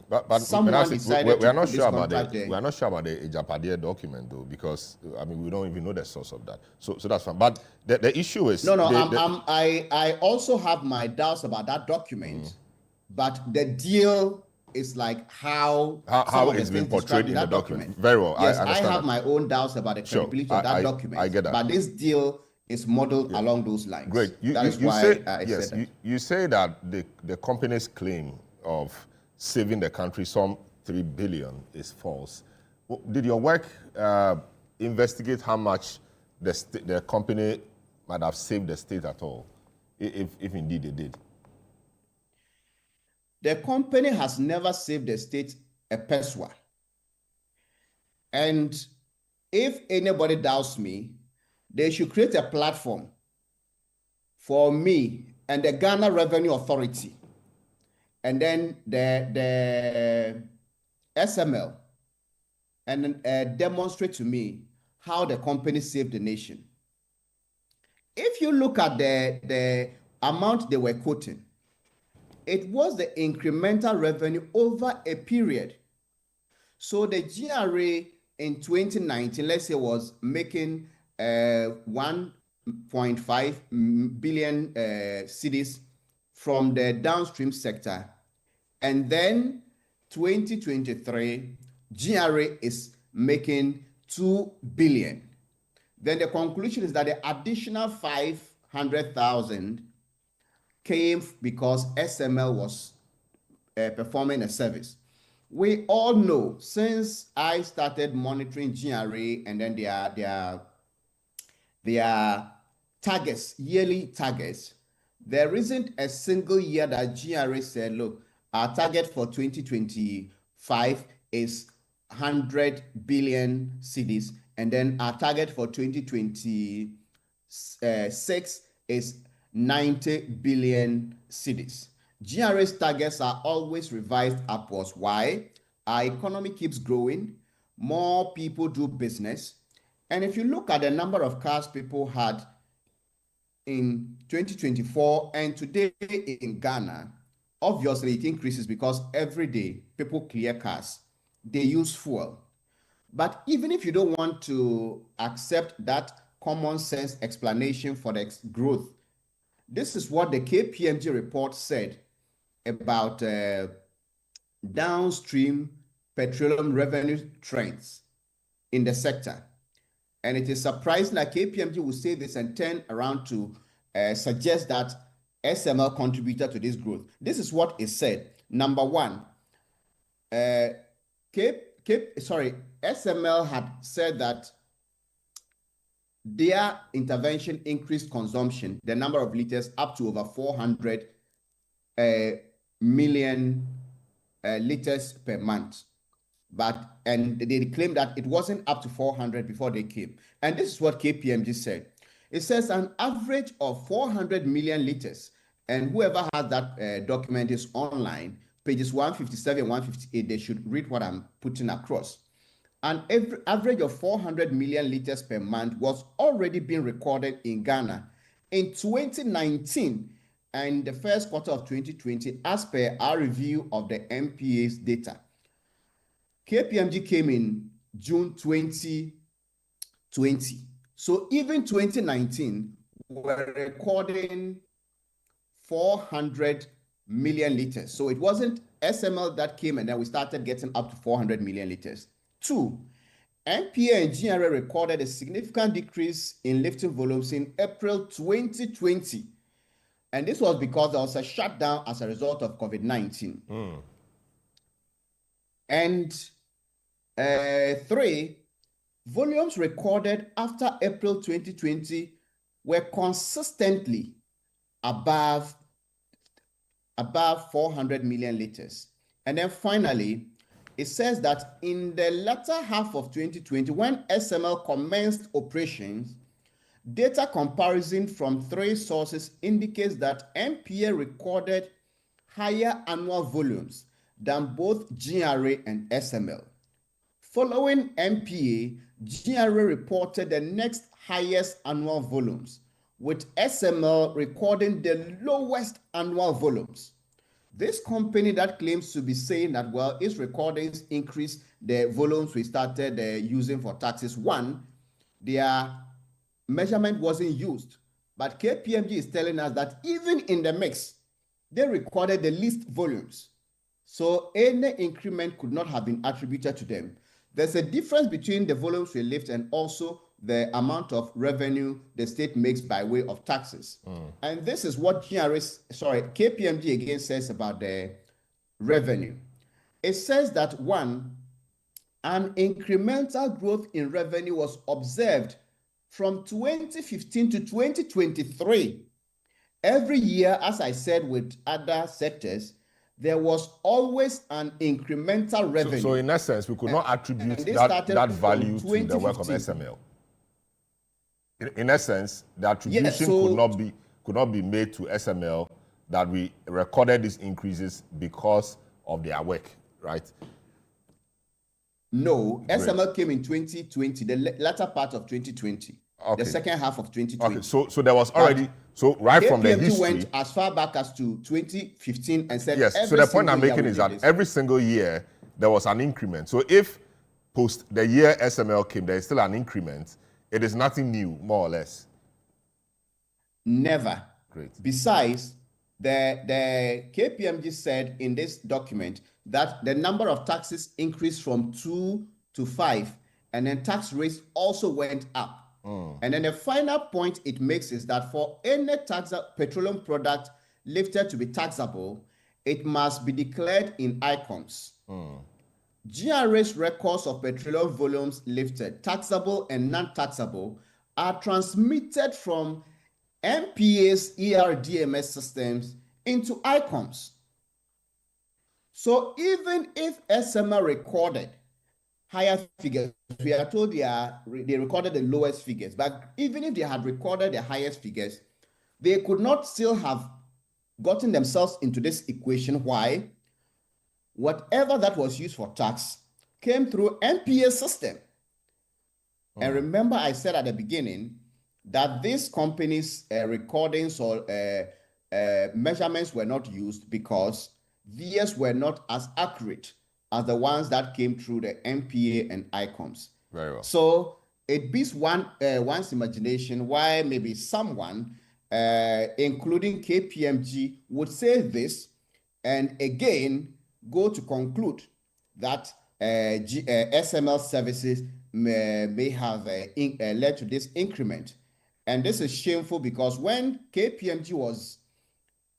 S1: But
S18: someone decided
S1: we are not
S18: to
S1: sure
S18: put
S1: about
S18: this
S1: we are not sure about the Ejapadia document though, because I mean we don't even know the source of that. So that's fine. But the issue is
S18: I also have my doubts about that document, but the deal is like how
S1: it's been portrayed in the document. Very well.
S18: Yes,
S1: I understand
S18: have my own doubts about the credibility of that document.
S1: I get that.
S18: But this deal is modeled along those lines.
S1: Great. You say that the company's claim of saving the country some 3 billion is false. Did your work investigate how much the company might have saved the state at all, if indeed they did?
S18: The company has never saved the state a peso. And if anybody doubts me, they should create a platform for me and the Ghana Revenue Authority, and then the SML, and demonstrate to me how the company saved the nation. If you look at the amount they were quoting, it was the incremental revenue over a period. So the GRA in 2019, let's say, was making 1.5 billion cedis from the downstream sector. And then 2023, GRA is making 2 billion. Then the conclusion is that the additional 500,000 came because SML was performing a service. We all know, since I started monitoring GRA and then their targets, yearly targets, there isn't a single year that GRA said, look, our target for 2025 is 100 billion cedis, and then our target for 2026 is 90 billion cedis. GRA's targets are always revised upwards. Why? Our economy keeps growing, more people do business, and if you look at the number of cars people had in 2024 and today in Ghana, obviously it increases because every day people clear cars, they use fuel. But even if you don't want to accept that common sense explanation for the growth, this is what the KPMG report said about downstream petroleum revenue trends in the sector. And it is surprising that KPMG will say this and turn around to suggest that SML contributed to this growth. This is what it said. Number one, SML had said that their intervention increased consumption, the number of liters, up to over 400 million liters per month. And they claimed that it wasn't up to 400 before they came. And this is what KPMG said. It says an average of 400 million liters. And whoever has that document is online, pages 157, 158, they should read what I'm putting across. An average of 400 million liters per month was already being recorded in Ghana in 2019 and the first quarter of 2020, as per our review of the MPA's data. KPMG came in June 2020. So even 2019, we're recording 400 million liters. So it wasn't SML that came and then we started getting up to 400 million liters. Two, MPA and GRA recorded a significant decrease in lifting volumes in April 2020. And this was because there was a shutdown as a result of COVID-19. And three, volumes recorded after April 2020 were consistently above 400 million liters. And then finally, it says that in the latter half of 2020, when SML commenced operations, data comparison from three sources indicates that MPA recorded higher annual volumes than both GRA and SML. Following MPA, GRA reported the next highest annual volumes, with SML recording the lowest annual volumes. This company that claims to be saying that, well, its recordings increased the volumes we started using for taxes. One, their measurement wasn't used. But KPMG is telling us that even in the mix, they recorded the least volumes. So any increment could not have been attributed to them. There's a difference between the volumes we lift and also the amount of revenue the state makes by way of taxes. And this is what KPMG again says about the revenue. It says that one, an incremental growth in revenue was observed from 2015 to 2023. Every year, as I said with other sectors, there was always an incremental revenue.
S1: So in essence, we could not attribute that value to the work of SML. In essence, the attribution could not be made to SML that we recorded these increases because of their work, right?
S18: No, SML came in 2020, the latter part of 2020, the second half of 2020.
S1: Okay, so there was already, so right from the history.
S18: went as far back as to 2015 and said,
S1: yes, so the point I'm making is that every single year there was an increment. So if post the year SML came, there is still an increment. It is nothing new, more or less.
S18: Never.
S1: Great.
S18: Besides, the KPMG said in this document that the number of taxes increased from 2 to 5, and then tax rates also went up. And then the final point it makes is that for any petroleum product lifted to be taxable, it must be declared in ICOMS. GRA's records of petroleum volumes lifted, taxable and non-taxable, are transmitted from MPA's ERDMS systems into ICOMS. So even if SML recorded higher figures, we are told they recorded the lowest figures, but even if they had recorded the highest figures, they could not still have gotten themselves into this equation. Why? Whatever that was used for tax came through NPA system. And remember, I said at the beginning that these companies' recordings or measurements were not used because theirs were not as accurate as the ones that came through the NPA and ICOMS.
S1: Very well.
S18: So it beats one's imagination why maybe someone, including KPMG, would say this and again go to conclude that SML services may have led to this increment. And this is shameful because when KPMG was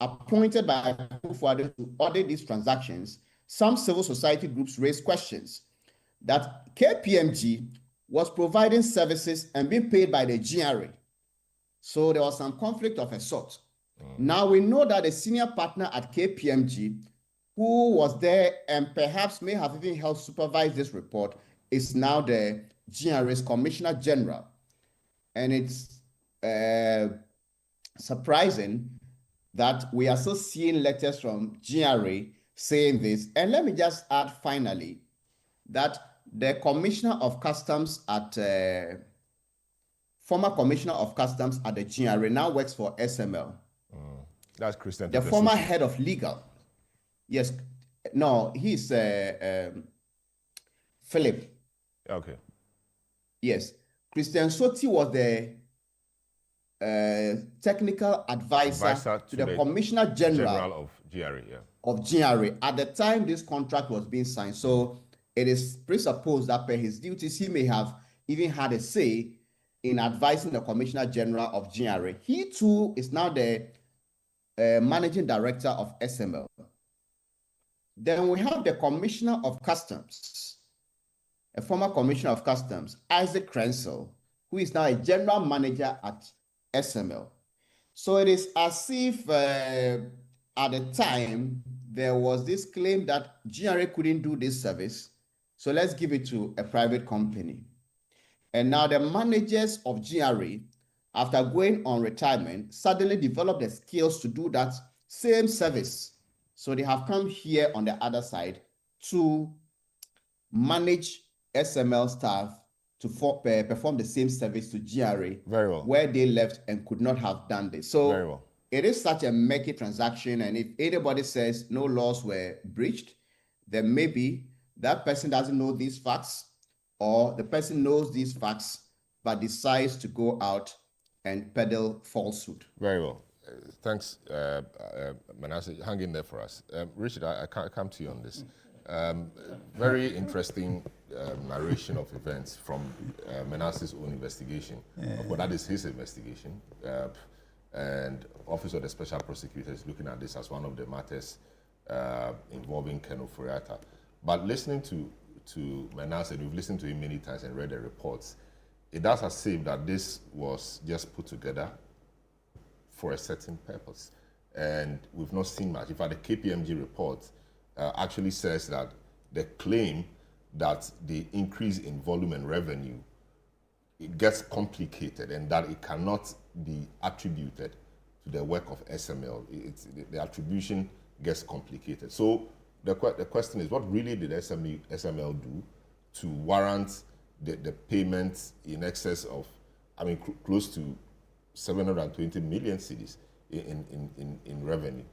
S18: appointed by Hwidiem to audit these transactions, some civil society groups raised questions that KPMG was providing services and being paid by the GRA. So there was some conflict of a sort. Now we know that a senior partner at KPMG who was there and perhaps may have even helped supervise this report is now the GRA's Commissioner General. And it's surprising that we are still seeing letters from GRA saying this. And let me just add finally that the Commissioner of Customs at former Commissioner of Customs at the GRA now works for SML.
S1: That's Christian.
S18: The former head of legal. Yes. No, he's Philip.
S1: Okay.
S18: Yes. Christian Soti was the technical advisor to the Commissioner General
S1: of GRA. Yeah.
S18: Of GRA at the time this contract was being signed. So it is presupposed that per his duties, he may have even had a say in advising the Commissioner General of GRA. He too is now the Managing Director of SML. Then we have the Commissioner of Customs, a former Commissioner of Customs, Isaac Krensel, who is now a General Manager at SML. So it is as if at the time there was this claim that GRA couldn't do this service, so let's give it to a private company. And now the managers of GRA, after going on retirement, suddenly developed the skills to do that same service. So they have come here on the other side to manage SML staff to perform the same service to GRA.
S1: Very well.
S18: Where they left and could not have done this. So
S1: very well.
S18: It is such a murky transaction, and if anybody says no laws were breached, then maybe that person doesn't know these facts, or the person knows these facts but decides to go out and peddle falsehood.
S1: Very well. Thanks, Manasseh. Hang in there for us. Richard, I can't come to you on this. Very interesting narration of events from Manasseh's own investigation. Well, that is his investigation. And Office of the Special Prosecutor is looking at this as one of the matters involving Ken Oforiatta. But listening to Manasseh, we've listened to him many times and read the reports, it does seem that this was just put together for a certain purpose. And we've not seen much. In fact, the KPMG report actually says that the claim that the increase in volume and revenue, it gets complicated and that it cannot be attributed to the work of SML. The attribution gets complicated. So the question is, what really did SML do to warrant the payments in excess of, I mean, close to 720 million cedis in revenue?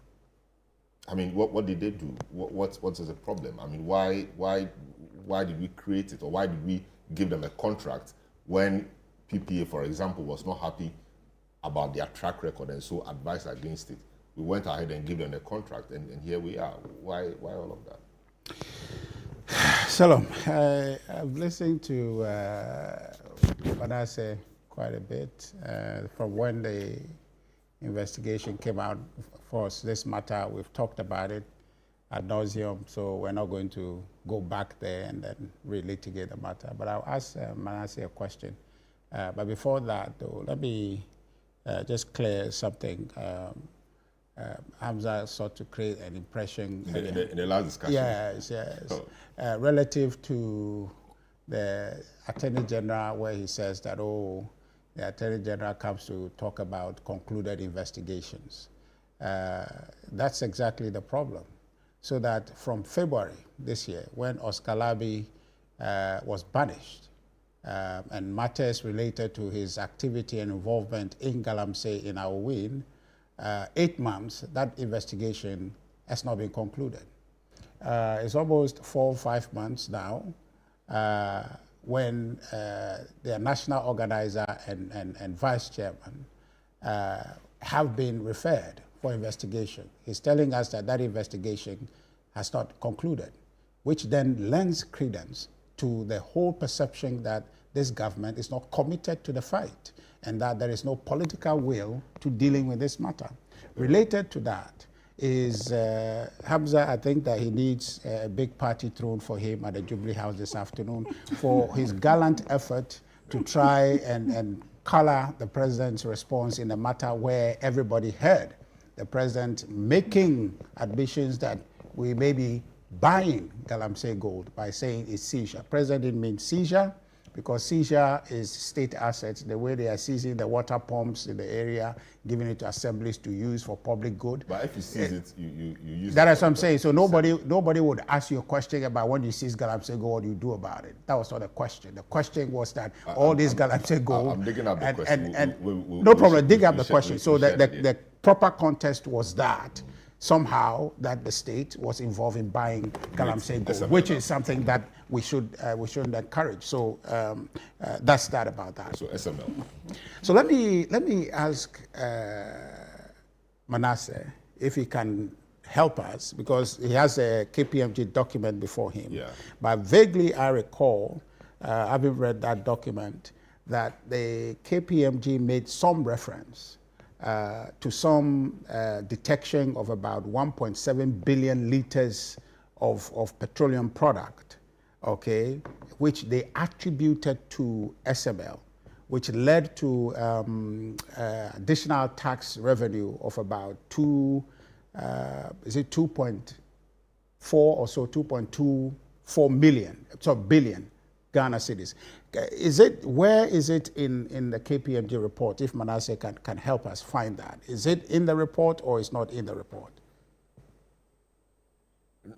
S1: I mean, what did they do? What is the problem? I mean, why did we create it, or why did we give them a contract when PPA, for example, was not happy about their track record and so advised against it? We went ahead and gave them a contract, and here we are. Why all of that?
S13: Shalom. I've listened to Manasseh quite a bit from when the investigation came out. For us, this matter, we've talked about it ad nauseum, so we're not going to go back there and then relitigate the matter. But I'll ask Manasseh a question. But before that, though, let me just clear something. Hamza sought to create an impression
S1: in the last discussion.
S13: Yes. Relative to the Attorney General, where he says that, The Attorney General comes to talk about concluded investigations. That's exactly the problem. So that from February this year, when Oscar Labi was banished, and matters related to his activity and involvement in Galamsey in our win, 8 months, that investigation has not been concluded. It's almost 4 or 5 months now when the national organizer and vice chairman have been referred for investigation. He's telling us that that investigation has not concluded, which then lends credence to the whole perception that this government is not committed to the fight and that there is no political will to dealing with this matter. Related to that is Hamza, I think that he needs a big party thrown for him at the Jubilee House this afternoon for his gallant effort to try and color the president's response in a matter where everybody heard the president making admissions that we may be buying Galamsey gold by saying it's seizure. President didn't mean seizure because seizure is state assets, the way they are seizing the water pumps in the area, giving it to assemblies to use for public good.
S1: But if you seize it, you use it.
S13: That's what I'm saying. So nobody would ask you a question about when you seize Galamsey gold, what do you do about it? That was not the question. The question was that all this Galamsey gold...
S1: I'm digging up the question.
S13: No problem, dig up the question. So the proper context was that somehow that the state was involved in buying Galamsey gold, which is something that we shouldn't encourage. So that's that about that.
S1: So SML.
S13: So let me ask Manasseh if he can help us, because he has a KPMG document before him.
S1: Yeah.
S13: But vaguely I recall, having read that document, that the KPMG made some reference to some detection of about 1.7 billion liters of petroleum product, okay, which they attributed to SML, which led to additional tax revenue of about 2.4 or so, 2.24 million, so billion Ghana cedis. Where is it in the KPMG report, if Manasseh can help us find that? Is it in the report or is not in the report?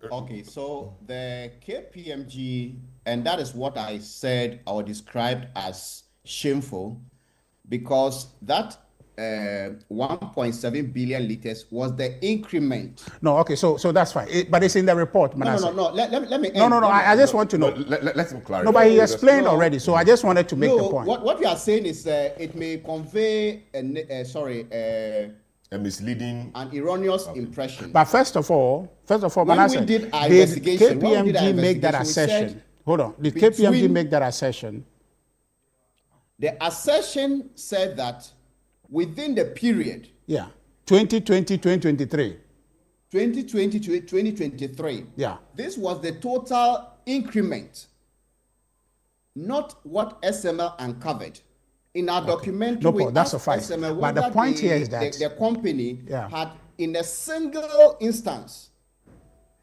S18: Okay, so the KPMG, and that is what I said or described as shameful, because that 1.7 billion liters was the increment.
S13: No, okay, so that's fine. But it's in the report, Manasseh.
S18: No. Let me end.
S13: No. I just want to know.
S1: Let him clarify.
S13: No, but he explained already, so I just wanted to make the point.
S18: What we are saying is it may convey
S1: a misleading,
S18: an erroneous impression.
S13: But first of all,
S18: when
S13: Manasseh,
S18: we did our investigation,
S13: KPMG make that assertion? Hold on. Did KPMG make that assertion?
S18: The assertion said that within the period,
S13: 2020, 2023.
S18: 2020 to 2023, this was the total increment, not what SML uncovered. In our documentary,
S13: that's a fact.
S18: SML,
S13: but the point here is that
S18: the company had, in a single instance,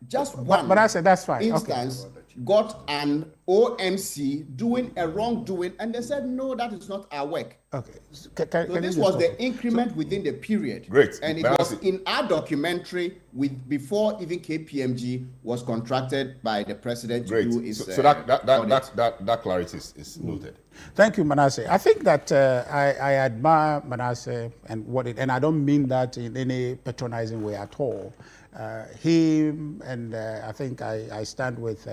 S18: just one.
S13: But I said that's fine.
S18: Instance, got an OMC doing a wrongdoing, and they said, no, that is not our work.
S13: Okay.
S18: So this was the increment within the period.
S1: Great.
S18: And it was in our documentary before even KPMG was contracted by the president to do his
S1: so that clarity is noted.
S13: Thank you, Manasseh. I think that I admire Manasseh and I don't mean that in any patronizing way at all. Him and I think I stand with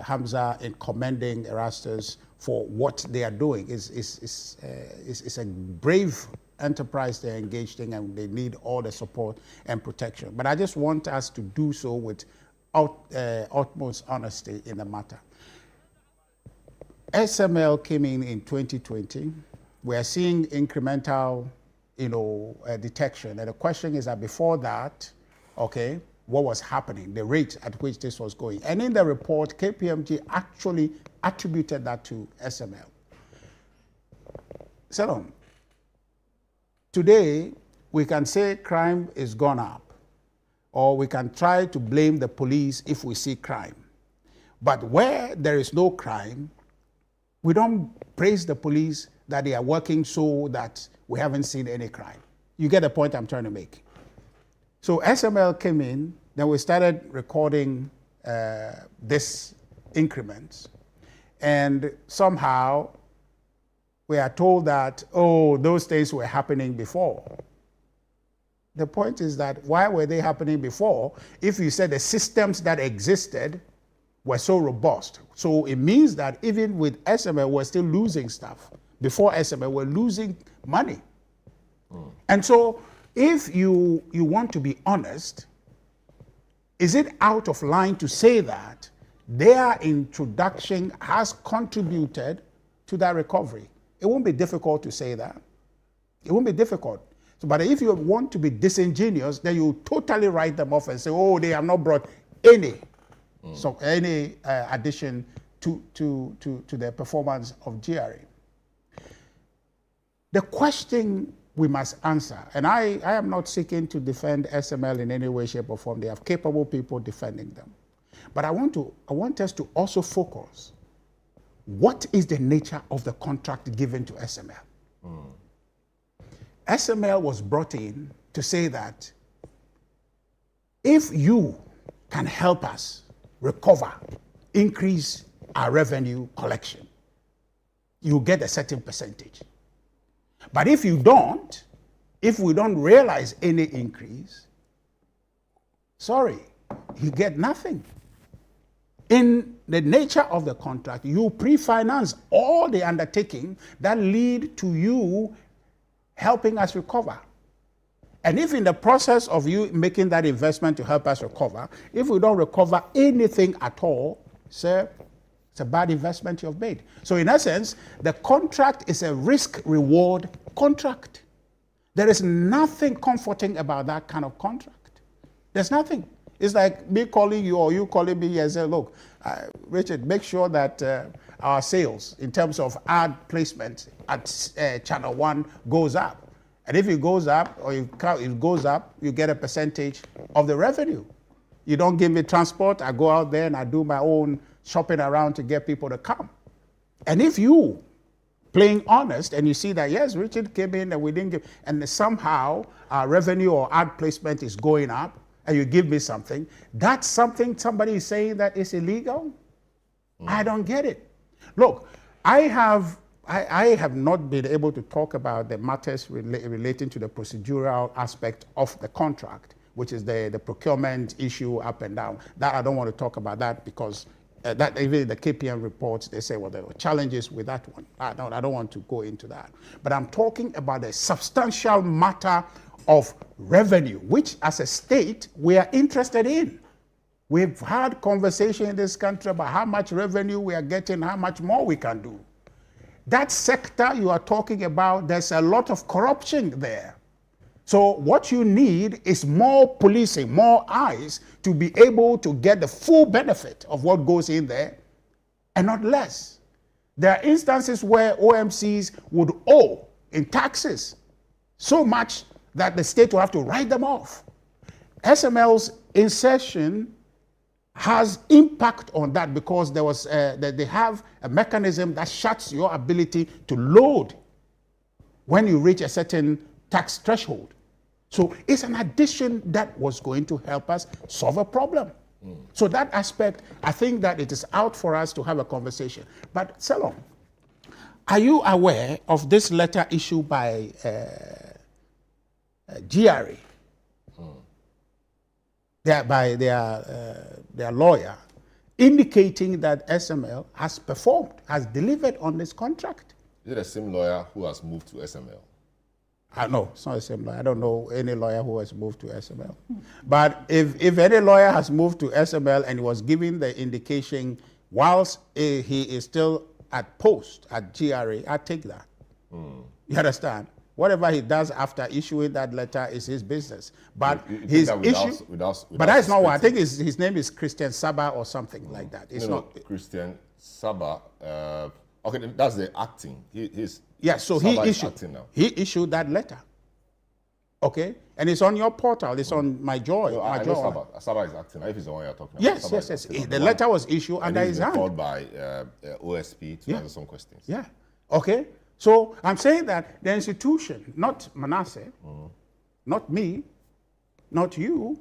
S13: Hamza in commending Erastus for what they are doing. It's a brave enterprise they're engaged in, and they need all the support and protection. But I just want us to do so with utmost honesty in the matter. SML came in 2020. We are seeing incremental, detection. And the question is that before that, okay, what was happening, the rate at which this was going. And in the report, KPMG actually attributed that to SML. Salom, today we can say crime is gone up, or we can try to blame the police if we see crime. But where there is no crime, we don't praise the police that they are working so that we haven't seen any crime. You get the point I'm trying to make. So SML came in, then we started recording this increments, and somehow we are told that, oh, those things were happening before. The point is that why were they happening before if you said the systems that existed were so robust? So it means that even with SML, we're still losing stuff. Before SML, we're losing money. And so if you want to be honest, is it out of line to say that their introduction has contributed to that recovery? It won't be difficult to say that. It won't be difficult. So, but if you want to be disingenuous, then you totally write them off and say, oh, they have not brought any addition to the performance of GRA. The question we must answer, and I am not seeking to defend SML in any way, shape, or form. They have capable people defending them. But I want us to also focus. What is the nature of the contract given to SML? SML was brought in to say that if you can help us recover, increase our revenue collection, you get a certain percentage. But if you don't, if we don't realize any increase, sorry, you get nothing. In the nature of the contract, you pre-finance all the undertaking that lead to you helping us recover. And if in the process of you making that investment to help us recover, if we don't recover anything at all, sir, it's a bad investment you've made. So in essence, the contract is a risk-reward contract. There is nothing comforting about that kind of contract. There's nothing. It's like me calling you or you calling me and say, look, Richard, make sure that our sales in terms of ad placement at Channel 1 goes up. And if it goes up, or it goes up, you get a percentage of the revenue. You don't give me transport, I go out there and I do my own shopping around to get people to come. And if you, playing honest, and you see that, yes, Richard came in and we didn't give, and somehow our revenue or ad placement is going up, and you give me something, that's something somebody is saying that is illegal? I don't get it. Look, I have not been able to talk about the matters relating to the procedural aspect of the contract, which is the procurement issue up and down. That I don't want to talk about that because that even the KPM reports, they say, well, there were challenges with that one. I don't want to go into that. But I'm talking about a substantial matter of revenue, which as a state, we are interested in. We've had conversation in this country about how much revenue we are getting, how much more we can do. That sector you are talking about, there's a lot of corruption there. So what you need is more policing, more eyes to be able to get the full benefit of what goes in there and not less. There are instances where OMCs would owe in taxes so much that the state will have to write them off. SML's insertion has impact on that because there was they have a mechanism that shuts your ability to load when you reach a certain tax threshold. So it's an addition that was going to help us solve a problem. So that aspect, I think that it is out for us to have a conversation. But Selom, are you aware of this letter issued by GRA? By their lawyer, indicating that SML has performed, has delivered on this contract.
S1: Is it the same lawyer who has moved to SML?
S13: No, it's not the same lawyer. I don't know any lawyer who has moved to SML. But if any lawyer has moved to SML and was given the indication whilst he is still at post at GRA, I take that. You understand? Whatever he does after issuing that letter is his business. But his issue, but that's not what I think. His name is Christian Saba or something like that. It's not
S1: Christian Saba. Okay, that's the acting.
S13: So he issued that letter. Okay, and it's on your portal. It's on My Joy.
S1: No,
S13: My
S1: Joy. Saba is acting. If it's the one you're talking about.
S13: Yes. The letter was issued under his hand.
S1: Called by OSP to answer some questions.
S13: Yeah. Okay? So I'm saying that the institution, not Manasseh, not me, not you,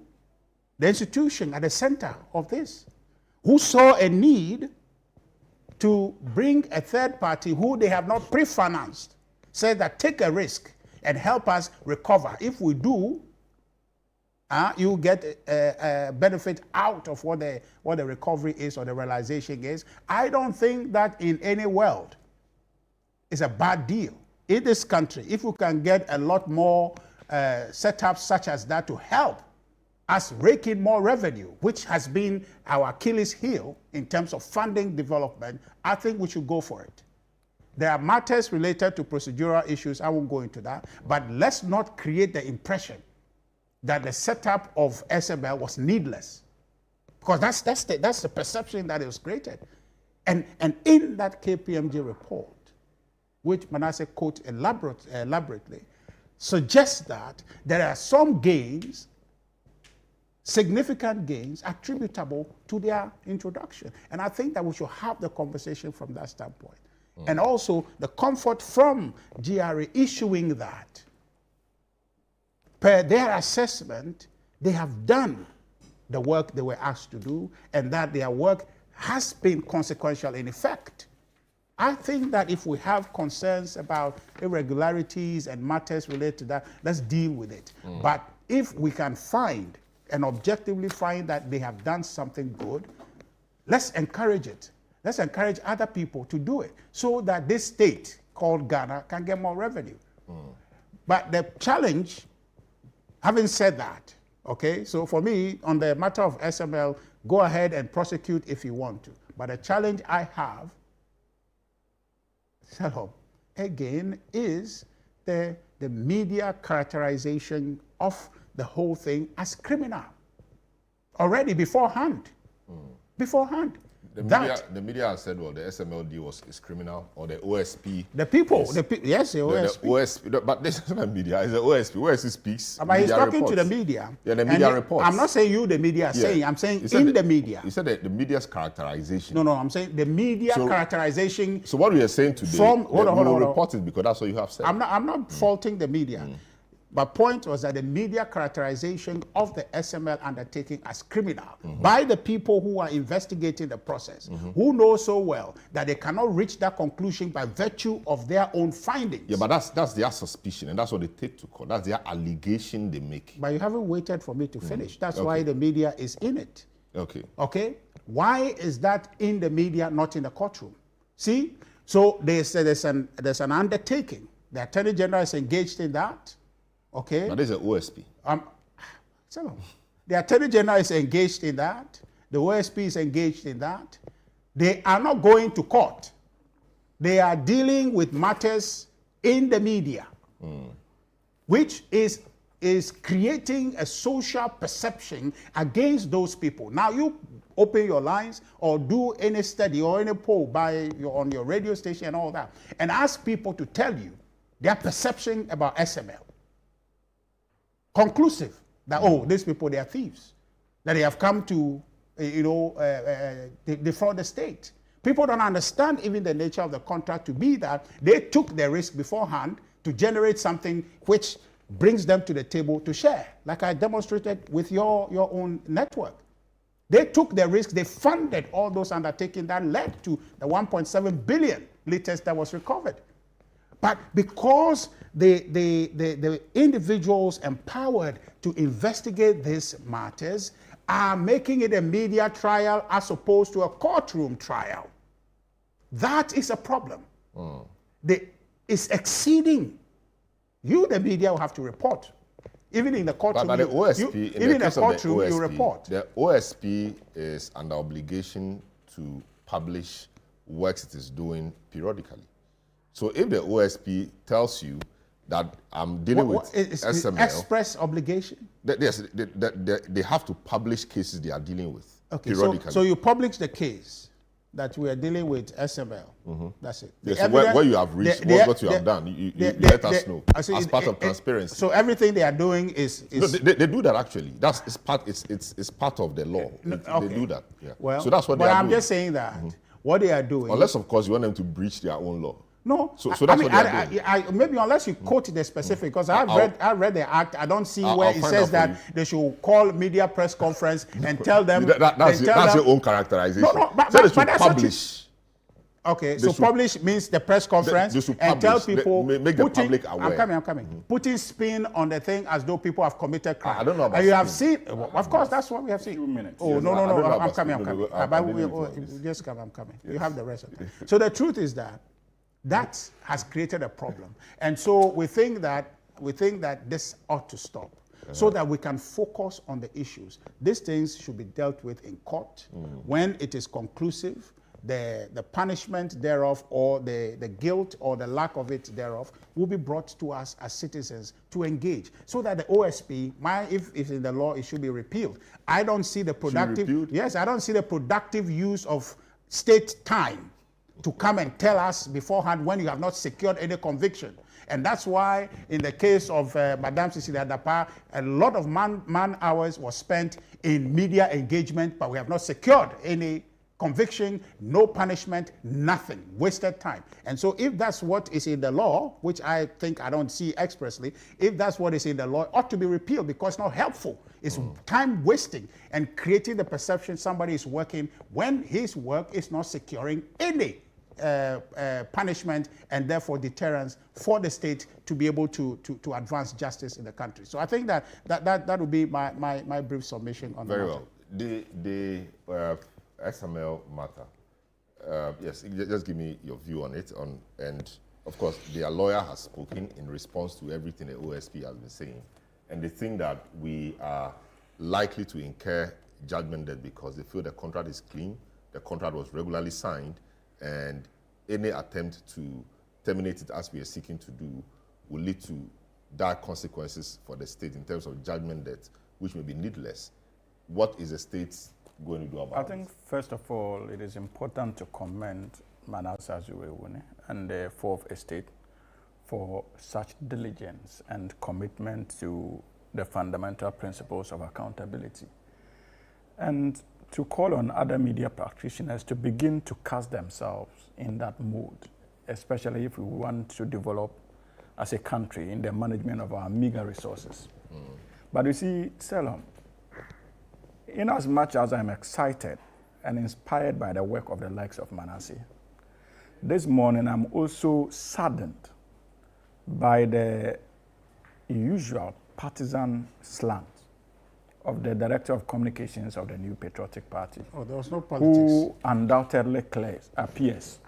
S13: the institution at the center of this, who saw a need to bring a third party who they have not pre-financed, said that take a risk and help us recover. If we do, you get a benefit out of what the recovery is or the realization is. I don't think that in any world is a bad deal. In this country, if we can get a lot more setups such as that to help us rake in more revenue, which has been our Achilles heel in terms of funding development, I think we should go for it. There are matters related to procedural issues, I won't go into that, but let's not create the impression that the setup of SML was needless, because that's the perception that it was created. And in that KPMG report, which Manasseh quotes elaborately, suggests that there are some gains, significant gains, attributable to their introduction. And I think that we should have the conversation from that standpoint. And also the comfort from GRA issuing that. Per their assessment, they have done the work they were asked to do, and that their work has been consequential in effect. I think that if we have concerns about irregularities and matters related to that, let's deal with it. But if we can find and objectively find that they have done something good, let's encourage it. Let's encourage other people to do it so that this state called Ghana can get more revenue. But the challenge, having said that, okay, so for me, on the matter of SML, go ahead and prosecute if you want to. But the challenge I have, again, is the media characterization of the whole thing as criminal. Already beforehand. Beforehand.
S1: The media has said, well, the SML deal is criminal, or the OSP.
S13: The people, yes, the OSP.
S1: The OSP, but this is not media, it's the OSP. OSP speaks.
S13: But he's talking to the media.
S1: Yeah, the media reports.
S13: I'm not saying you, the media, are saying. I'm saying in the media.
S1: You said that the media's characterization.
S13: No, I'm saying the media characterization.
S1: So what we are saying today,
S13: hold on.
S1: report it because that's what you have said.
S13: I'm not faulting the media. But point was that the media characterization of the SML undertaking as criminal by the people who are investigating the process, who know so well that they cannot reach that conclusion by virtue of their own findings.
S1: Yeah, but that's their suspicion, and that's what they take to court. That's their allegation they make.
S13: But you haven't waited for me to finish. That's why the media is in it. Okay? Why is that in the media, not in the courtroom? See? So there's an undertaking. The Attorney General is engaged in that. Okay.
S1: But this is an OSP.
S13: The Attorney General is engaged in that. The OSP is engaged in that. They are not going to court. They are dealing with matters in the media, which is creating a social perception against those people. Now you open your lines or do any study or any poll on your radio station and all that, and ask people to tell you their perception about SML. Conclusive that, these people, they are thieves, that they have come to, defraud the state. People don't understand even the nature of the contract to be that they took the risk beforehand to generate something which brings them to the table to share, like I demonstrated with your own network. They took the risk, they funded all those undertakings that led to the 1.7 billion liters that was recovered. But because the individuals empowered to investigate these matters are making it a media trial as opposed to a courtroom trial, that is a problem. It's exceeding. You, the media, will have to report. Even in the courtroom,
S1: but the OSP,
S13: even in the courtroom, you report.
S1: The OSP is under obligation to publish works it is doing periodically. So if the OSP tells you that I'm dealing with SML,
S13: express obligation.
S1: Yes, they have to publish cases they are dealing with periodically.
S13: So you publish the case that we are dealing with SML. That's it.
S1: Yes, where you have reached, what you have done, you let us know as part of transparency.
S13: So everything they are doing is
S1: no, they do that actually. It's part of the law. They do that. Yeah.
S13: Well,
S1: so that's what they are doing.
S13: But I'm just saying that what they are doing.
S1: Unless of course you want them to breach their own law.
S13: No,
S1: So that's what
S13: I maybe unless you quote the specific, because I read the act, I don't see where it says that they should call media press conference and tell them.
S1: That's your own characterization.
S13: No, but
S1: they should
S13: that's
S1: publish.
S13: Okay, so publish means the press conference and tell people,
S1: make the public aware.
S13: I'm coming. Putting spin on the thing as though people have committed crime.
S1: I don't know about
S13: and you have seen, of course, that's what we have seen.
S7: 2 minutes.
S13: Oh,
S1: Yes,
S13: no, I'm coming.
S1: Just
S13: come, I'm coming. You have the rest of it. So the truth is that has created a problem. And so we think that this ought to stop. So that we can focus on the issues. These things should be dealt with in court when it is conclusive. The punishment thereof, or the guilt or the lack of it thereof, will be brought to us as citizens to engage, so that the OSP, if in the law, it should be repealed. I don't see the productive. Yes, I don't see the productive use of state time to come and tell us beforehand when you have not secured any conviction. And that's why, in the case of Madame Cecilia Dapa, a lot of man hours was spent in media engagement, but we have not secured any conviction, no punishment, nothing, wasted time. And so if that's what is in the law, which I think I don't see expressly, if that's what is in the law, it ought to be repealed, because it's not helpful. It's time wasting and creating the perception somebody is working when his work is not securing any punishment and therefore deterrence for the state to be able to advance justice in the country. So I think that would be my brief submission on
S1: Very
S13: that.
S1: Very well. The SML matter. Yes, just give me your view on it. And of course, their lawyer has spoken in response to everything the OSP has been saying. And they think that we are likely to incur judgment debt because they feel the contract is clean, the contract was regularly signed, and any attempt to terminate it as we are seeking to do will lead to dire consequences for the state in terms of judgment debt, which may be needless. What is the state going to do about it?
S7: I think, first of all, it is important to commend Manasseh Azuwewune and the Fourth Estate for such diligence and commitment to the fundamental principles of accountability. And to call on other media practitioners to begin to cast themselves in that mood, especially if we want to develop as a country in the management of our meager resources. But you see, Selam, in as much as I'm excited and inspired by the work of the likes of Manasseh, this morning I'm also saddened by the usual partisan slant of the Director of Communications of the New Patriotic Party.
S13: Oh, there was no politics.
S7: Who undoubtedly appears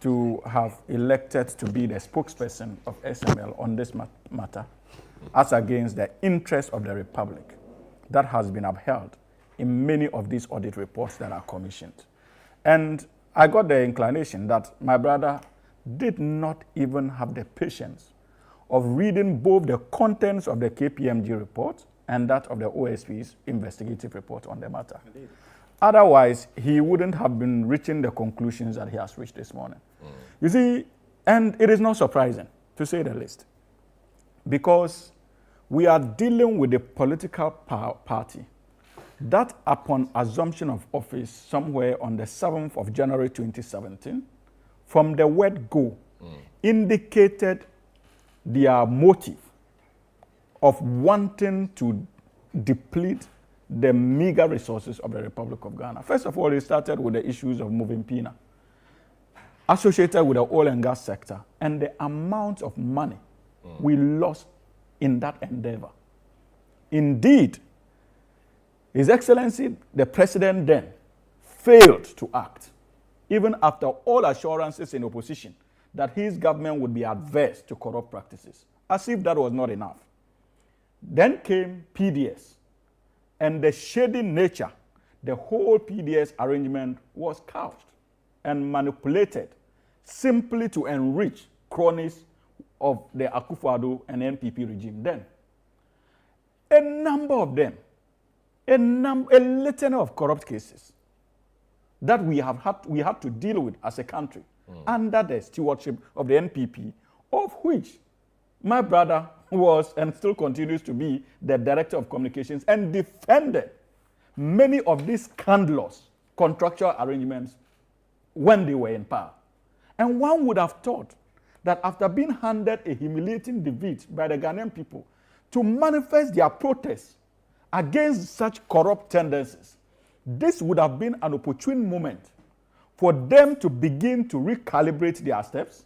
S7: to have elected to be the spokesperson of SML on this matter, as against the interest of the Republic that has been upheld in many of these audit reports that are commissioned. And I got the inclination that my brother did not even have the patience of reading both the contents of the KPMG report and that of the OSP's investigative report on the matter. Indeed. Otherwise, he wouldn't have been reaching the conclusions that he has reached this morning. You see, and it is not surprising, to say the least, because we are dealing with a political party that, upon assumption of office somewhere on the 7th of January 2017, from the word go, indicated their motive of wanting to deplete the meager resources of the Republic of Ghana. First of all, it started with the issues of moving PINA, associated with the oil and gas sector, and the amount of money we lost in that endeavor. Indeed, His Excellency, the President then, failed to act, even after all assurances in opposition that his government would be adverse to corrupt practices, as if that was not enough. Then came PDS, and the shady nature, the whole PDS arrangement was couched and manipulated simply to enrich cronies of the Akufo-Addo and NPP regime then. A number of them, a litany of corrupt cases that we had to deal with as a country under the stewardship of the NPP, of which my brother was and still continues to be the Director of Communications and defended many of these scandalous contractual arrangements when they were in power. And one would have thought that after being handed a humiliating defeat by the Ghanaian people, to manifest their protest against such corrupt tendencies, this would have been an opportune moment for them to begin to recalibrate their steps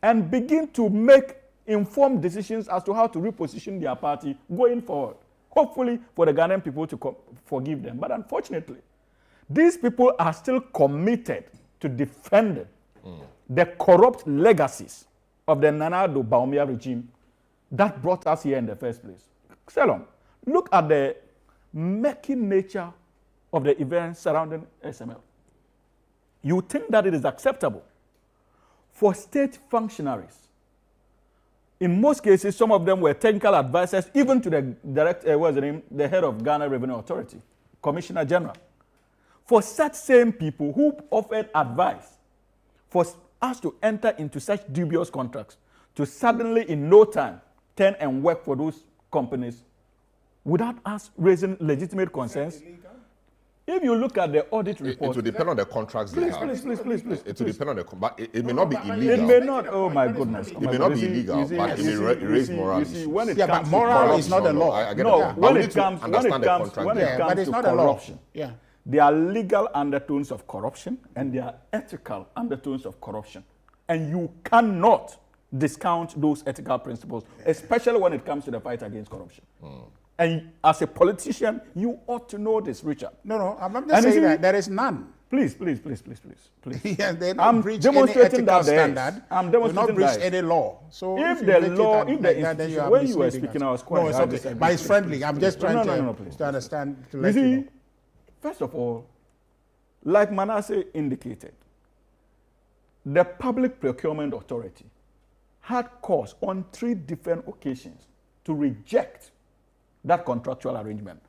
S7: and begin to make informed decisions as to how to reposition their party going forward. Hopefully for the Ghanaian people to forgive them. But unfortunately, these people are still committed to defending the corrupt legacies of the Nana Addo Bawumia regime that brought us here in the first place. Selom, look at the murky nature of the events surrounding SML. You think that it is acceptable for state functionaries? In most cases, some of them were technical advisors, even to the head of Ghana Revenue Authority, Commissioner General. For such same people who offered advice for us to enter into such dubious contracts, to suddenly in no time turn and work for those companies without us raising legitimate concerns. If you look at the audit report,
S1: it will depend on the contracts they have.
S7: Please.
S1: It will depend on the but it may not be illegal.
S7: It may not. Oh my goodness.
S1: It may not be illegal, but it may raise moral issues.
S7: When it
S13: Yeah,
S7: comes
S13: but moral
S7: to
S13: is not the law.
S1: I get
S7: No,
S1: it.
S7: when it comes to
S13: corruption,
S7: there are legal undertones of corruption and there are ethical undertones of corruption. And you cannot discount those ethical principles, especially when it comes to the fight against corruption. And as a politician, you ought to know this, Richard.
S13: No, I'm just saying that there is none.
S7: Please.
S13: Yeah, they don't
S7: I'm
S13: breach
S7: demonstrating
S13: any
S7: that
S13: ethical standard.
S7: I'm
S13: They
S7: demonstrating
S13: not breach
S7: that.
S13: any law. So
S7: If
S13: you
S7: the
S13: make it
S7: law,
S13: like
S7: if the
S13: that, then
S7: institution,
S13: are
S7: when you were
S13: misleading
S7: speaking,
S13: us.
S7: I was quite
S13: No, it's okay. But it's friendly. I'm just trying to understand, to let you know.
S7: First of all, like Manasseh indicated, the Public Procurement Authority had cause on 3 different occasions to reject that contractual arrangement.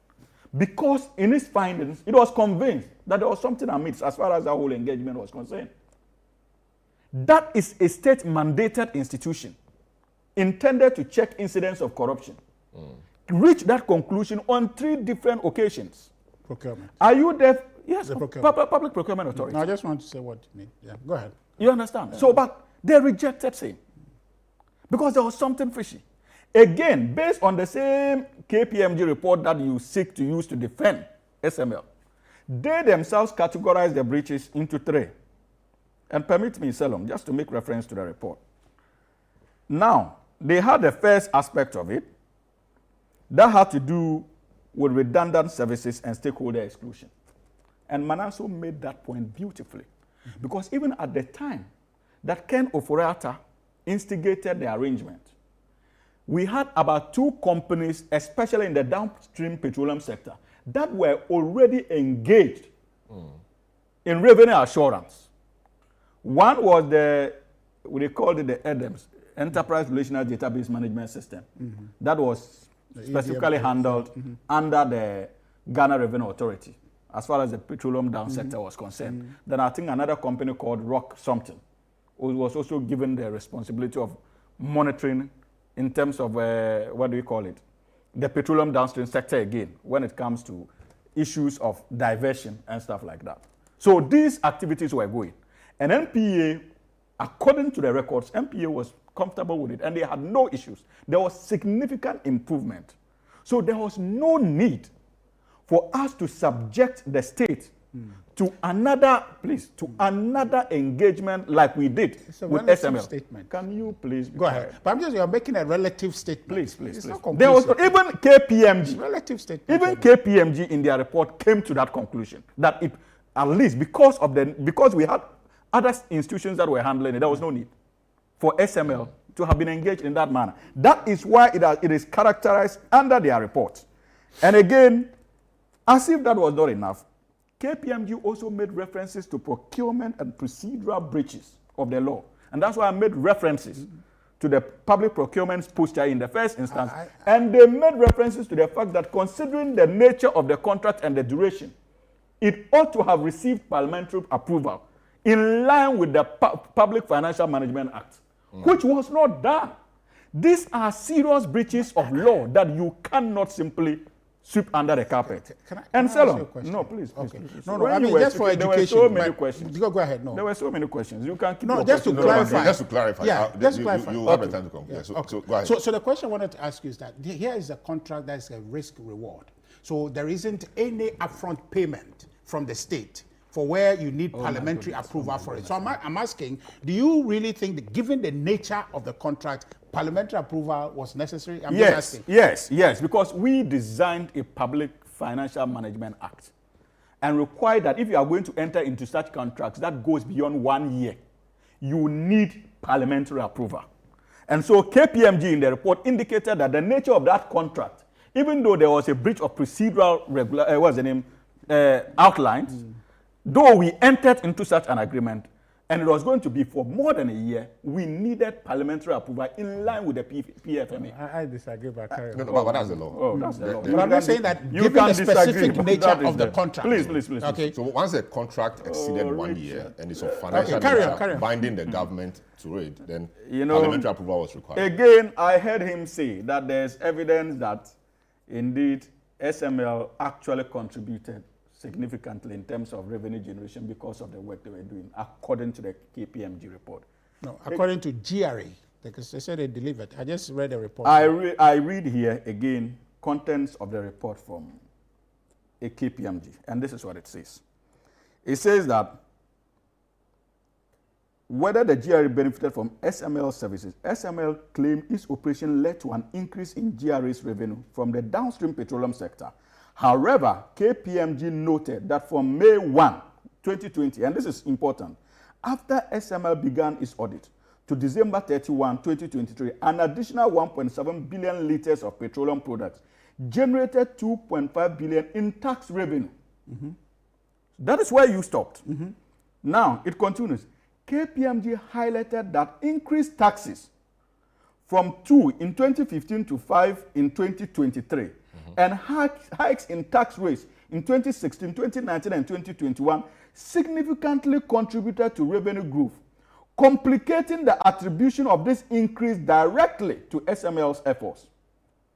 S7: Because in its findings, it was convinced that there was something amiss as far as the whole engagement was concerned. That is a state-mandated institution intended to check incidents of corruption. Reached that conclusion on 3 different occasions.
S13: Procurement.
S7: Are you there? Yes,
S13: The procurement.
S7: Public Procurement Authority.
S13: No, I just want to say what you mean. Yeah, go ahead.
S7: You understand? So, but they rejected same. Because there was something fishy. Again, based on the same KPMG report that you seek to use to defend SML, they themselves categorized the breaches into 3. And permit me, Selom, just to make reference to the report. Now, they had the first aspect of it that had to do with redundant services and stakeholder exclusion. And Manasseh made that point beautifully. Because even at the time that Ken Ofori-Atta instigated the arrangement, we had about 2 companies, especially in the downstream petroleum sector, that were already engaged in revenue assurance. One was they called it the EDMS, Enterprise Relational Database Management System. That was specifically handled under the Ghana Revenue Authority, as far as the petroleum down sector was concerned. Then I think another company called Rock something was also given the responsibility of monitoring in terms of, what do you call it? The petroleum downstream sector again, when it comes to issues of diversion and stuff like that. So these activities were going. And NPA, according to the records, NPA was comfortable with it and they had no issues. There was significant improvement. So there was no need for us to subject the state to another, another engagement like we did with SML.
S13: Statement.
S7: Can you please
S13: go ahead? But I'm just, you're making a relative statement.
S7: Please.
S13: It's not
S7: There was
S13: conclusive.
S7: even KPMG.
S13: Relative statement.
S7: Even KPMG in their report came to that conclusion that it, at least because we had other institutions that were handling it, there was no need for SML to have been engaged in that manner. That is why it is characterized under their report. And again, as if that was not enough, KPMG also made references to procurement and procedural breaches of the law. And that's why I made references to the public procurement posture in the first instance. And they made references to the fact that considering the nature of the contract and the duration, it ought to have received parliamentary approval in line with the Public Financial Management Act, which was not done. These are serious breaches of law that you cannot simply
S15: sweep under the carpet.
S13: Can I
S15: And
S13: ask you a
S15: Selom,
S13: question?
S15: no, please.
S13: Okay.
S15: Please.
S13: No,
S15: When
S13: I
S15: you
S13: mean,
S15: were
S13: just for
S15: speaking,
S13: education.
S15: There were so many questions.
S13: Go ahead, no.
S15: There were so many questions. You can keep
S13: No,
S15: your
S13: just to
S15: questions
S13: clarify.
S1: Just to clarify.
S13: Yeah, just to
S1: you
S13: clarify.
S1: have a time to come. Yeah, so go ahead.
S13: So the question I wanted to ask you is that here is a contract that is a risk reward. So there isn't any upfront payment from the state for where you need parliamentary approval for it. So I'm asking, do you really think that given the nature of the contract, parliamentary approval was necessary? I'm just asking.
S15: Yes, because we designed a Public Financial Management Act and require that if you are going to enter into such contracts that goes beyond 1 year, you need parliamentary approval. And so KPMG in the report indicated that the nature of that contract, even though there was a breach of procedural outlines, though we entered into such an agreement, and it was going to be for more than a year, we needed parliamentary approval in line with the PFMA.
S13: I disagree, but carry on.
S1: No, but that's the law.
S15: Oh, that's the law.
S13: But I'm not saying that
S15: You
S13: given
S15: can
S13: the specific
S15: disagree,
S13: nature
S15: that is
S13: of the
S15: the-
S13: contract.
S15: Please.
S13: Okay.
S1: So once a contract exceeded 1 year and it's of financial
S13: carry
S1: nature,
S13: on.
S1: binding the government to it, then
S15: You know,
S1: parliamentary approval was required.
S15: Again, I heard him say that there's evidence that indeed SML actually contributed significantly in terms of revenue generation because of the work they were doing, according to the KPMG report.
S13: No, according to GRA, because they said they delivered. I just read the report.
S15: I read here again contents of the report from a KPMG, and this is what it says. It says that whether the GRA benefited from SML services, SML claimed its operation led to an increase in GRA's revenue from the downstream petroleum sector. However, KPMG noted that from May 1, 2020, and this is important, after SML began its audit to December 31, 2023, an additional 1.7 billion liters of petroleum products generated 2.5 billion in tax revenue. That is where you stopped. Now, it continues. KPMG highlighted that increased taxes from 2 in 2015 to 5 in 2023 and hikes in tax rates in 2016, 2019, and 2021 significantly contributed to revenue growth, complicating the attribution of this increase directly to SML's efforts.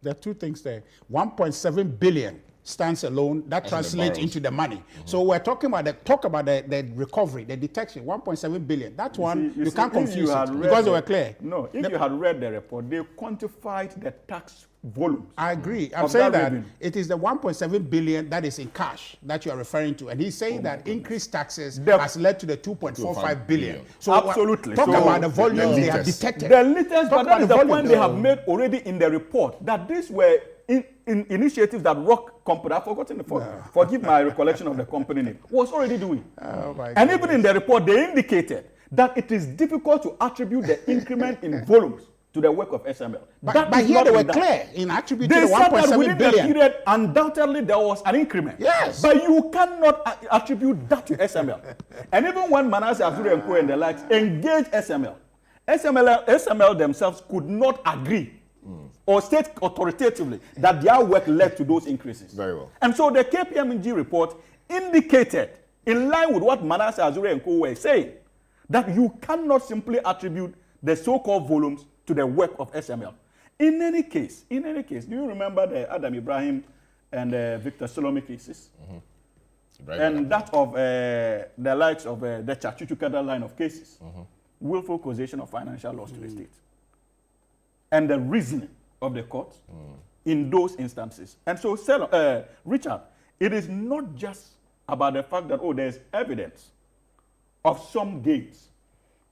S13: There are two things there. 1.7 billion stands alone. That translates into the money. So we're talking about the recovery, the detection. 1.7 billion. That you can't confuse it because they were clear.
S15: No, if you had read the report, they quantified the tax volumes.
S13: I agree. I'm saying that it is the 1.7 billion that is in cash that you are referring to, and he's saying that increased taxes has led to the 2.45 billion. So
S15: absolutely.
S13: Talk about the volumes they have detected.
S15: The liters, but that is the point they have made already in the report, that these were in initiatives that Rock Company, I've forgotten the forgive my recollection of the company name, was already doing. And even in the report, they indicated that it is difficult to attribute the increment in volumes to the work of SML.
S13: But here they were clear in attributing the 1.7
S15: within
S13: billion.
S15: the period, undoubtedly there was an increment.
S13: Yes.
S15: But you cannot attribute that to SML. And even when Manasseh Azure and Co and the likes engaged SML themselves could not agree or state authoritatively that their work led to those increases.
S1: Very well.
S15: And so the KPMG report indicated, in line with what Manasseh Azure and Co were saying, that you cannot simply attribute the so-called volumes to the work of SML. In any case, do you remember the Adam Ibrahim and Victor Salome cases? And that of the likes of the Chachuchukada line of cases, willful causation of financial loss to the state. And the reasoning of the court in those instances. And so, Richard, it is not just about the fact that, there's evidence of some gains.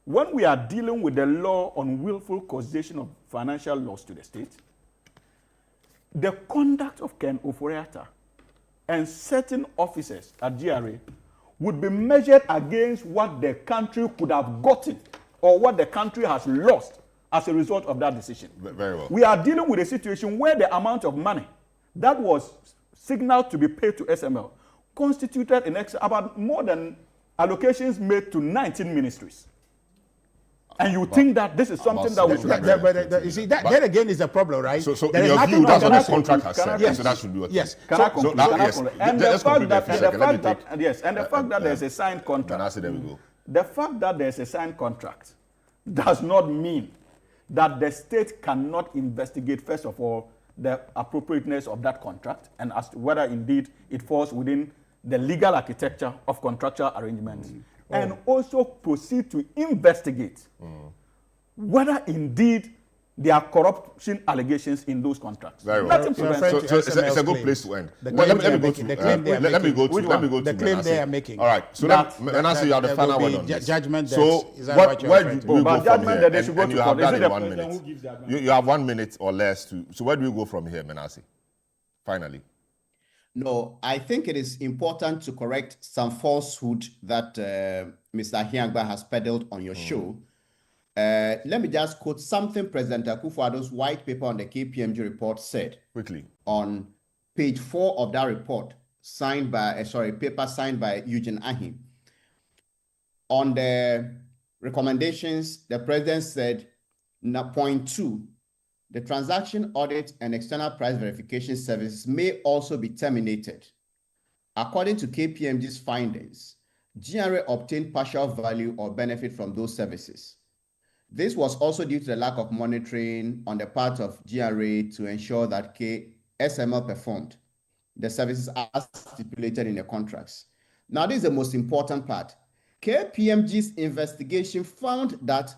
S15: When we are dealing with the law on willful causation of financial loss to the state, the conduct of Ken Oforiatta and certain officers at GRA would be measured against what the country could have gotten or what the country has lost as a result of that decision.
S1: Very well.
S15: We are dealing with a situation where the amount of money that was signaled to be paid to SML constituted in excess about more than allocations made to 19 ministries. And you think that this is something that we should...
S13: You see, that again is a problem, right?
S1: So in your view, that's what the contract has said.
S13: Yes.
S1: So that should be what...
S13: Yes.
S15: And the fact that there's a signed contract...
S1: There we go.
S15: The fact that there's a signed contract does not mean that the state cannot investigate, first of all,
S7: the appropriateness of that contract and as to whether indeed it falls within the legal architecture of contractual arrangements, and also proceed to investigate whether indeed there are corruption allegations in those contracts.
S1: Very well.
S7: Nothing
S1: So it's a good place to end. Let me go to
S13: the claim they are making.
S1: All right. So Menashe, you have the final word on this.
S13: Judgment.
S1: So where do we go from here? And you have done in 1 minute. You have 1 minute or less to. So where do we go from here, Menashe? Finally.
S18: No, I think it is important to correct some falsehood that Mr. Hiangba has peddled on your show. Let me just quote something President Akufo-Addo's white paper on the KPMG report said.
S1: Quickly.
S18: On page 4 of that report, paper signed by Eugene Ahim. On the recommendations, the president said, point 2, the transaction audit and external price verification services may also be terminated. According to KPMG's findings, GRA obtained partial value or benefit from those services. This was also due to the lack of monitoring on the part of GRA to ensure that SML performed the services as stipulated in the contracts. Now, this is the most important part. KPMG's investigation found that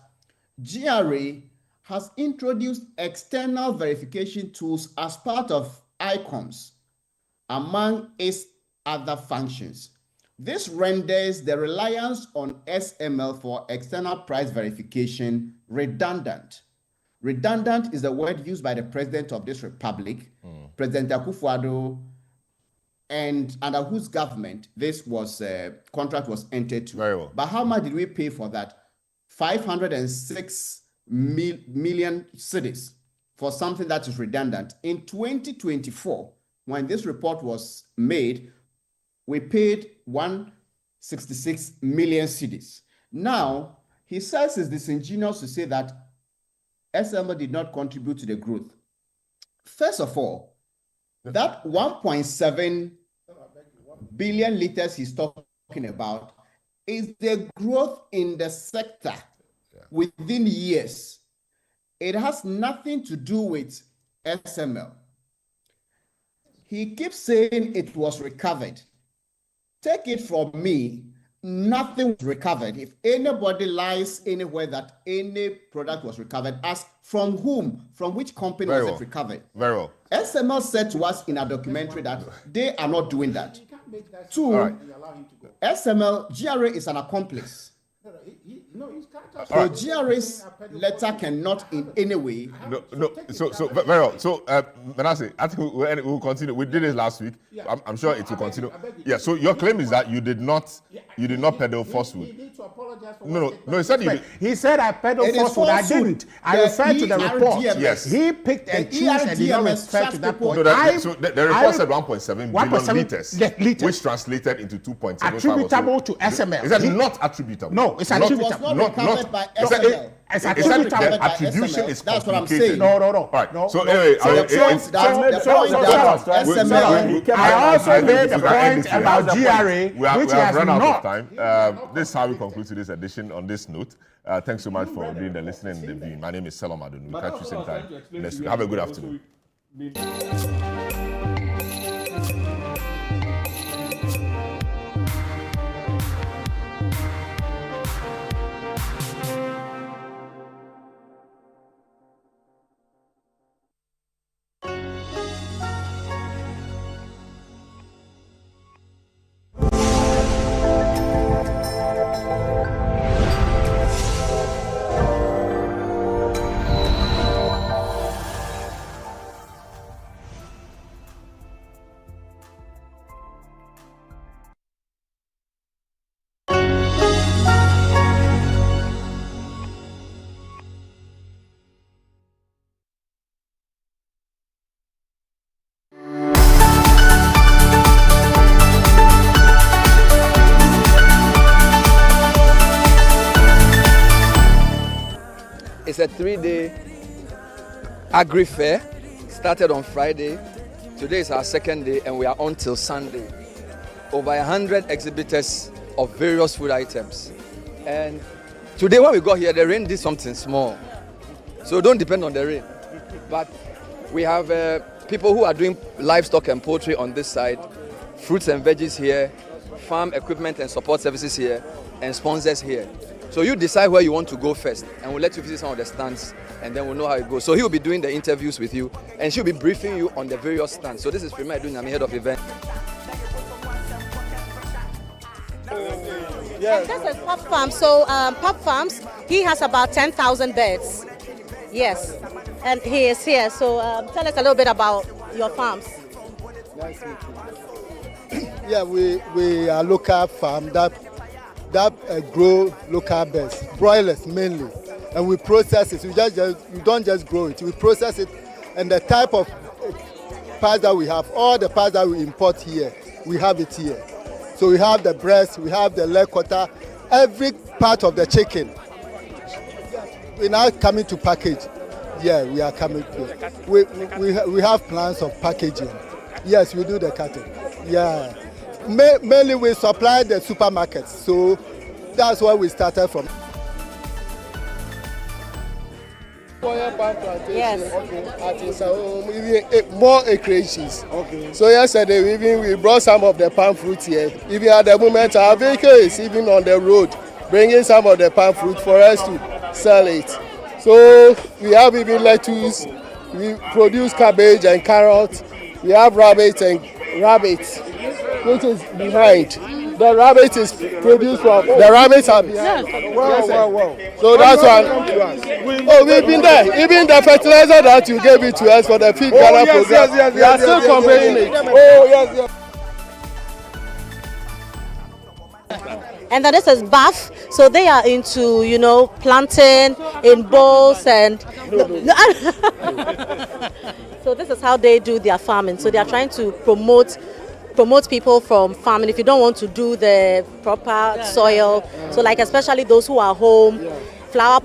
S18: GRA has introduced external verification tools as part of ICOMS, among its other functions. This renders the reliance on SML for external price verification redundant. Redundant is the word used by the President of this Republic, President Akufo-Addo, and under whose government this contract was entered to.
S1: Very well.
S18: But how much did we pay for that? 506 million cedis for something that is redundant. In 2024, when this report was made, we paid 166 million cedis. Now, he says it's disingenuous to say that SML did not contribute to the growth. First of all, that 1.7 billion liters he's talking about is the growth in the sector within years. It has nothing to do with SML. He keeps saying it was recovered. Take it from me, nothing was recovered. If anybody lies anywhere that any product was recovered, ask from whom, from which company was it recovered?
S1: Very well.
S18: SML said to us in a documentary that they are not doing that. Two, SML, GRA is an accomplice. So GRA's letter cannot in any way.
S1: So very well. So Menashe, I think we'll continue. We did it last week. I'm sure it will continue. Yeah. So your claim is that you did not peddle falsehood.
S13: You need to apologize for
S1: No. He said you did.
S13: He said I peddled falsehood. I didn't. I referred to the report.
S1: Yes.
S13: He picked and chose and did not refer to that point.
S1: So the report said 1.7 billion liters, which translated into 2.75.
S13: Attributable to SML.
S1: Is that not attributable?
S13: No, it's attributable.
S18: Not recovered by SML.
S13: It's attributable.
S1: The attribution is
S18: That's what I'm
S1: complicated.
S18: saying.
S13: No.
S1: All right. So anyway,
S13: I also made the point about GRA,
S1: which has run out of time. This is how we conclude today's edition on this note. Thanks so much for doing the listening and the viewing. My name is Selom Adonu. We'll catch you same time next week. Have a good afternoon.
S9: It's a 3-day agri fair. Started on Friday. Today is our second day and we are on till Sunday. Over 100 exhibitors of various food items. And today when we got here, the rain did something small. So don't depend on the rain. But we have people who are doing livestock and poultry on this side, fruits and veggies here, farm equipment and support services here, and sponsors here. So you decide where you want to go first, and we'll let you visit some of the stands, and then we'll know how it goes. So he'll be doing the interviews with you, and she'll be briefing you on the various stands. So this is Premier Edun, I'm head of event.
S19: Yes. And this is Pop Farm. So Pop Farms, he has about 10,000 birds. Yes, and he is here. So tell us a little bit about your farms.
S20: Nice to meet you. Yeah, we are local farm that grow local birds, broilers mainly, and we process it. We don't just grow it. We process it, and the type of parts that we have, all the parts that we import here, we have it here. So we have the breast, we have the leg quarter, every part of the chicken. We're now coming to package. Yeah, we are coming to. We have plans of packaging. Yes, we do the cutting. Yeah. Mainly we supply the supermarkets, so that's where we started from.
S19: Yes.
S20: Okay. More acreages. Okay. So yesterday we brought some of the palm fruit here. Even at the moment our vehicle is even on the road, bringing some of the palm fruit for us to sell it. So we have even lettuce. We produce cabbage and carrots. We have rabbits, which is behind. The rabbit is produced from. The rabbits are behind. Wow. So that's one. Oh, we've been there. Even the fertilizer that you gave it to us for the feed Ghana program, we are still conveying it. Oh, yes.
S6: And then this is Bath, so they are into, planting in bowls and... So this is how they do their farming. So they are trying to promote people from farming if you don't want to do the proper soil. So like especially those who are home, flower